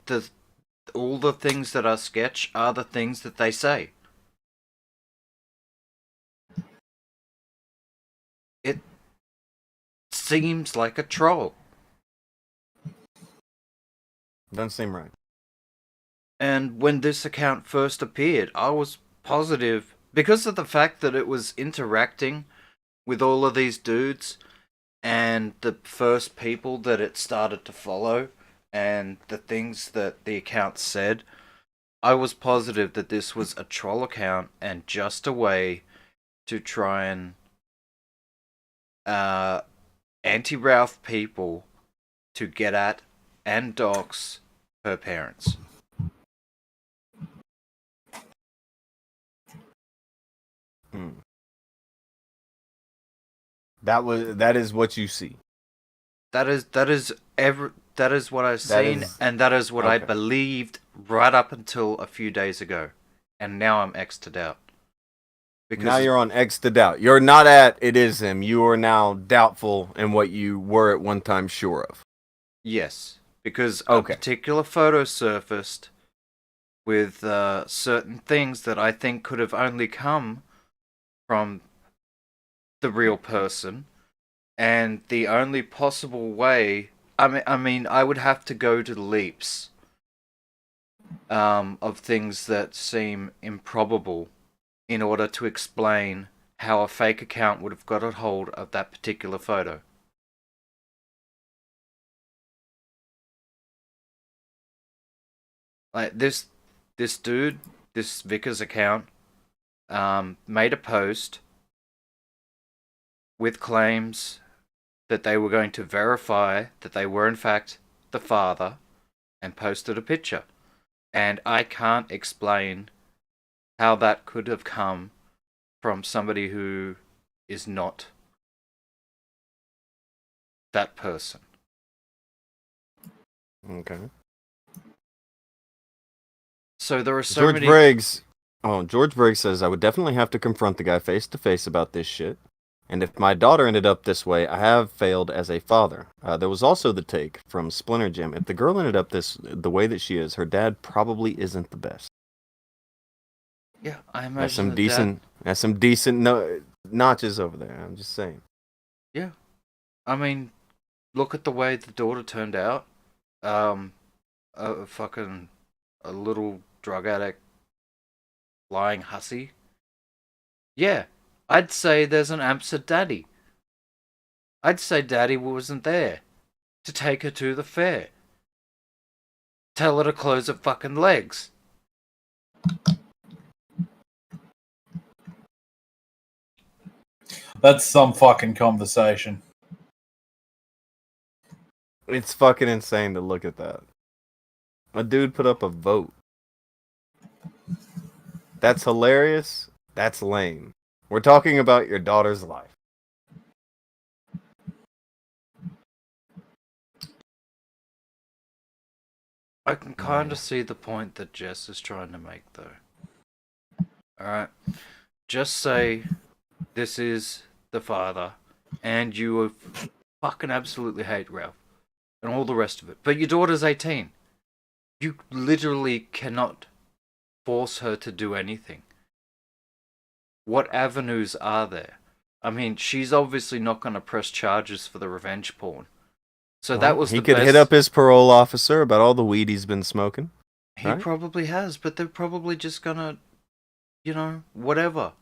all the things that are sketch are the things that they say. It seems like a troll. Doesn't seem right. And when this account first appeared, I was positive, because of the fact that it was interacting with all of these dudes, and the first people that it started to follow, and the things that the account said, I was positive that this was a troll account and just a way to try and anti-Ralph people to get at and dox her parents. That is what you see. That is what I've seen, and that is what I believed right up until a few days ago, and now I'm X'd out. Because now you're on X'd out. You're not at it is him. You are now doubtful in what you were at one time sure of. Yes, because a particular photo surfaced with certain things that I think could have only come from the real person, and the only possible way, I mean, I would have to go to the leaps of things that seem improbable in order to explain how a fake account would have got a hold of that particular photo. Like this dude, this Vickers account, made a post with claims that they were going to verify that they were in fact the father, and posted a picture. And I can't explain how that could have come from somebody who is not that person. Okay. So there are so George many... George Briggs says, I would definitely have to confront the guy face to face about this shit. And if my daughter ended up this way, I have failed as a father. There was also the take from Splinter Jim. If the girl ended up the way that she is, her dad probably isn't the best. Yeah, I imagine that's some decent notches over there. I'm just saying. Yeah, I mean, look at the way the daughter turned out. A little drug addict, lying hussy. Yeah, I'd say there's an absent daddy. I'd say daddy wasn't there to take her to the fair. Tell her to close her fucking legs. That's some fucking conversation. It's fucking insane to look at that. A dude put up a vote. That's hilarious. That's lame. We're talking about your daughter's life. I can kind of see the point that Jess is trying to make, though. Alright. Just say this is the father, and you fucking absolutely hate Ralph, and all the rest of it. But your daughter's 18. You literally cannot force her to do anything. What avenues are there? I mean, she's obviously not going to press charges for the revenge porn. So that was he the could best... hit up his parole officer about all the weed he's been smoking. He probably has, but they're probably just gonna, whatever.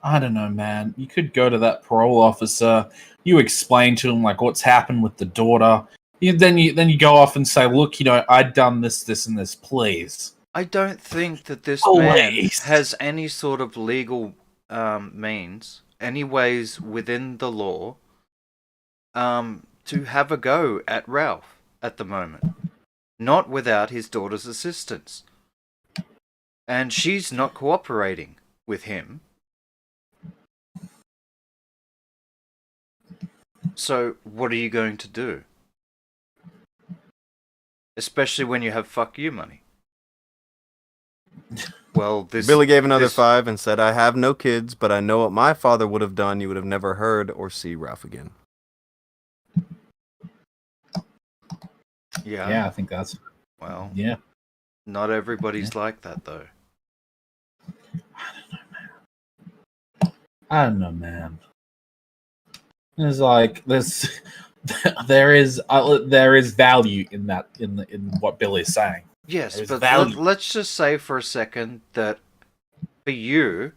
I don't know, man. You could go to that parole officer. You explain to him like what's happened with the daughter. Then you go off and say, look, I'd done this, and this. Please. I don't think that this man has any sort of legal means, any ways within the law, to have a go at Ralph at the moment. Not without his daughter's assistance. And she's not cooperating with him. So, what are you going to do? Especially when you have fuck you money. Well, Billy gave another 5 and said, I have no kids, but I know what my father would have done. You would have never heard or see Ralph again. Yeah, I think that's... Well, yeah. Not everybody's like that, though. I don't know, man. There's like there is value in that in what Billy's saying. Yes, but let's just say for a second that for you,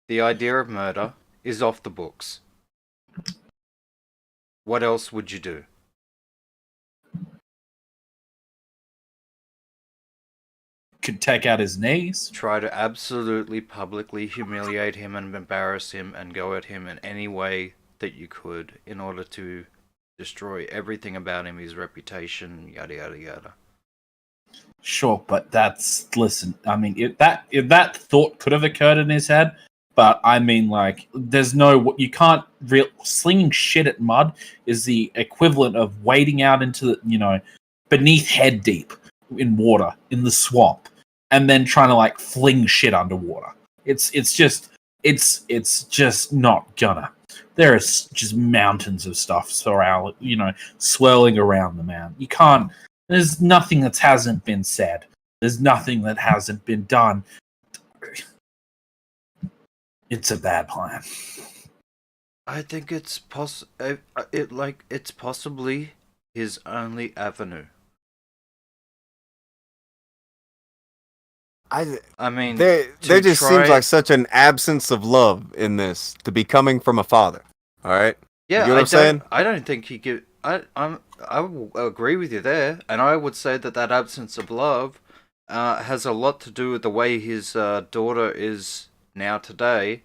the idea of murder is off the books. What else would you do? Could take out his knees. Try to absolutely publicly humiliate him and embarrass him and go at him in any way that you could in order to destroy everything about him, his reputation, yada yada yada. Sure, but listen, I mean, if that thought could have occurred in his head, but I mean, like, you can't slinging shit at mud is the equivalent of wading out into beneath head deep in water in the swamp and then trying to like fling shit underwater. It's just not gonna. There is just mountains of stuff swirling around the man. You can't. There's nothing that hasn't been said. There's nothing that hasn't been done. It's a bad plan. I think it's it's possibly his only avenue. I mean, there just seems like such an absence of love in this to be coming from a father. All right. Yeah, you know what I'm saying? I don't think he could. I will agree with you there, and I would say that absence of love has a lot to do with the way his daughter is now today.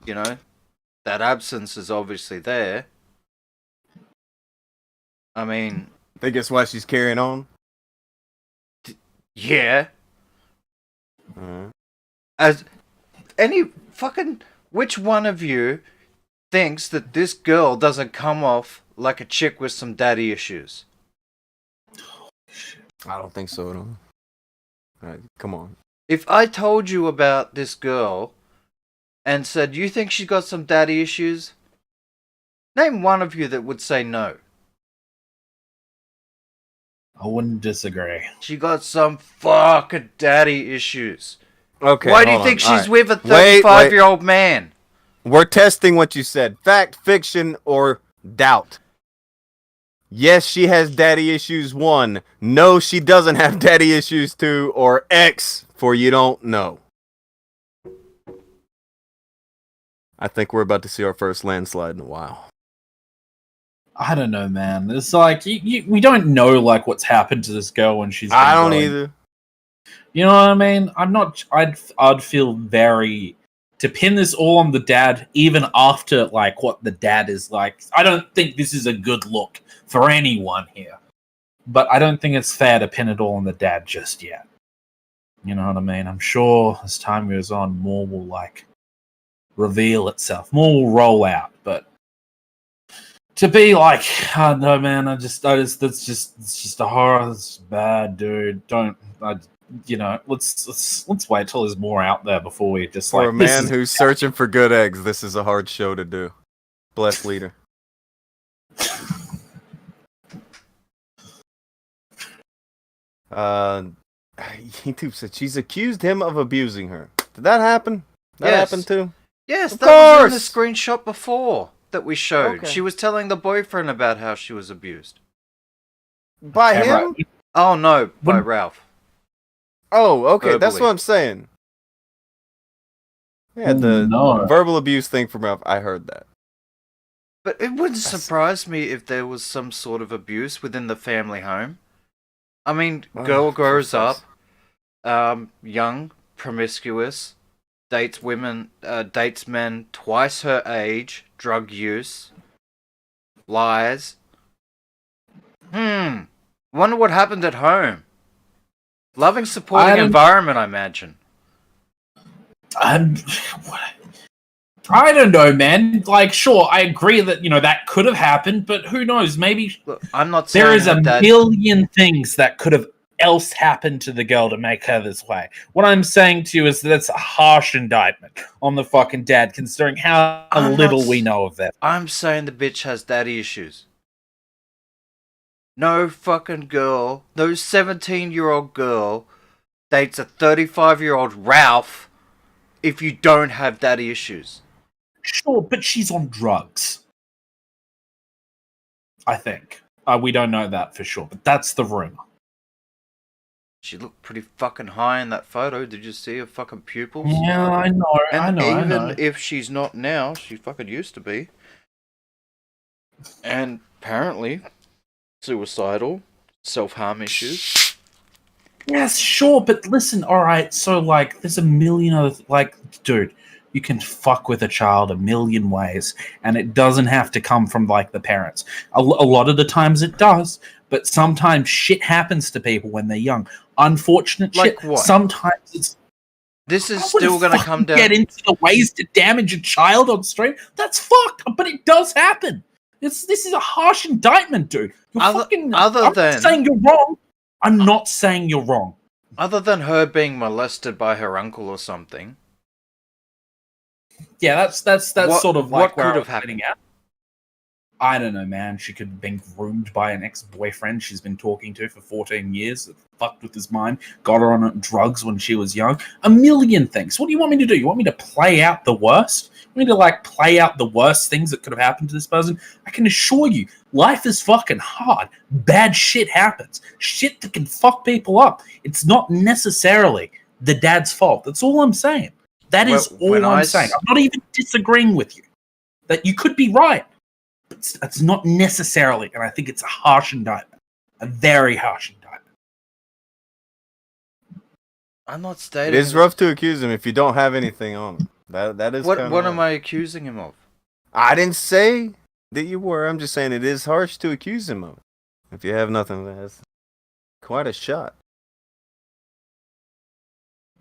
That absence is obviously there. I mean, think it's why she's carrying on. Yeah. Mm-hmm. Which one of you thinks that this girl doesn't come off like a chick with some daddy issues? I don't think so at all. All right, come on. If I told you about this girl and said, you think she's got some daddy issues? Name one of you that would say no. I wouldn't disagree. She got some fucking daddy issues. Okay. Why do you think she's with a 35-year-old man? We're testing what you said. Fact, fiction, or doubt. Yes, she has daddy issues 1. No, she doesn't have daddy issues 2. Or X for you don't know. I think we're about to see our first landslide in a while. I don't know, man. It's like we don't know like what's happened to this girl when she's. I don't either. You know what I mean? I'm not. I'd feel very to pin this all on the dad, even after like what the dad is like, I don't think this is a good look for anyone here. But I don't think it's fair to pin it all on the dad just yet. You know what I mean? I'm sure as time goes on, more will like reveal itself, more will roll out. But to be like, oh no, man, it's just a horror. It's bad, dude. Let's wait till there's more out there before we just For a man who's searching for good eggs, this is a hard show to do. Bless leader. YouTube said she's accused him of abusing her. Did that happen? That happened too? Yes, of that course. was in the screenshot before that we showed. Okay. She was telling the boyfriend about how she was abused. By him? Right. Oh no, by Ralph. Oh, okay, Verbally. that's what I'm saying. Yeah, the verbal abuse thing from Ralph, I heard that. But it wouldn't surprise me if there was some sort of abuse within the family home. I mean, girl grows up, young, promiscuous, dates men twice her age, drug use, lies. Wonder what happened at home. Loving, supporting environment, I imagine. I don't know, man. Like, sure, I agree that, that could have happened, but who knows? Maybe Look, I'm not saying there is a that million things that could have else happened to the girl to make her this way. What I'm saying to you is that it's a harsh indictment on the fucking dad, considering how little we know of them. I'm saying the bitch has daddy issues. No fucking girl, no 17-year-old girl dates a 35-year-old Ralph if you don't have daddy issues. Sure, but she's on drugs. I think. We don't know that for sure, but that's the rumor. She looked pretty fucking high in that photo. Did you see her fucking pupils? Yeah, I know. And I even know. if she's not now, she fucking used to be. And apparently, suicidal, self-harm issues. Yes, sure, but listen, alright, so, there's a million other... dude, you can fuck with a child a million ways, and it doesn't have to come from, the parents. A lot of the times it does, but sometimes shit happens to people when they're young. Unfortunate Like shit. what? Sometimes it's... This is still going to come down... Get into the ways to damage a child on stream? That's fucked, but it does happen. This is a harsh indictment, dude. I'm not saying you're wrong. I'm not saying you're wrong. Other than her being molested by her uncle or something. Yeah, that's sort of what where could I was have happened. getting at. I don't know, man. She could have been groomed by an ex-boyfriend she's been talking to for 14 years. That fucked with his mind. Got her on drugs when she was young. A million things. What do you want me to do? You want me to play out the worst? You want me to play out the worst things that could have happened to this person? I can assure you, life is fucking hard. Bad shit happens. Shit that can fuck people up. It's not necessarily the dad's fault. That's all I'm saying. That is all I'm saying. I'm not even disagreeing with you. That you could be right. But it's not necessarily, and I think it's a harsh indictment. A very harsh indictment. I'm not stating... It is rough to accuse him if you don't have anything on him. That is What am I accusing him of? I didn't say that you were. I'm just saying it is harsh to accuse him of. If you have nothing, that's quite a shot.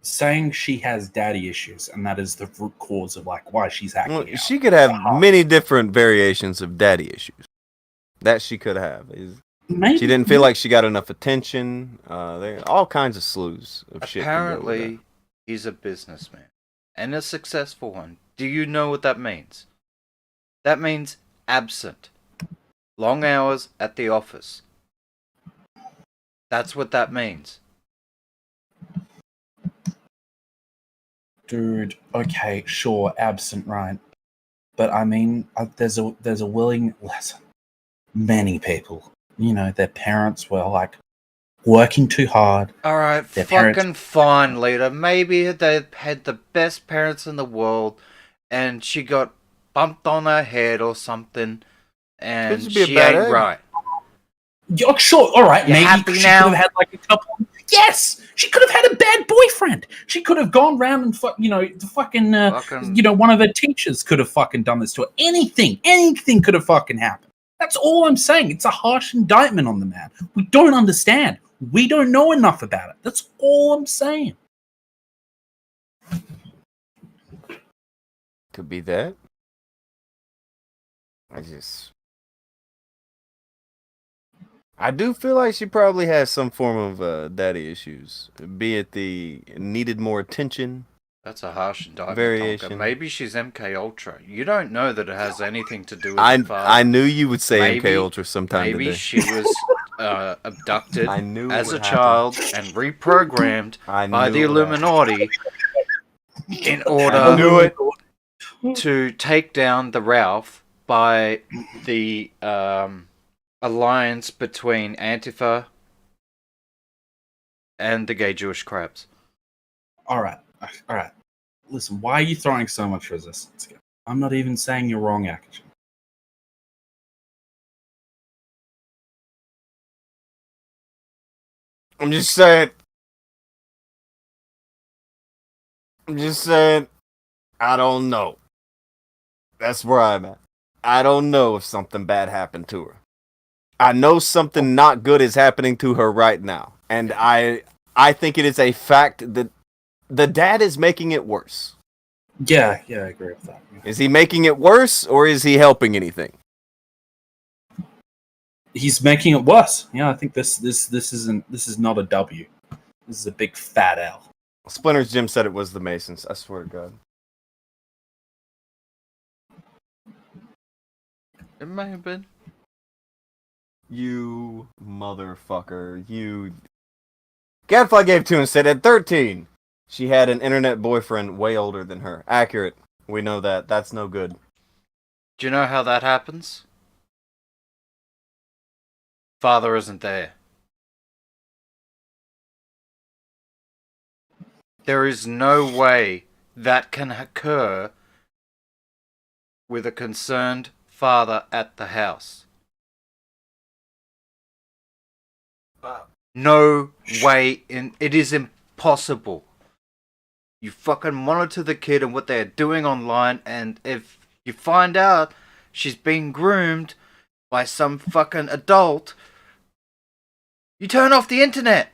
Saying she has daddy issues, and that is the root cause of why she's acting out. She could have many different variations of daddy issues. That she could have. Maybe. She didn't feel like she got enough attention. There are all kinds of slews of shit. Apparently, he's a businessman. And a successful one. Do you know what that means? That means absent. Long hours at the office. That's what that means. Dude, okay, sure, absent, right? But I mean, there's a willing... Listen, many people, their parents were, working too hard. Alright, fucking fine, leader. Maybe they had the best parents in the world, and she got bumped on her head or something, and she ain't right. Sure, alright, You maybe happy she now? could have had, a couple... Yes, she could have had a bad boyfriend. She could have gone round and one of her teachers could have fucking done this to her. Anything could have fucking happened. That's all I'm saying. It's a harsh indictment on the man. We don't understand. We don't know enough about it. That's all I'm saying. Could be that. I do feel like she probably has some form of daddy issues, be it the needed more attention. That's a harsh indictment. Variation. Tonka. Maybe she's MK Ultra. You don't know that it has anything to do with the father. I knew you would say MK Ultra sometime maybe today. She was abducted as a happened. child and reprogrammed by the Illuminati in order to take down the Ralph by the alliance between Antifa and the gay Jewish crabs. All right. Listen, why are you throwing so much resistance? I'm not even saying you're wrong, Akujin. I'm just saying, I don't know. That's where I'm at. I don't know if something bad happened to her. I know something not good is happening to her right now. And I think it is a fact that the dad is making it worse. Yeah, I agree with that. Yeah. Is he making it worse or is he helping anything? He's making it worse. Yeah, I think this is not a W. This is a big fat L. Splinter's Jim said it was the Masons. I swear to God. It may have been. You motherfucker. You. Gadfly gave 2 and said at 13, she had an internet boyfriend way older than her. Accurate. We know that. That's no good. Do you know how that happens? Father isn't there. There is no way that can occur with a concerned father at the house. No way. It is impossible. You fucking monitor the kid and what they're doing online, and if you find out she's being groomed by some fucking adult, you turn off the internet.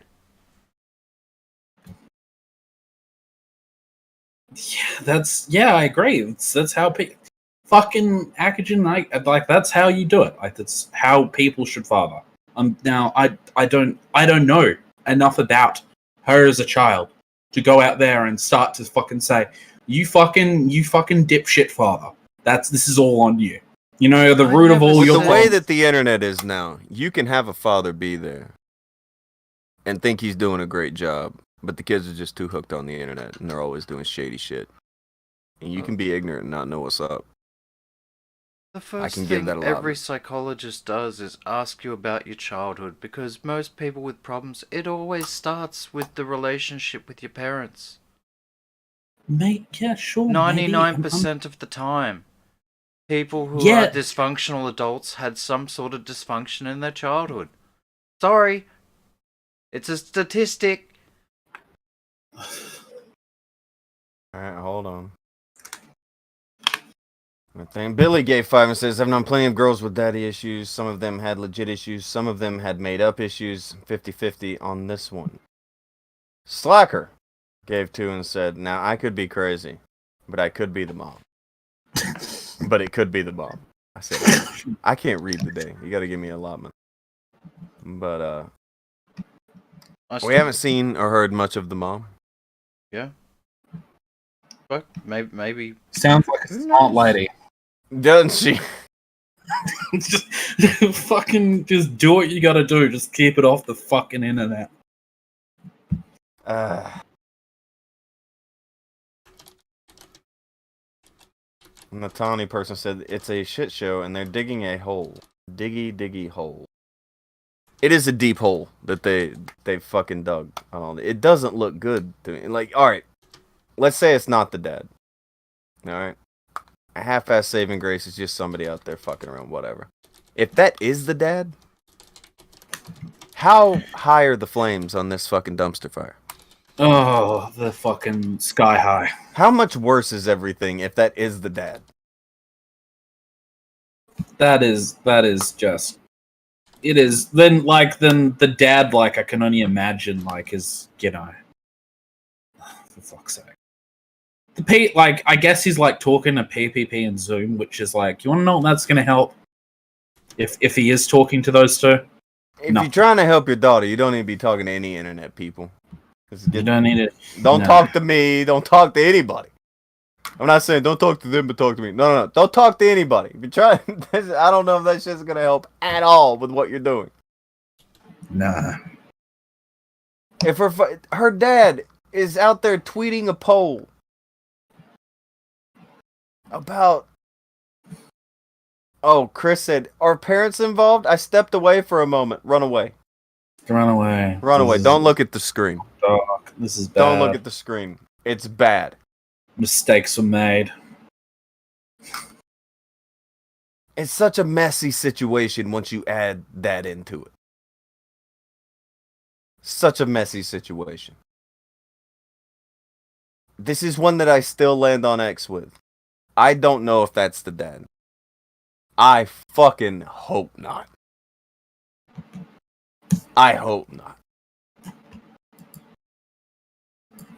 Yeah, I agree. That's how fucking Akujin, like that's how you do it. Like that's how people should father. Now I don't know enough about her as a child to go out there and start to fucking say you fucking dipshit father. This is all on you. You know, the root of all your the way that the internet is now, you can have a father be there and think he's doing a great job, but the kids are just too hooked on the internet and they're always doing shady shit. And you can be ignorant and not know what's up. The first thing every psychologist does is ask you about your childhood, because most people with problems, it always starts with the relationship with your parents. Mate, yeah, sure. 99% of the time, people who are dysfunctional adults had some sort of dysfunction in their childhood. Sorry. It's a statistic. Alright, hold on. I think Billy gave 5 and says, I've known plenty of girls with daddy issues. Some of them had legit issues. Some of them had made up issues. 50-50 on this one. Slacker gave 2 and said, now I could be crazy, but I could be the mom. But it could be the mom. I said, I can't read today. You gotta give me an allotment. But, we haven't seen or heard much of the mom. Yeah. But maybe. Sounds like a smart lady. Doesn't she? just do what you gotta do. Just keep it off the fucking internet. And the Tawny person said it's a shit show and they're digging a hole. Diggy hole. It is a deep hole that they fucking dug. It doesn't look good to me. Like, alright, let's say it's not the dad. Alright? A half-ass saving grace is just somebody out there fucking around, whatever. If that is the dad, How high are the flames on this fucking dumpster fire? Oh, the fucking sky high. How much worse is everything if that is the dad? That is just. It is then the dad I can only imagine is for fuck's sake. The I guess he's talking to PPP and Zoom, which is you want to know what that's gonna help. If he is talking to those two, if you're trying to help your daughter, you don't need to be talking to any internet people. You don't need it. Don't talk to me. Don't talk to anybody. I'm not saying don't talk to them, but talk to me. No. Don't talk to anybody. If you're trying, I don't know if that shit's gonna help at all with what you're doing. Nah. If her dad is out there tweeting a poll about. Oh, Chris said, "Are parents involved?" I stepped away for a moment. Run away. Run away. Run away. Don't look at the screen. Dark. This is bad. Don't look at the screen. It's bad. Mistakes were made. It's such a messy situation once you add that into it. Such a messy situation. This is one that I still land on X with. I don't know if that's the dad. I fucking hope not. I hope not.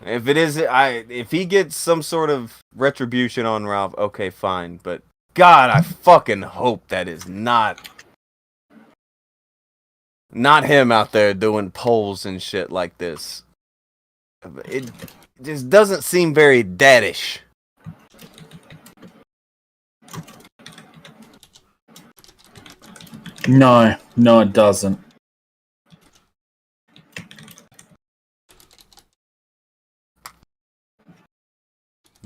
If it is, if he gets some sort of retribution on Ralph, okay, fine. But God, I fucking hope that is not him out there doing polls and shit like this. It just doesn't seem very daddish. No, it doesn't.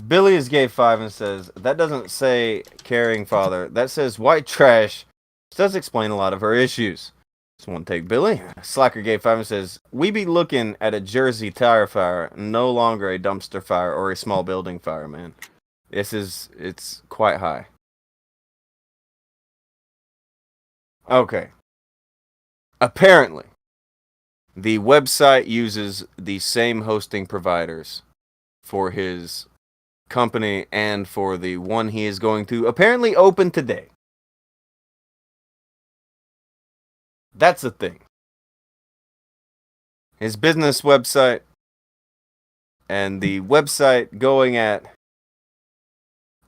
Billy is gay 5 and says, that doesn't say caring father. That says white trash. This does explain a lot of her issues. Just one take, Billy. Slacker gay 5 and says, we be looking at a Jersey tire fire, no longer a dumpster fire or a small building fire, man. It's quite high. Okay. Apparently, the website uses the same hosting providers for his company and for the one he is going to apparently open today. That's the thing. His business website and the website going at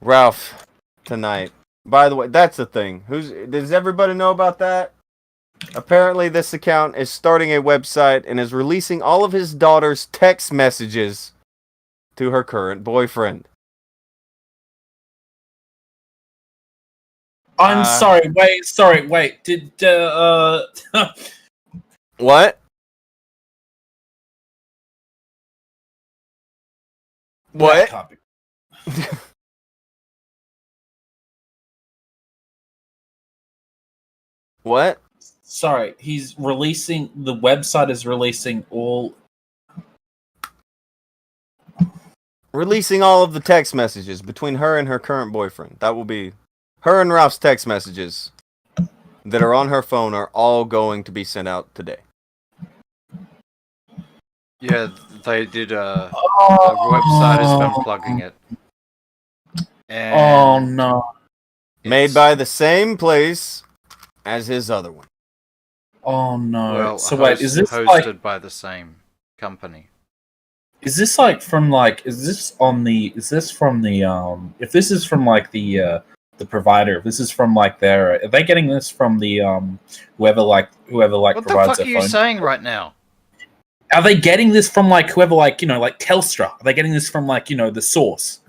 Ralph tonight. By the way, that's the thing. Does everybody know about that? Apparently this account is starting a website and is releasing all of his daughter's text messages to her current boyfriend. I'm sorry, wait. Did What? What? Copy. What? Sorry, the website is releasing all of the text messages between her and her current boyfriend. That will be her and Ralph's text messages that are on her phone are all going to be sent out today. Yeah, they did the website has been plugging it. And oh no. Made by the same place as his other one. Oh no. Well, so wait, is this hosted by the same company? Is this from if this is from the provider, if this is from their, are they getting this from the whoever What provides the fuck their are you phone? saying right now? Are they getting this from whoever Telstra? Are they getting this from the source?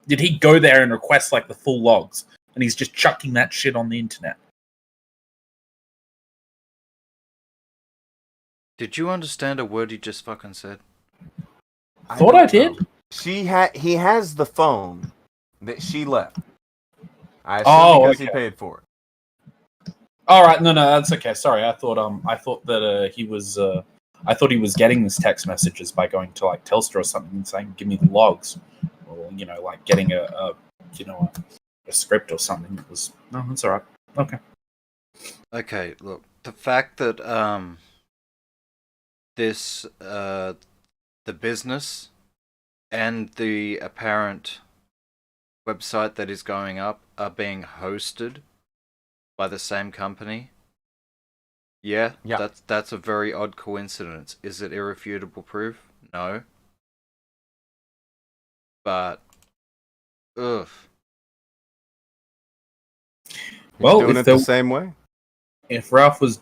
Did he go there and request the full logs and he's just chucking that shit on the internet? Did you understand a word you just fucking said? I thought I did. He has the phone that she left. I assume because he paid for it. All right, no, that's okay. Sorry, I thought that he was I thought he was getting this text messages by going to Telstra or something and saying, "Give me the logs," or getting a script or something. It was no, that's all right. Okay. Okay, look, the fact that this the business and the apparent website that is going up are being hosted by the same company. Yeah, that's a very odd coincidence. Is it irrefutable proof? No. But ugh. Well, doing if it there- the same way. If Ralph was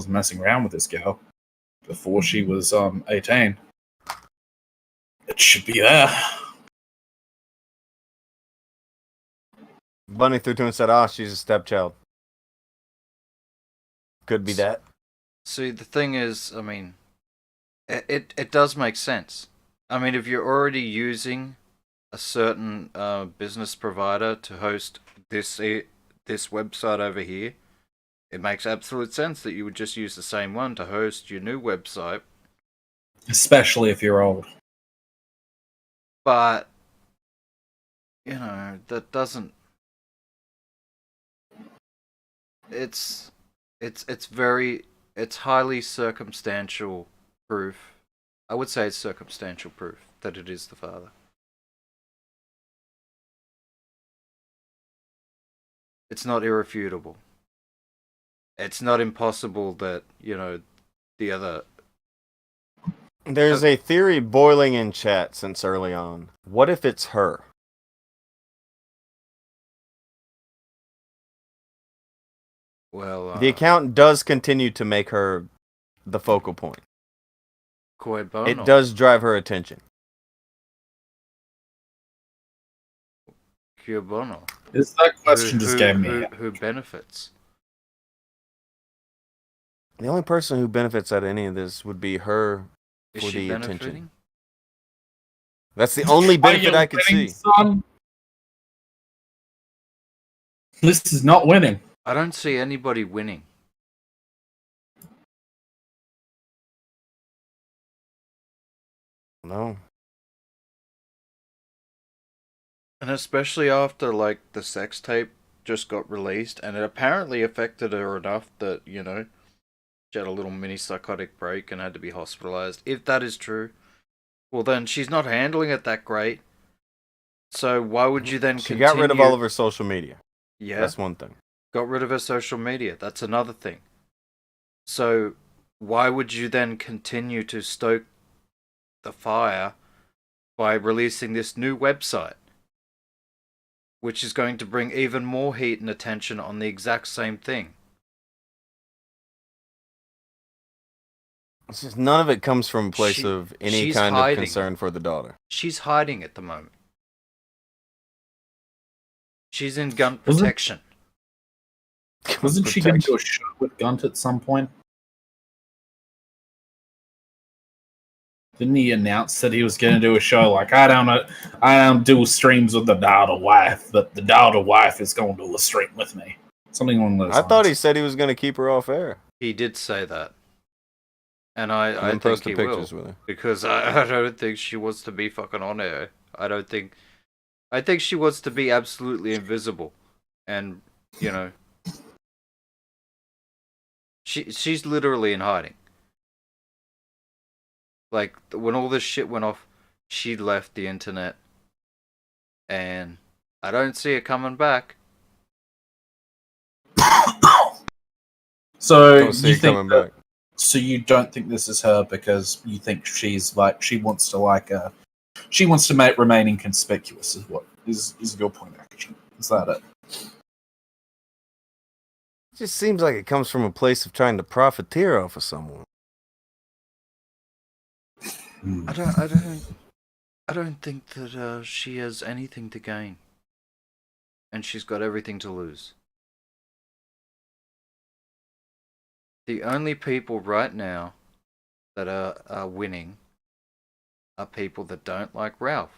messing around with this girl before she was 18, it should be there. Bunny threw to and said, "Ah, she's a stepchild." Could be that. See, the thing is, I mean, it does make sense. I mean, if you're already using a certain business provider to host this website over here, it makes absolute sense that you would just use the same one to host your new website. Especially if you're old. But you know, that doesn't. It's highly circumstantial proof. I would say it's circumstantial proof that it is the father. It's not irrefutable. It's not impossible that, you know, the other... There's a theory boiling in chat since early on. What if it's her? Well, the account does continue to make her the focal point. Cui bono. It does drive her attention. Cui bono. Is that question just gave me... Who benefits? The only person who benefits out of any of this would be her Is for she the benefiting? attention. That's the only benefit I could see. Son? This is not winning. I don't see anybody winning. No. And especially after, like, the sex tape just got released, and it apparently affected her enough that, you know, she had a little mini psychotic break and had to be hospitalized. If that is true, well then she's not handling it that great. So why would you then She continue... got rid of all of her social media. Yeah. That's one thing. Got rid of her social media. That's another thing. So why would you then continue to stoke the fire by releasing this new website, which is going to bring even more heat and attention on the exact same thing? It's just none of it comes from a place of any kind of concern for the daughter. She's hiding at the moment. She's in gun protection. Wasn't she going to do a show with Gunt at some point? Didn't he announce that he was going to do a show like, I don't do streams with the daughter wife, but the daughter wife is going to do a stream with me. Something along those lines. I thought he said he was going to keep her off air. He did say that. And I think post the he pictures will. with her. Because I don't think she wants to be fucking on air. I think she wants to be absolutely invisible. And, you know, she's literally in hiding. Like, when all this shit went off, she left the internet. And I don't see it coming back. So you think that, so you don't think this is her because you think she's like she wants to remain inconspicuous is what is your point, Akujin? Is that it? It just seems like it comes from a place of trying to profiteer off of someone. I don't think that she has anything to gain. And she's got everything to lose. The only people right now that are winning are people that don't like Ralph.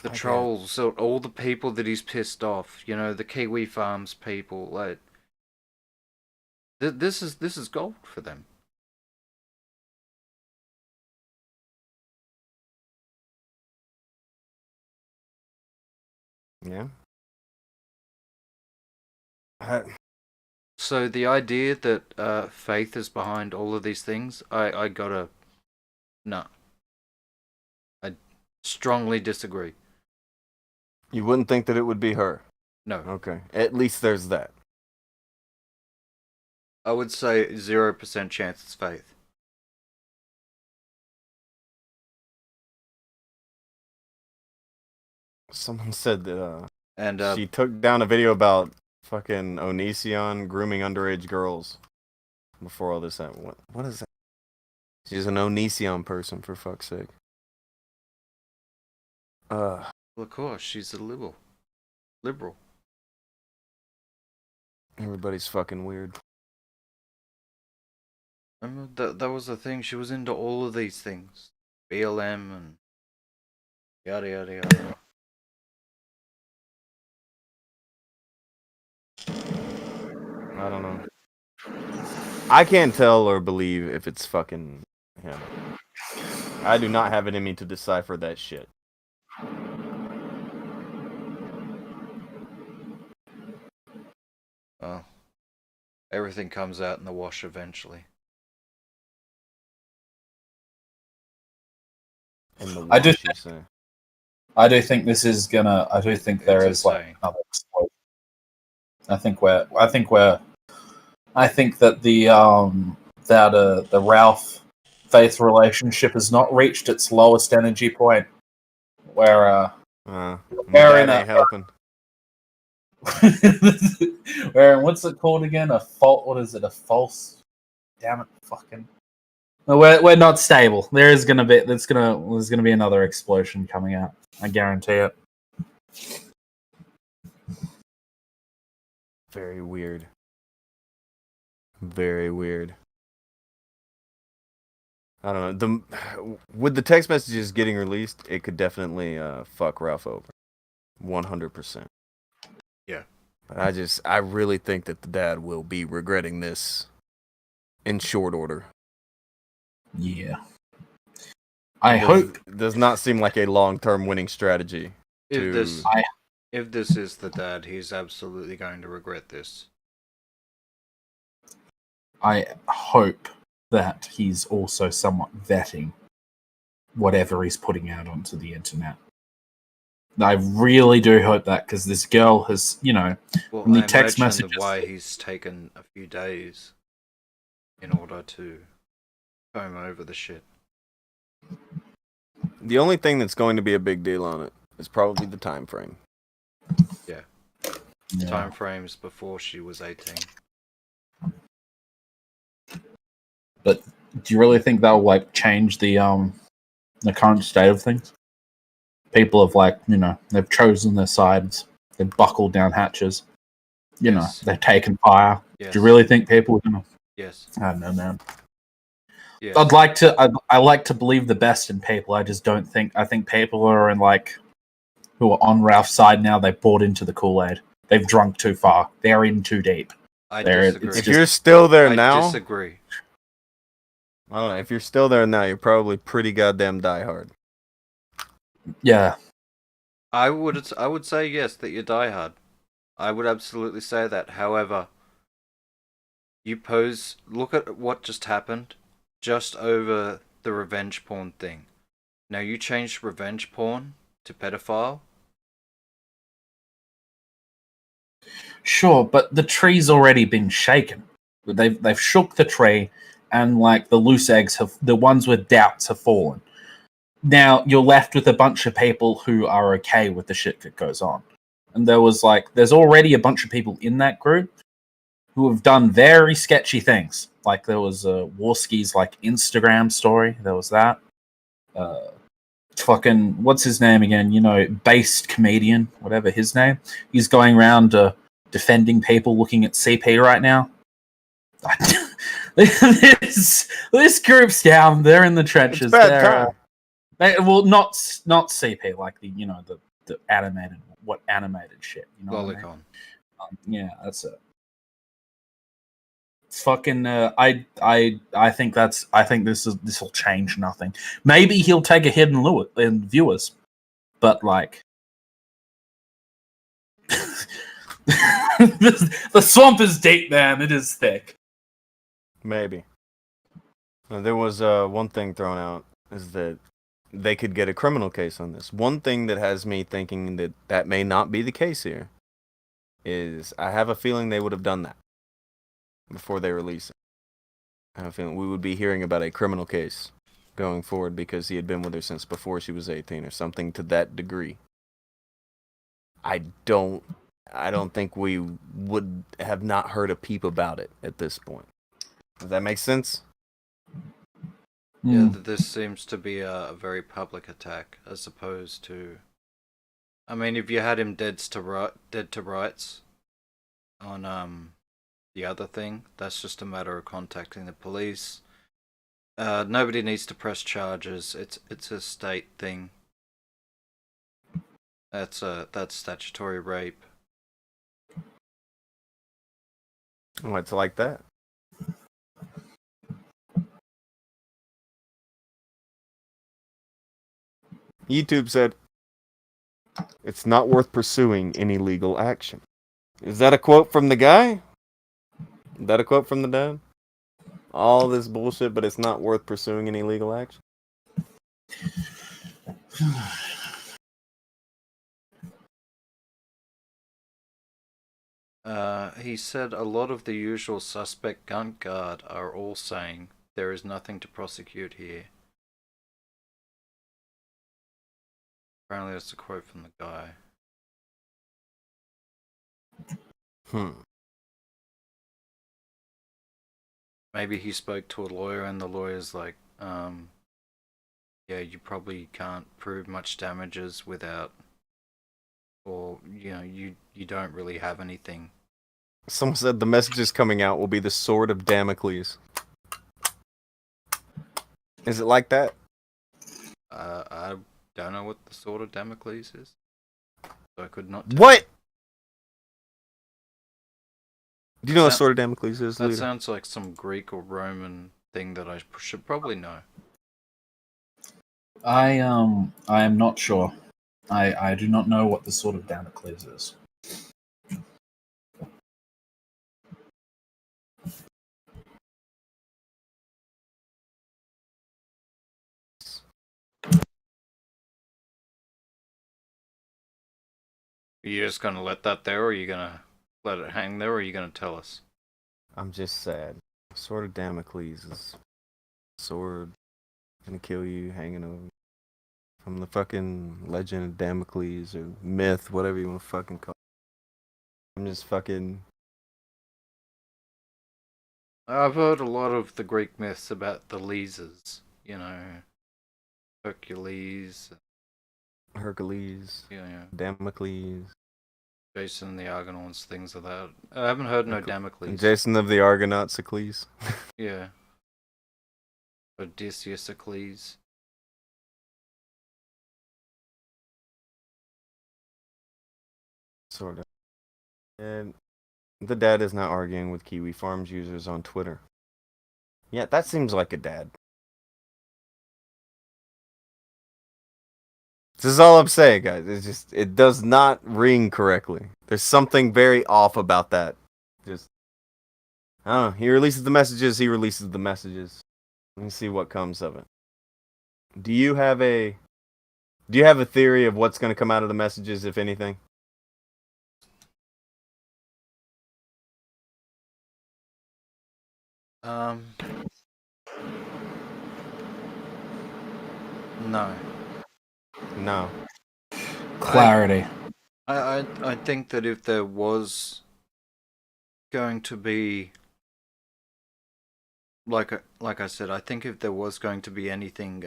The trolls, all the people that he's pissed off, you know, the Kiwi Farms people, like this is gold for them. Yeah. So the idea that Faith is behind all of these things, I gotta... No. I strongly disagree. You wouldn't think that it would be her? No. Okay. At least there's that. I would say 0% chance it's Faith. Someone said that and she took down a video about fucking Onision grooming underage girls before all this happened. What is that? She's an Onision person, for fuck's sake. Well, of course, she's a liberal. Everybody's fucking weird. Remember that was the thing. She was into all of these things, BLM and yada yada yada. I don't know. I can't tell or believe if it's fucking him. I do not have it in me to decipher that shit. Well, everything comes out in the wash eventually. I do think this is gonna. I do think there is like another explosion. I think that the Ralph Faith relationship has not reached its lowest energy point, where we're in a helping. where what's it called again? A fault? What is it? A false? Damn it! Fucking. No, we're not stable. There's gonna be another explosion coming out. I guarantee it. Very weird. Very weird. I don't know. With the text messages getting released, it could definitely fuck Ralph over. 100%. Yeah. But I really think that the dad will be regretting this in short order. Yeah. I hope. It does not seem like a long-term winning strategy. If this is the dad, he's absolutely going to regret this. I hope that he's also somewhat vetting whatever he's putting out onto the internet. I really do hope that, because this girl has, Well, the I text imagine messages. why he's taken a few days in order to comb over the shit. The only thing that's going to be a big deal on it is probably the time frame. Yeah. Yeah. Time frames before she was 18. But do you really think that'll change the current state of things? People have they've chosen their sides. They've buckled down hatches. They've taken fire. Yes. Do you really think people are gonna? Yes. I don't know, man. Yes. I like to believe the best in people. I just don't think. I think people are who are on Ralph's side now. They've bought into the Kool-Aid. They've drunk too far. They're in too deep. I disagree. If you're still there I now, disagree. I don't know. If you're still there now, you're probably pretty goddamn diehard. Yeah. I would say yes that you're diehard. I would absolutely say that. However, look at what just happened, just over the revenge porn thing. Now you changed revenge porn to pedophile. Sure, but the tree's already been shaken. They've shook the tree, and the loose eggs the ones with doubts have fallen. Now you're left with a bunch of people who are okay with the shit that goes on. And there's already a bunch of people in that group who have done very sketchy things. There was Warski's Instagram story. There was that. Fucking what's his name again? Based comedian, whatever his name. He's going around defending people looking at CP right now. This group's down. They're in the trenches. It's bad time. Not CP, the animated shit. Lolicon. Yeah, that's it. Fucking I think this will change nothing. Maybe he'll take a hit in viewers, but The swamp is deep, man. It is thick. Maybe. There was one thing thrown out is that they could get a criminal case on this. One thing that has me thinking that that may not be the case here is I have a feeling they would have done that before they release it. I have a feeling we would be hearing about a criminal case going forward because he had been with her since before she was 18 or something to that degree. I don't think we would have not heard a peep about it at this point. Does that make sense? Yeah, this seems to be a very public attack as opposed to... I mean, if you had him dead to rights on the other thing, that's just a matter of contacting the police. Nobody needs to press charges. It's a state thing. That's statutory rape. Oh, it's like that. YouTube said, it's not worth pursuing any legal action. Is that a quote from the guy? Is that a quote from the dad? All this bullshit, but it's not worth pursuing any legal action? He said a lot of the usual suspect gun guard are all saying there is nothing to prosecute here. Apparently that's a quote from the guy. Maybe he spoke to a lawyer and the lawyer's like, yeah, you probably can't prove much damages without, or, you know, you don't really have anything. Someone said the messages coming out will be the sword of Damocles. Is it like that? I don't know what the sword of Damocles is. So I could not tell. What? Do you know what sword of Damocles is, That Leader? sounds like some Greek or Roman thing that I should probably know. I am not sure. I do not know what the sword of Damocles is. Are you just gonna let that there, or are you gonna let it hang there, or are you gonna tell us? I'm just sad. Sword of Damocles is sword gonna kill you hanging over from the fucking legend of Damocles or myth, whatever you want to fucking call it. I'm just fucking... I've heard a lot of the Greek myths about the Leases, you know, Hercules, yeah. Damocles, Jason and the Argonauts, things like that. I haven't heard no Damocles. Jason of the Argonauts, Achilles. Yeah. Odysseus, Achilles. Sort of. And the dad is now arguing with Kiwi Farms users on Twitter. Yeah, that seems like a dad. This is all I'm saying, guys. It's just, it does not ring correctly. There's something very off about that. Just, I don't know. He releases the messages. Let me see what comes of it. Do you have a theory of what's going to come out of the messages, if anything? No. Clarity. I think that if there was going to be, like I said, I think if there was going to be anything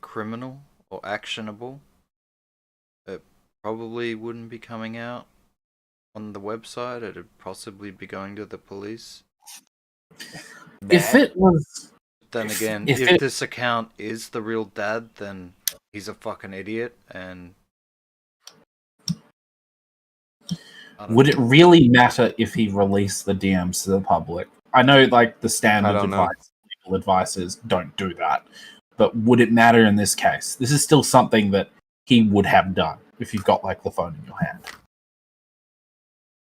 criminal or actionable, it probably wouldn't be coming out on the website. It'd possibly be going to the police. If it was... Then again, if this account is the real dad, then he's a fucking idiot, and... Would it really matter if he released the DMs to the public? I know, like, the standard legal advice is don't do that. But would it matter in this case? This is still something that he would have done if you've got, like, the phone in your hand.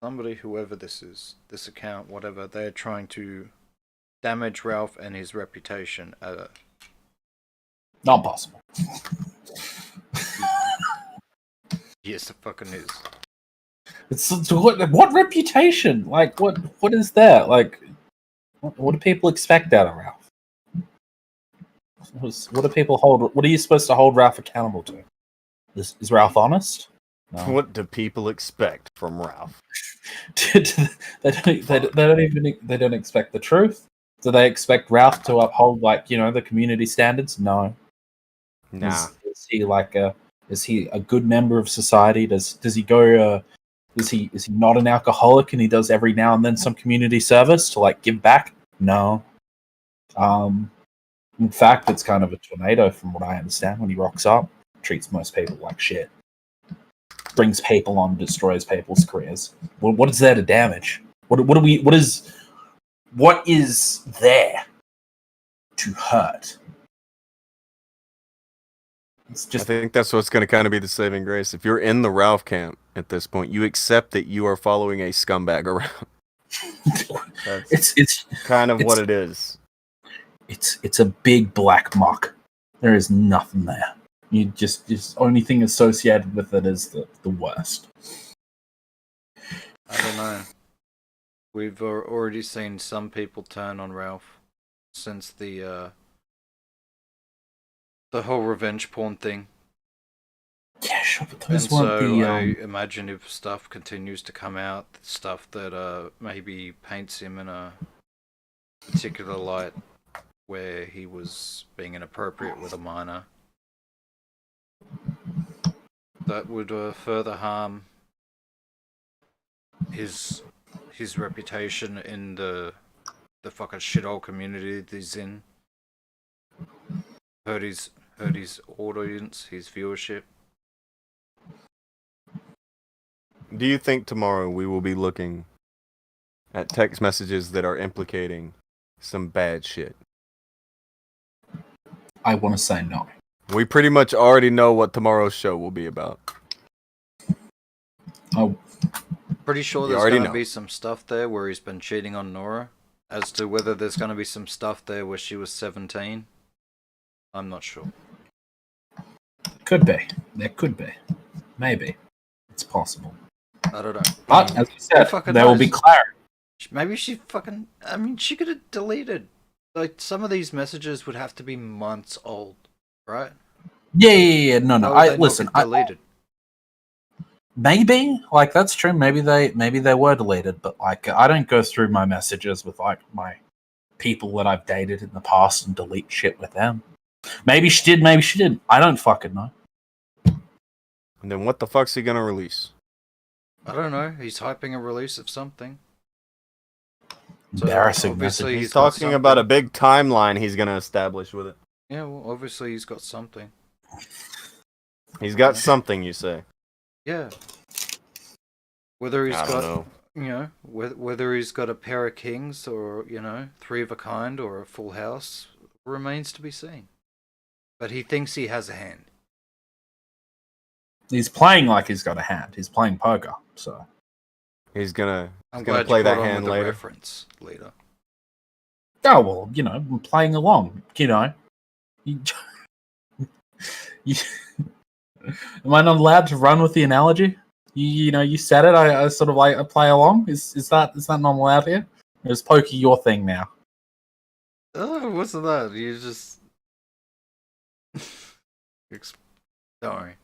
somebody, whoever this is, this account, whatever, they're trying to damage Ralph and his reputation. Not possible. Yes, it fucking is. It's what reputation? Like what is that? Like what do people expect out of Ralph? What do people hold? What are you supposed to hold Ralph accountable to? Is Ralph honest? No. What do people expect from Ralph? They don't expect the truth. Do they expect Ralph to uphold the community standards? No. Nah. Is he a good member of society? Does he go? Is he not an alcoholic and he does every now and then some community service to give back? No. In fact, it's kind of a tornado from what I understand. When he rocks up, treats most people like shit. Brings people on, destroys people's careers. What is there to damage? What is there to hurt? I think that's what's going to kind of be the saving grace. If you're in the Ralph camp at this point, you accept that you are following a scumbag around. It's kind of what it is. It's a big black muck. There is nothing there. You just only thing associated with it is the worst. I don't know. We've already seen some people turn on Ralph since the whole revenge porn thing. Yeah, sure, but those and weren't so the. I imagine if stuff continues to come out, stuff that maybe paints him in a particular light where he was being inappropriate with a minor, that would further harm his reputation in the fucking shithole community that he's in. Hurt his audience, his viewership. Do you think tomorrow we will be looking at text messages that are implicating some bad shit? I want to say no. We pretty much already know what tomorrow's show will be about. Oh, pretty sure there's going to be some stuff there where he's been cheating on Nora. As to whether there's going to be some stuff there where she was 17, I'm not sure. Could be. There could be. Maybe. It's possible. I don't know. But, as you said, there will be clarity. Maybe she fucking... I mean, she could have deleted... some of these messages would have to be months old, right? Yeah. No. Listen. Deleted. Maybe. That's true. Maybe they were deleted, but I don't go through my messages with my people that I've dated in the past and delete shit with them. Maybe she did, maybe she didn't. I don't fucking know. And then what the fuck's he gonna release? I don't know. He's hyping a release of something. Embarrassing. Obviously, he's talking about a big timeline he's gonna establish with it. Yeah, well, obviously he's got something. He's got something, you say? Yeah. Whether he's whether he's got a pair of kings or, three of a kind or a full house remains to be seen. But he thinks he has a hand. He's playing like he's got a hand. He's playing poker, so he's gonna play that hand later. Reference later. Oh well, I'm playing along. Am I not allowed to run with the analogy? You said it. I sort of I play along. Is that not allowed here? Or is poker your thing now? Oh, what's that? You just don't worry.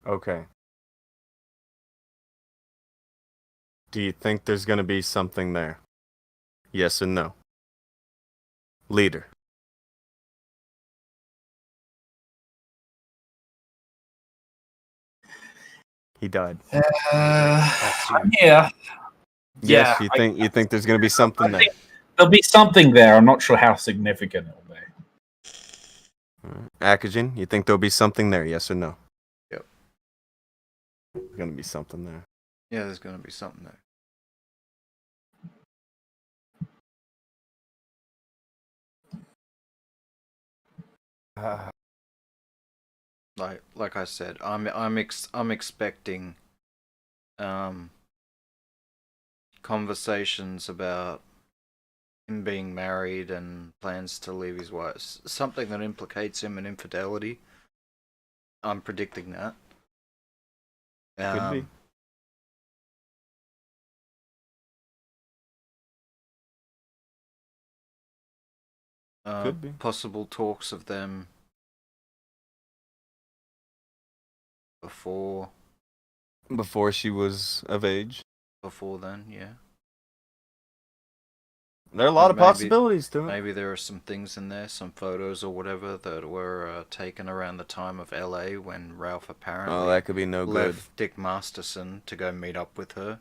Okay. Do you think there's gonna be something there? Yes or no? Leader. He died. Yeah. Yes, you think there's gonna be something there? There'll be something there. I'm not sure how significant it'll be. Akujin, you think there'll be something there? Yes or no? Yep. There's gonna be something there. Yeah, there's gonna be something there. Like I said, I'm expecting conversations about him being married and plans to leave his wife. Something that implicates him in infidelity. I'm predicting that. Could be. Could be. Possible talks of them before she was of age. Before then, yeah. There are a lot of possibilities to it. Maybe there are some things in there, some photos or whatever that were taken around the time of LA when Ralph apparently that could be no good. left Dick Masterson to go meet up with her.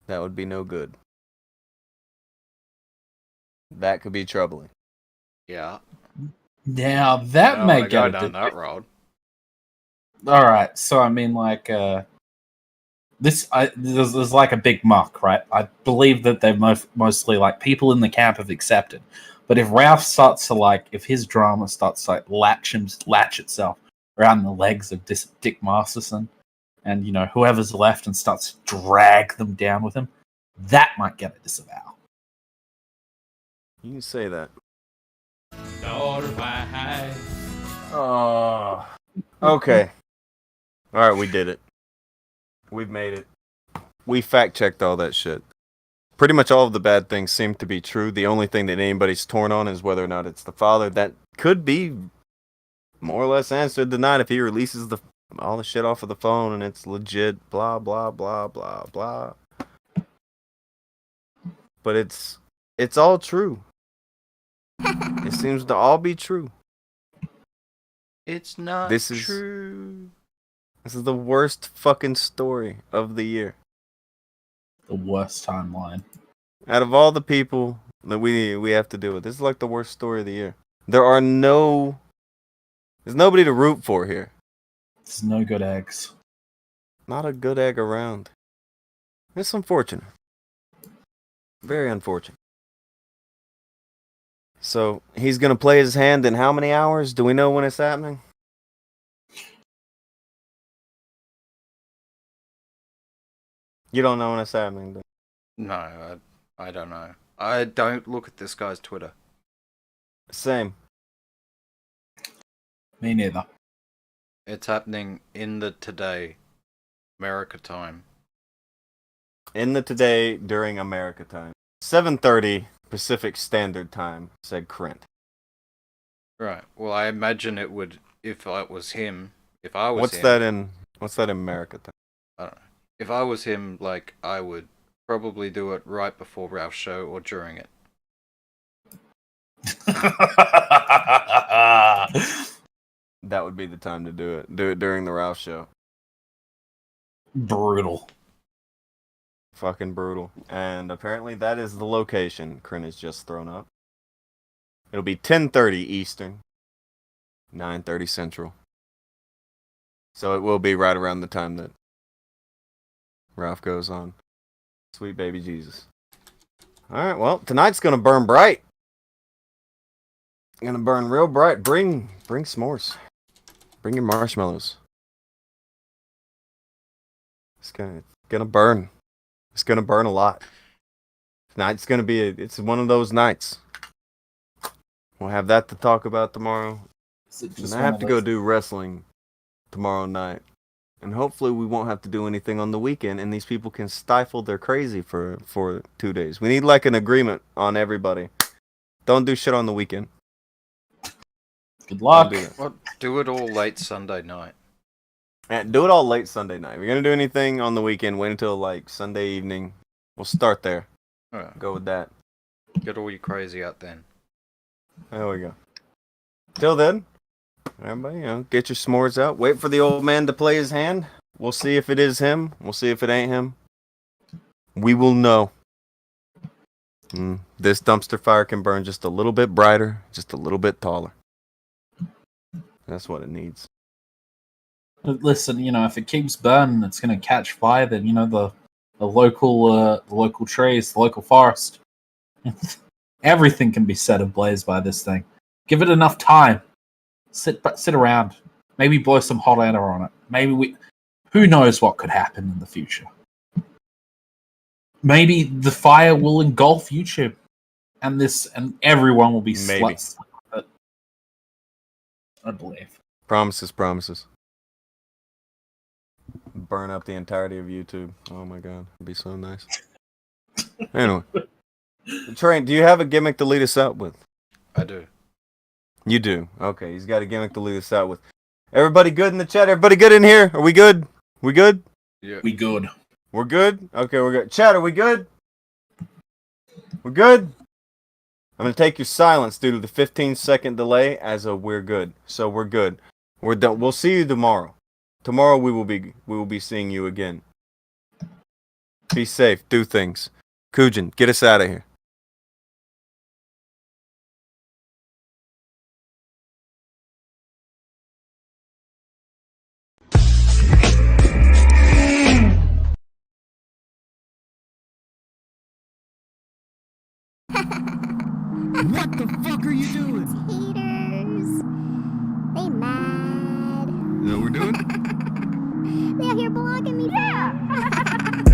That would be no good. That could be troubling. Yeah. Now that may go get down that road. All right, so I mean, like, there's like a big muck, right? I believe that they're mostly like people in the camp have accepted, but if Ralph starts to like, if his drama starts to like latch itself around the legs of Dick Masterson, and whoever's left, and starts to drag them down with him, that might get a disavow. You can say that. Oh. Okay. All right, we did it. We've made it. We fact-checked all that shit. Pretty much all of the bad things seem to be true. The only thing that anybody's torn on is whether or not it's the father. That could be more or less answered tonight if he releases all the shit off of the phone and it's legit, blah, blah, blah, blah, blah. But it's all true. It seems to all be true. It's not true. This is the worst fucking story of the year. The worst timeline. Out of all the people that we have to deal with, this is like the worst story of the year. There's nobody to root for here. There's no good eggs. Not a good egg around. It's unfortunate. Very unfortunate. So, he's going to play his hand in how many hours? Do we know when it's happening? You don't know when it's happening, do you? No, I don't know. I don't look at this guy's Twitter. Same. Me neither. It's happening in the today, America time. In the today, during America time. 7:30 Pacific Standard Time, said Krent. Right. Well, I imagine it would, if it was him, if I was What's him... What's that in America time? I don't know. If I was him, like, I would probably do it right before Ralph's show or during it. That would be the time to do it. Do it during the Ralph show. Brutal. Fucking brutal. And apparently that is the location Kryn has just thrown up. It'll be 10:30 Eastern, 9:30 Central. So it will be right around the time that Ralph goes on. Sweet baby Jesus. Alright, well, tonight's gonna burn bright. Gonna burn real bright. Bring s'mores. Bring your marshmallows. It's gonna burn. It's gonna burn a lot. Tonight's gonna be it's one of those nights. We'll have that to talk about tomorrow. And I have to go do wrestling tomorrow night. And hopefully we won't have to do anything on the weekend and these people can stifle their crazy for 2 days. We need like an agreement on everybody. Don't do shit on the weekend. Good luck. Do it all late Sunday night. And do it all late Sunday night. If you're going to do anything on the weekend, wait until like Sunday evening. We'll start there. Right. Go with that. Get all your crazy out then. There we go. Till then, everybody, get your s'mores out. Wait for the old man to play his hand. We'll see if it is him. We'll see if it ain't him. We will know. This dumpster fire can burn just a little bit brighter, just a little bit taller. That's what it needs. Listen, if it keeps burning, it's going to catch fire. Then the local trees, the local forest, everything can be set ablaze by this thing. Give it enough time. Sit around. Maybe blow some hot air on it. Who knows what could happen in the future? Maybe the fire will engulf YouTube, and everyone will be sluts. I believe. Promises. Burn up the entirety of YouTube. Oh my god, it'd be so nice. Anyway, Train, do you have a gimmick to lead us out with? I do. You do. Okay, he's got a gimmick to lead us out with. Everybody good in the chat? Everybody good in here? Are we good? We good? Yeah. We good. We're good? Okay, we're good. Chat, are we good? We're good? I'm going to take your silence due to the 15-second delay as a we're good. So we're good. We're done. We'll see you tomorrow. Tomorrow we will be seeing you again. Be safe. Do things. Akujin, get us out of here. What the fuck are you doing? Haters. They mad. Is that what we're doing? They out here blocking me. Yeah.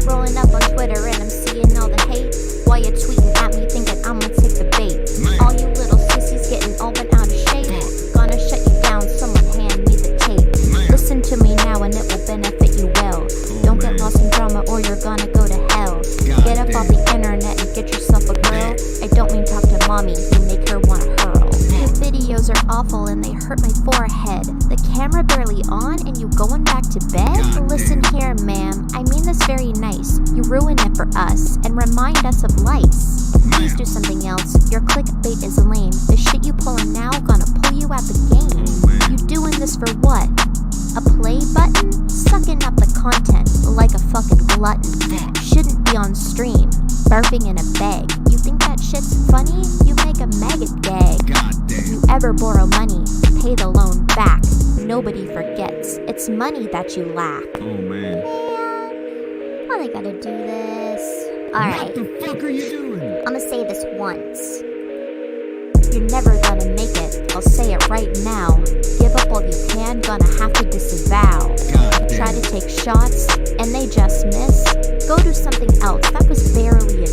Rolling up on Twitter and I'm seeing all the hate. While you're tweeting at me thinking I'ma take the bait. Man. All you little sissies getting all bent out of shape. Gonna shut you down, someone hand me the tape. Man. Listen to me now and it will benefit you well. Don't get lost in drama or you're gonna go to hell. Get up off the internet and get yourself a girl. I don't mean talk to mommy, you make her wanna hurl. Your videos are awful and they hurt my forehead. The camera barely on and you going back to bed? Listen here, ma'am, I mean this very nice. You ruin it for us and remind us of lice. Please do something else, your clickbait is lame. The shit you pulling now gonna pull you out the game. You doing this for what? A play button? Sucking up the content like a fucking glutton. Shouldn't be on stream, burping in a bag. You think that shit's funny? You make a maggot gag. If you ever borrow money, pay the loan back. Nobody forgets. It's money that you lack. Oh man. Why they gotta do this? Alright. What the fuck are you doing? I'ma say this once. You're never gonna make it. I'll say it right now. Give up all you can, gonna have to disavow. Try to take shots, and they just miss. Go do something else. That was barely